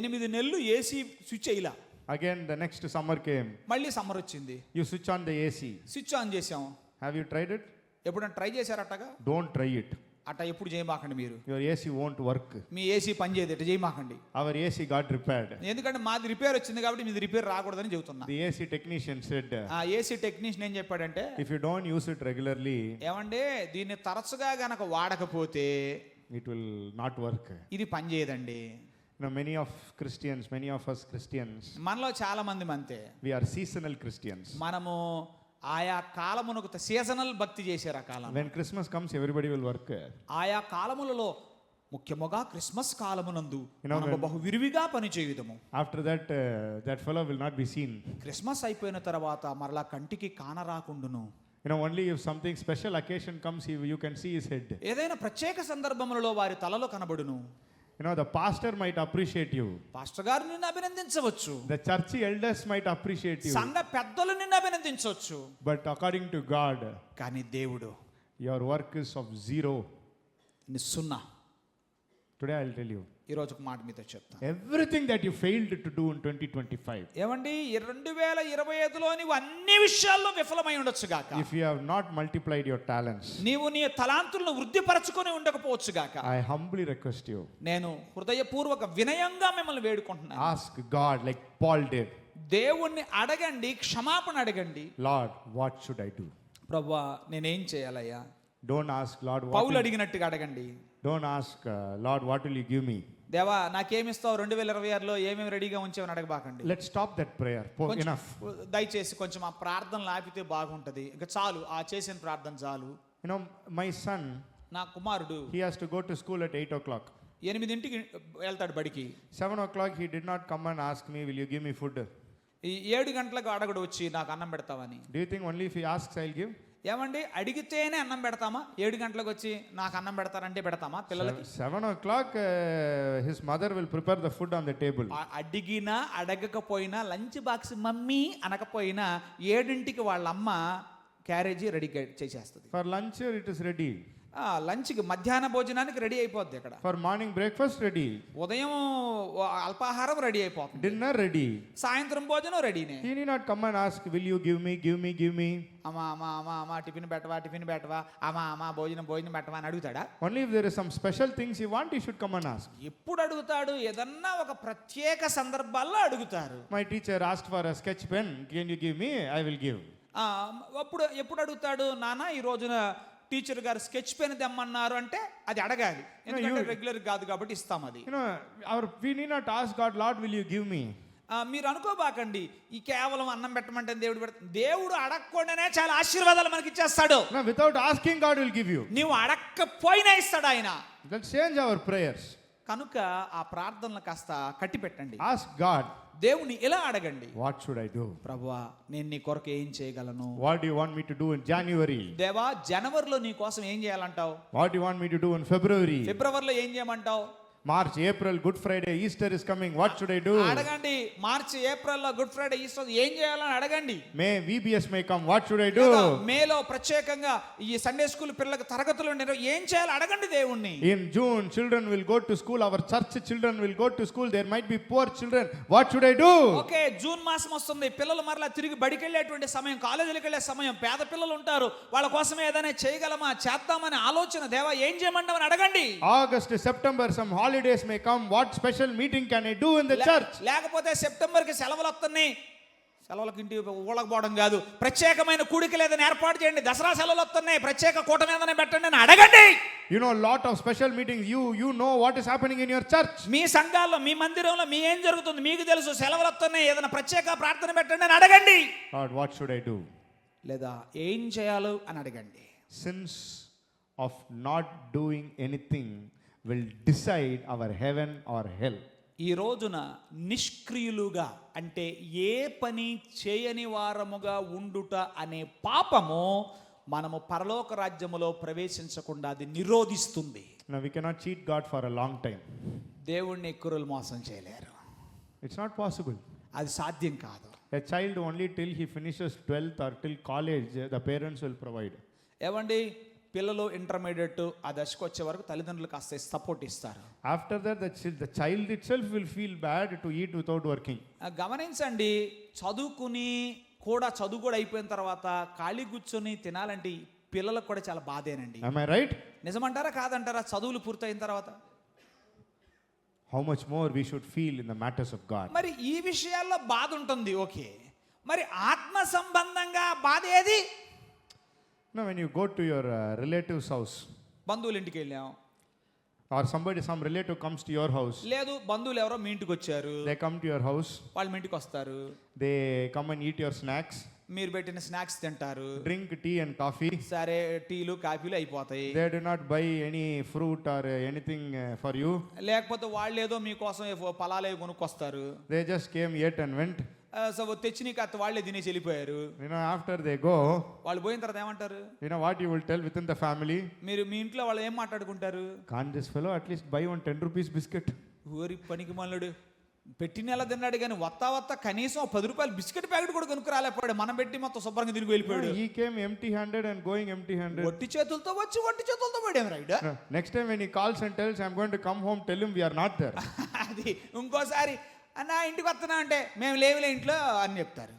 8 నెలలు ఏసీ స్విచ్ అయ్యిలా. Again the next summer came. మళ్ళీ సమ్మర్ వచ్చింది, You switch on the AC. Switch on చేసాం. Have you tried it? ఎప్పుడైనా ట్రై చేశారట్టగా? Don't try it. అట్ట ఎప్పుడు చేయమాకండి మీరు. Your AC won't work. Me AC పని చేయదు, ఎట్ట చేయమాకండి. Our AC got repaired. ఎందుకంటే మాది రిపేర్ వచ్చింది కాబట్టి మీది రిపేర్ రాకూడదని చెబుతున్నా. The AC technician said, ఆ ఏసీ టెక్నీషియన్ ఏం చెప్పాడంటే, if you don't use it regularly, ఏమంటే దీన్ని తరచుగా గనక వాడకపోతే it will not work. ఇది పని చేయదండి. You know, many of us Christians, మనలో చాలా మంది అంతే. we are seasonal Christians. మనము ఆయా కాలమునకు సీజనల్ భక్తి చేసే రకాల. When Christmas comes, everybody will work. ఆయా కాలములలో ముఖ్యముగా క్రిస్మస్ కాలమునందు You know, మనము బహు విరివిగా పని చేయుదము. After that, that fellow will not be seen. Christmas అయిపోయిన తర్వాత మరలా కంటికి కానరాకుండును. You know, only if something special occasion comes, you can see his head. ఏదైనా ప్రత్యేక సందర్భములలో వారి తలలో కనబడును. You know, the pastor might appreciate you. Pastor గారు నిన్ను అభినందించవచ్చు. The church elders might appreciate you. సంఘ పెద్దలు నిన్ను అభినందించవచ్చు. But according to God, కానీ దేవుడు your work is of zero. నిస్సున్నా. Today I'll tell you. ఈ రోజు ఒక మాట మీతో చెప్తాను. Everything that you failed to do in 2025. ఏమండి 2025లో నీవు అన్ని విషయాల్లో విఫలమై ఉండొచ్చు గాక. If you have not multiplied your talents, నీవు నీ తలాంతులను వృద్ధిపరచుకొని ఉండకపోవచ్చు గాక. I humbly request you. నేను హృదయపూర్వక వినయంగా మిమ్మల్ని వేడుకుంటున్నాను. Ask God like Paul did. దేవుణ్ణి అడగండి, క్షమాపణ అడగండి. Lord, what should I do? ప్రభువా నేనేం చేయాలయ్యా? Don't ask Lord పౌలు అడిగినట్టుగా అడగండి. Don't ask Lord, what will you give me? దేవా నాకేమిస్తావు 2026లో ఏమేమి రెడీగా ఉంచావని అడగబాకండి. Let's stop that prayer. Enough. దయచేసి కొంచెం ఆ ప్రార్థనలు ఆపితే బాగుంటది. ఇంకా చాలు, ఆ చేసిన ప్రార్థన చాలు. You know, my son, నా కుమారుడు he has to go to school at 8 o'clock. 8ంటికి వెళ్తాడు బడికి. 7 o'clock he did not come and ask me, will you give me food? ఈ 7 గంటలకు అడగడు వచ్చి నాకు అన్నం పెడతావని. Do you think only if he asks I'll give? ఏమండి అడిగితేనే అన్నం పెడతామా? 7 గంటలకు వచ్చి నాకు అన్నం పెడతారంటే పెడతామా పిల్లలకి? 7 o'clock, his mother will prepare the food on the table. అడిగినా అడగకపోయినా లంచ్ బాక్స్ మమ్మీ అనకపోయినా 7ంటికి వాళ్ళ అమ్మ క్యారేజీ రెడీ చేసేస్తుంది. For lunch, it is ready. లంచ్కి మధ్యాహ్న భోజనానికి రెడీ అయిపోద్ది ఇక్కడ. For morning breakfast, ready. ఉదయం అల్పాహారం రెడీ అయిపోతుంది. Dinner, ready. సాయంత్రం భోజనం రెడీనే. He need not come and ask, will you give me, give me, give me. అమ్మా అమ్మా అమ్మా అమ్మా టిఫిన్ పెట్టవా అమ్మా అమ్మా భోజనం పెట్టవా అని అడుగుతాడా? Only if there is some special things he want, he should come and ask. ఎప్పుడు అడుగుతాడు? ఏదన్నా ఒక ప్రత్యేక సందర్భాల్లో అడుగుతారు. My teacher asked for a sketch pen, can you give me? I will give. ఎప్పుడు అడుగుతాడు? నాన్న ఈ రోజున టీచర్ గారు స్కెచ్ పెన్ తెమ్మన్నారు అంటే అది అడగాలి, ఎందుకంటే రెగ్యులర్ కాదు కాబట్టి ఇస్తాం అది. We need not ask God, Lord, will you give me? మీరు అనుకోబాకండి ఈ కేవలం అన్నం పెట్టమంటే దేవుడు అడగకుండానే చాలా ఆశీర్వాదాలు మనకి ఇచ్చేస్తాడు. Without asking, God will give you. నువ్వు అడగకపోయినా ఇస్తాడు ఆయన. Let's change our prayers. కనుక ఆ ప్రార్థనలు కాస్త కట్టి పెట్టండి. Ask God, దేవుని ఎలా అడగండి, what should I do? ప్రభువా నేను నీ కొరకు ఏం చేయగలను? What do you want me to do in January? దేవా జనవరిలో నీ కోసం ఏం చేయాలంటావు? What do you want me to do in February? ఫిబ్రవరిలో ఏం చేయమంటావు? March, April, Good Friday, Easter is coming. What should I do? అడగండి. మార్చి ఏప్రిల్లో గుడ్ ఫ్రైడే ఈస్టర్ ఏం చేయాలని అడగండి. May VBS may come. What should I do? మేలో ప్రత్యేకంగా ఈ సండే స్కూల్ పిల్లలకు తరగతులు ఏం చేయాలి అడగండి దేవుణ్ణి. In June, children will go to school. Our church children will go to school. There might be poor children. What should I do? Okay, June మాసం వస్తుంది. పిల్లలు మరలా తిరిగి బడికి వెళ్ళేటువంటి సమయం, కాలేజీలకు వెళ్ళే సమయం. పేద పిల్లలు ఉంటారు, వాళ్ళ కోసమే ఏదైనా చేయగలమా, చేద్దామనే ఆలోచన. దేవా ఏం చేయమంటామని అడగండి. August, September, some holidays may come. What special meeting can I do in the church? లేకపోతే సెప్టెంబర్కి సెలవులు వస్తున్నాయి, సెలవులకి ఇంటి ఊళ్ళకి పోవడం కాదు, ప్రత్యేకమైన కూడికలు ఏదైనా ఏర్పాటు చేయండి. దసరా సెలవులు వస్తున్నాయి, ప్రత్యేక కూటమి ఏదైనా పెట్టండి అని అడగండి. You know lot of special meetings. You know what is happening in your church. మీ సంఘాల్లో, మీ మందిరంలో మీ ఏం జరుగుతుంది మీకు తెలుసు. సెలవులు వస్తున్నాయి, ఏదైనా ప్రత్యేక ప్రార్థన పెట్టండి అని అడగండి. Lord, what should I do? లేదా ఏం చేయాలో అని అడగండి. Sins of not doing anything will decide our heaven or hell. ఈ రోజున నిష్క్రియులుగా అంటే ఏ పని చేయని వారముగా ఉండుట అనే పాపము మనము పరలోక రాజ్యములో ప్రవేశించకుండా అది నిరోధిస్తుంది. Now we cannot cheat God for a long time. దేవుణ్ణి ఎక్కువలు మోసం చేయలేరు. It's not possible. అది సాధ్యం కాదు. A child only till he finishes 12th or till college, the parents will provide. ఏమండి, పిల్లలు ఇంటర్మీడియట్ ఆ దశకు వచ్చే వరకు తల్లిదండ్రులు కాస్త సపోర్ట్ ఇస్తారు. After that, the child itself will feel bad to eat without working. గమనించండి, చదువు కూడా అయిపోయిన తర్వాత ఖాళీ కూర్చొని తినాలంటే పిల్లలకు కూడా చాలా బాధేనండి. Am I right? నిజమంటారా కాదంటారా? చదువులు పూర్తయిన తర్వాత How much more we should feel in the matters of God. మరి ఈ విషయాల్లో బాధ ఉంటుంది, ఓకే. మరి ఆత్మ సంబంధంగా బాధ ఏది? Now when you go to your relative's house, బంధువుల ఇంటికి వెళ్ళాం, or some relative comes to your house, లేదు బంధువులు ఎవరో మీ ఇంటికి వచ్చారు, they come to your house, వాళ్ళు మీ ఇంటికి వస్తారు, they come and eat your snacks, మీరు పెట్టిన స్నాక్స్ తింటారు, drink tea and coffee. సరే టీలు కాఫీలు అయిపోతాయి. They do not buy any fruit or anything for you. లేకపోతే వాళ్ళు ఏదో మీకోసం ఫలాలే కొనుక్కొస్తారు. They just came, ate and went. So తెచ్చి నీకు అత్త వాళ్ళే తినేసి వెళ్ళిపోయారు. After they go, వాళ్ళు పోయిన తర్వాత ఏమంటారు? what you will tell within the family? మీరు మీ ఇంట్లో వాళ్ళు ఏం మాట్లాడుకుంటారు? Can't this fellow at least buy one 10 rupees biscuit? ఊరి పనికి మళ్ళడు పెట్టిన నెల తిన్నాడు కానీ వత్తా కనీసం 10 రూపాయలు బిస్కెట్ ప్యాకెట్ కూడా కొనుక్కు రాలేకపోయాడు. మనం పెట్టి మొత్తం శుభ్రంగా తిరిగి వెళ్ళిపోయాడు. He came empty handed and going empty handed. ఒట్టి చేతులతో వచ్చి ఒట్టి చేతులతో పోయాడు. Right. Next time when he calls and tells I'm going to come home, tell him we are not there. అది ఇంకోసారి అన్న ఇంటికి వస్తున్నా అంటే మేము లేవులే ఇంట్లో అని చెప్తారు.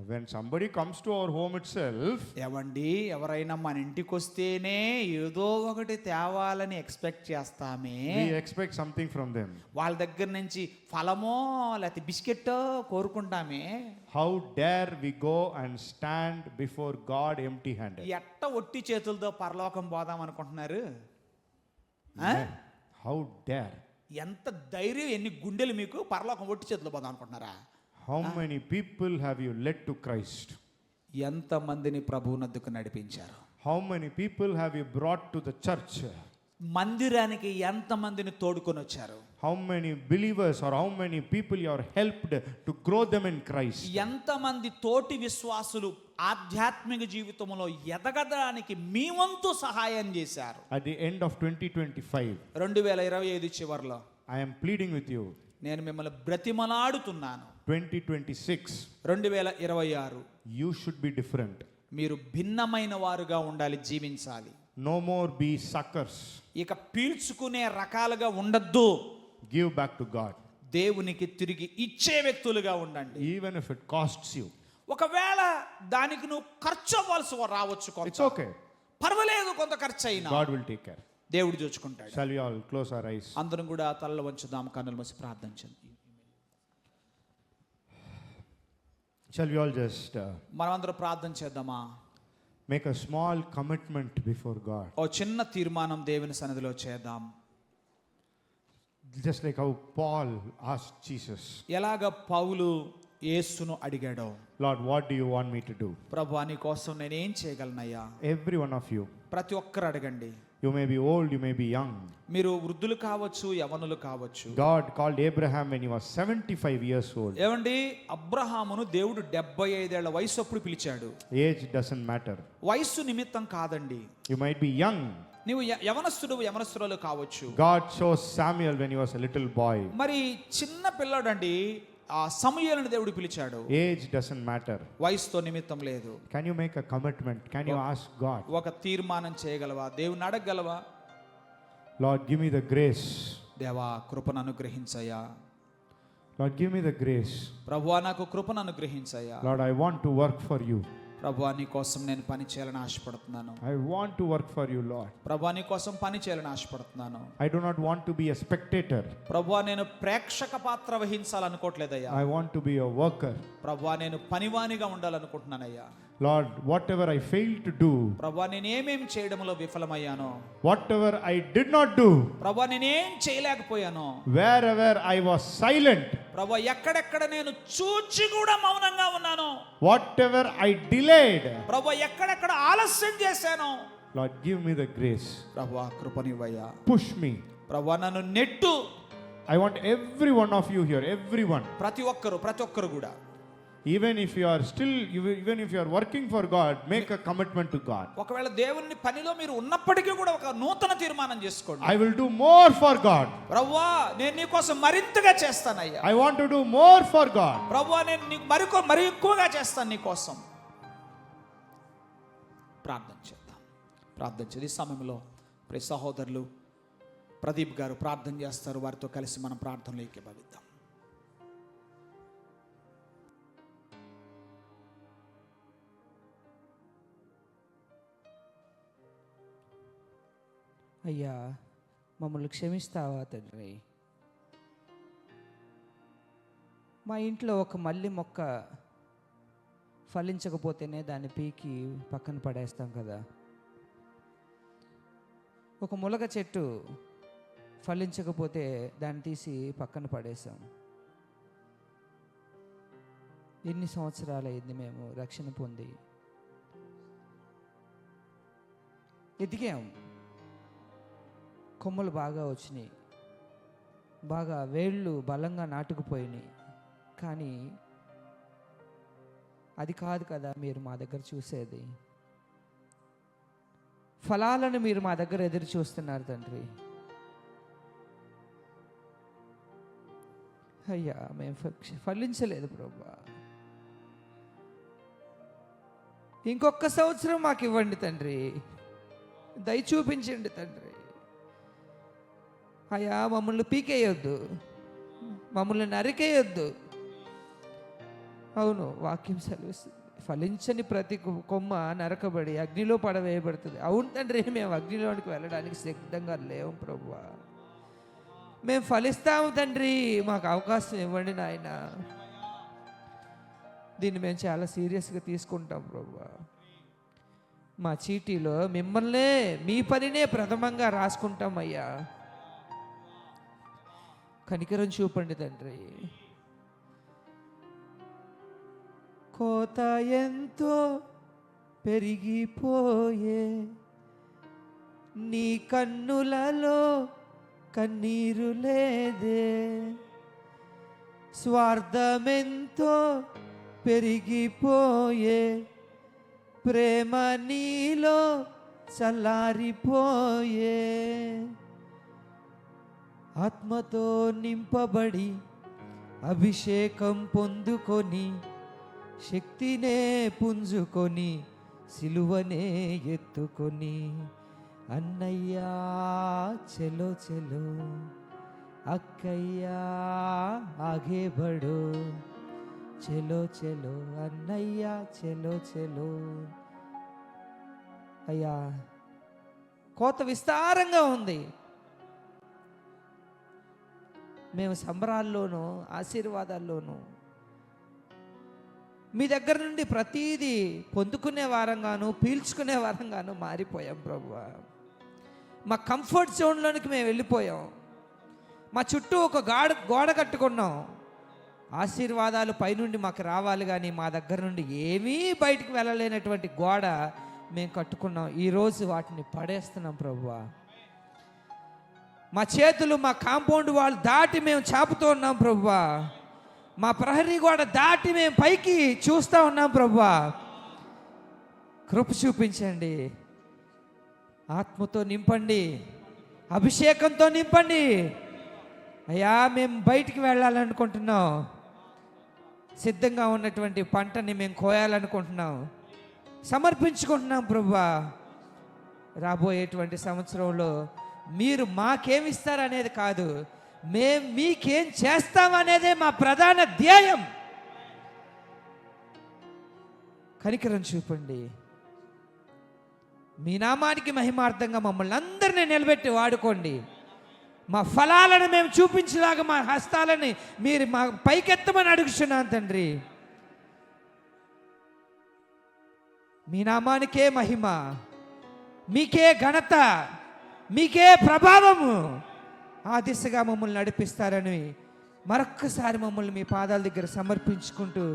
When somebody comes to our home itself, ఏమండి, ఎవరైనా మన ఇంటికి వస్తేనే ఏదో ఒకటి తేవాలని expect చేస్తామే. we expect something from them. వాళ్ళ దగ్గర నుంచి ఫలమో లేకపోతే బిస్కెట్టో కోరుకుంటామే. How dare we go and stand before God empty handed? ఎట్ట ఒట్టి చేతులతో పరలోకం పోదాం అనుకుంటున్నారు? How dare? ఎంత ధైర్యం, ఎన్ని గుండెలు మీకు పరలోకం ఒట్టి చేతులు పోదాం అనుకుంటున్నారా? How many people have you led to Christ? ఎంత మందిని ప్రభువునద్దుకు నడిపించారు? How many people have you brought to the church? మందిరానికి ఎంతమందిని తోడుకొని వచ్చారు? How many believers or how many people you are helped to grow them in Christ? ఎంతమంది తోటి విశ్వాసులు ఆధ్యాత్మిక జీవితంలో ఎదగడానికి మీ వంతు సహాయం చేశారు? At the end of 2025, 2025 చివరిలో I am pleading with you. నేను మిమ్మల్ని బ్రతిమలాడుతున్నాను. 2026, 2026 you should be different. మీరు భిన్నమైన వారుగా ఉండాలి, జీవించాలి. No more be suckers. ఇక పీల్చుకునే రకాలుగా ఉండద్దు. Give back to God. దేవునికి తిరిగి ఇచ్చే వ్యక్తులుగా ఉండండి. Even if it costs you. ఒకవేళ దానికి నువ్వు ఖర్చు అవ్వాల్సి రావచ్చు, It's okay. పర్వాలేదు, కొంత ఖర్చు అయినా God will take care. దేవుడు చూసుకుంటాడు. Shall we all close our eyes? అందరం కూడా తలలు వంచుదాం, కన్నులు మూసి ప్రార్థించండి. Shall we all just మనమందరం ప్రార్థన చేద్దామా? make a small commitment before God? ఓ చిన్న తీర్మానం దేవుని సన్నిధిలో చేద్దాం. Just like how Paul asked Jesus, ఎలాగ పౌలు యేసును అడిగాడో, Lord, what do you want me to do? ప్రభువా నీ కోసం నేనేం చేయగలనయ్యా? Every one of you. ప్రతి ఒక్కరు అడగండి. You may be old, you may be young. మీరు వృద్ధులు కావచ్చు, యవనులు కావచ్చు. God called Abraham when he was 75 years old. ఏమండి, అబ్రహామును దేవుడు 75 ఏళ్ల వయసు అప్పుడు పిలిచాడు. Age doesn't matter. వయసు నిమిత్తం కాదండి. You might be young. నీవు యవనస్తురాలు కావచ్చు. God chose Samuel when he was a little boy. మరి చిన్న పిల్లాడండి, ఆ సమూయేలును దేవుడు పిలిచాడు. Age doesn't matter. వయసుతో నిమిత్తం లేదు. Can you make a commitment? Can you ask God? ఒక తీర్మానం చేయగలవా? దేవుని అడగగలవా? Lord, give me the grace. దేవా, కృపను అనుగ్రహించయ్యా. Lord, give me the grace. ప్రభువా, నాకు కృపను అనుగ్రహించయ్యా. Lord, I want to work for you. ప్రభువా, నీ కోసం నేను పని చేయాలని ఆశపడుతున్నాను. I want to work for you, Lord. ప్రభువా, నీ కోసం పని చేయాలని ఆశపడుతున్నాను. I do not want to be a spectator. ప్రభువా, నేను ప్రేక్షక పాత్ర వహించాలనుకోవట్లేదయ్యా. I want to be a worker. ప్రభువా, నేను పనివానిగా ఉండాలనుకుంటున్నానయ్యా. Lord, whatever I failed to do, ప్రభువా, నేను ఏమేమి చేయడంలో విఫలమయ్యానో, whatever I did not do, ప్రభువా, నేనేం చేయలేకపోయానో, wherever I was silent, ప్రభువా, ఎక్కడెక్కడ నేను చూచి కూడా మౌనంగా ఉన్నానో, whatever I delayed, ప్రభువా, ఎక్కడెక్కడ ఆలస్యం చేశానో, Lord, give me the grace. ప్రభువా, కృపనివ్వయ్యా. Push me. ప్రభువా, నన్ను net. I want every one of you here, everyone. ప్రతి ఒక్కరు కూడా, Even if you are working for God, make a commitment to God. ఒకవేళ దేవుని పనిలో మీరు ఉన్నప్పటికీ కూడా ఒక నూతన తీర్మానం చేసుకోండి. I will do more for God. ప్రభువా, నేను నీ కోసం మరింతగా చేస్తానయ్యా. I want to do more for God. ప్రభువా, నేను నీకు మరి ఎక్కువగా చేస్తాను నీ కోసం. ప్రార్థన చేద్దాం. ఈ సమయంలో ప్రియ సహోదరులు ప్రదీప్ గారు ప్రార్థన చేస్తారు. వారితో కలిసి మనం ప్రార్థనలో ఏకీభవిద్దాం. అయ్యా, మమ్మల్ని క్షమిస్తావా తండ్రి? మా ఇంట్లో ఒక మల్లి మొక్క ఫలించకపోతేనే దాన్ని పీకి పక్కన పడేస్తాం కదా. ఒక ములగ చెట్టు ఫలించకపోతే దాన్ని తీసి పక్కన పడేసాం. ఎన్ని సంవత్సరాలు అయింది మేము రక్షణ పొంది, ఎదిగాం, కొమ్మలు బాగా వచ్చినాయి, బాగా వేళ్ళు బలంగా నాటుకుపోయినాయి. కానీ అది కాదు కదా మీరు మా దగ్గర చూసేది. ఫలాలను మీరు మా దగ్గర ఎదురు చూస్తున్నారు తండ్రి. అయ్యా, మేము ఫలించలేదు ప్రభా. ఇంకొక సంవత్సరం మాకు ఇవ్వండి తండ్రి, దయ చూపించండి తండ్రి. అయ్యా, మమ్మల్ని పీకేయొద్దు, మమ్మల్ని నరికేయొద్దు. అవును, వాక్యం సెలవిస్తుంది, ఫలించని ప్రతి కొమ్మ నరకబడి అగ్నిలో పడవేయబడుతుంది. అవును తండ్రి, మేము అగ్నిలోనికి వెళ్ళడానికి సిద్ధంగా లేవు ప్రభువా. మేము ఫలిస్తాము తండ్రి, మాకు అవకాశం ఇవ్వండి నాయన. దీన్ని మేము చాలా సీరియస్గా తీసుకుంటాం ప్రభువా. మా చీటీలో మిమ్మల్నే, మీ పనినే ప్రథమంగా రాసుకుంటాం అయ్యా. కనికరం చూపండి తండ్రి. కోత ఎంతో పెరిగిపోయే నీ కన్నులలో కన్నీరు లేదే, స్వార్థమెంతో పెరిగిపోయే, ప్రేమ నీలో చల్లారిపోయే. ఆత్మతో నింపబడి అభిషేకం పొందుకొని, శక్తినే పుంజుకొని, సిలువనే ఎత్తుకొని, అన్నయ్యా చెలో చెలో, అక్కయ్యా ఆగే బడో, చెలో చెలో అన్నయ్యా చెలో చెలో. అయ్యా కోత విస్తారంగా ఉంది. మేము సంబరాల్లోనూ ఆశీర్వాదాల్లోనూ మీ దగ్గర నుండి ప్రతీదీ పొందుకునే వారంగాను పీల్చుకునే వారంగాను మారిపోయాం ప్రభువా. మా కంఫర్ట్ జోన్లోనికి మేము వెళ్ళిపోయాం. మా చుట్టూ ఒక గోడ కట్టుకున్నాం. ఆశీర్వాదాలు పైనుండి మాకు రావాలి, కానీ మా దగ్గర నుండి ఏమీ బయటికి వెళ్ళలేనటువంటి గోడ మేము కట్టుకున్నాం. ఈరోజు వాటిని పడేస్తున్నాం ప్రభువా. మా చేతులు మా కాంపౌండ్ వాళ్ళు దాటి మేము చాపుతూ ఉన్నాం ప్రభువా. మా ప్రహరీ గోడ దాటి మేము పైకి చూస్తూ ఉన్నాం ప్రభువా. కృప చూపించండి, ఆత్మతో నింపండి, అభిషేకంతో నింపండి. అయ్యా మేము బయటికి వెళ్ళాలనుకుంటున్నాం. సిద్ధంగా ఉన్నటువంటి పంటని మేము కోయాలనుకుంటున్నాం, సమర్పించుకుంటున్నాం ప్రభువా. రాబోయేటువంటి సంవత్సరంలో మీరు మాకేమిస్తారనేది కాదు, మేము మీకేం చేస్తామనేదే మా ప్రధాన ధ్యేయం. కనికరం చూపండి. మీ నామానికి మహిమార్థంగా మమ్మల్ని అందరినీ నిలబెట్టి వాడుకోండి. మా ఫలాలను మేము చూపించేలాగా మా హస్తాలని మీరు మా పైకెత్తమని అడుగుతున్నాను తండ్రి. మీ నామానికే మహిమ, మీకే ఘనత, మీకే ప్రభావము. ఆ దిశగా మమ్మల్ని నడిపిస్తారని మరొక్కసారి మమ్మల్ని మీ పాదాల దగ్గర సమర్పించుకుంటూ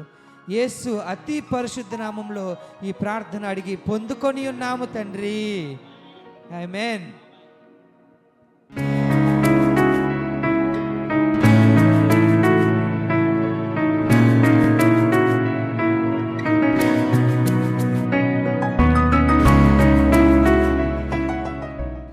యేసు అతి పరిశుద్ధ నామంలో ఈ ప్రార్థన అడిగి పొందుకొని ఉన్నాము తండ్రి. ఆమేన్.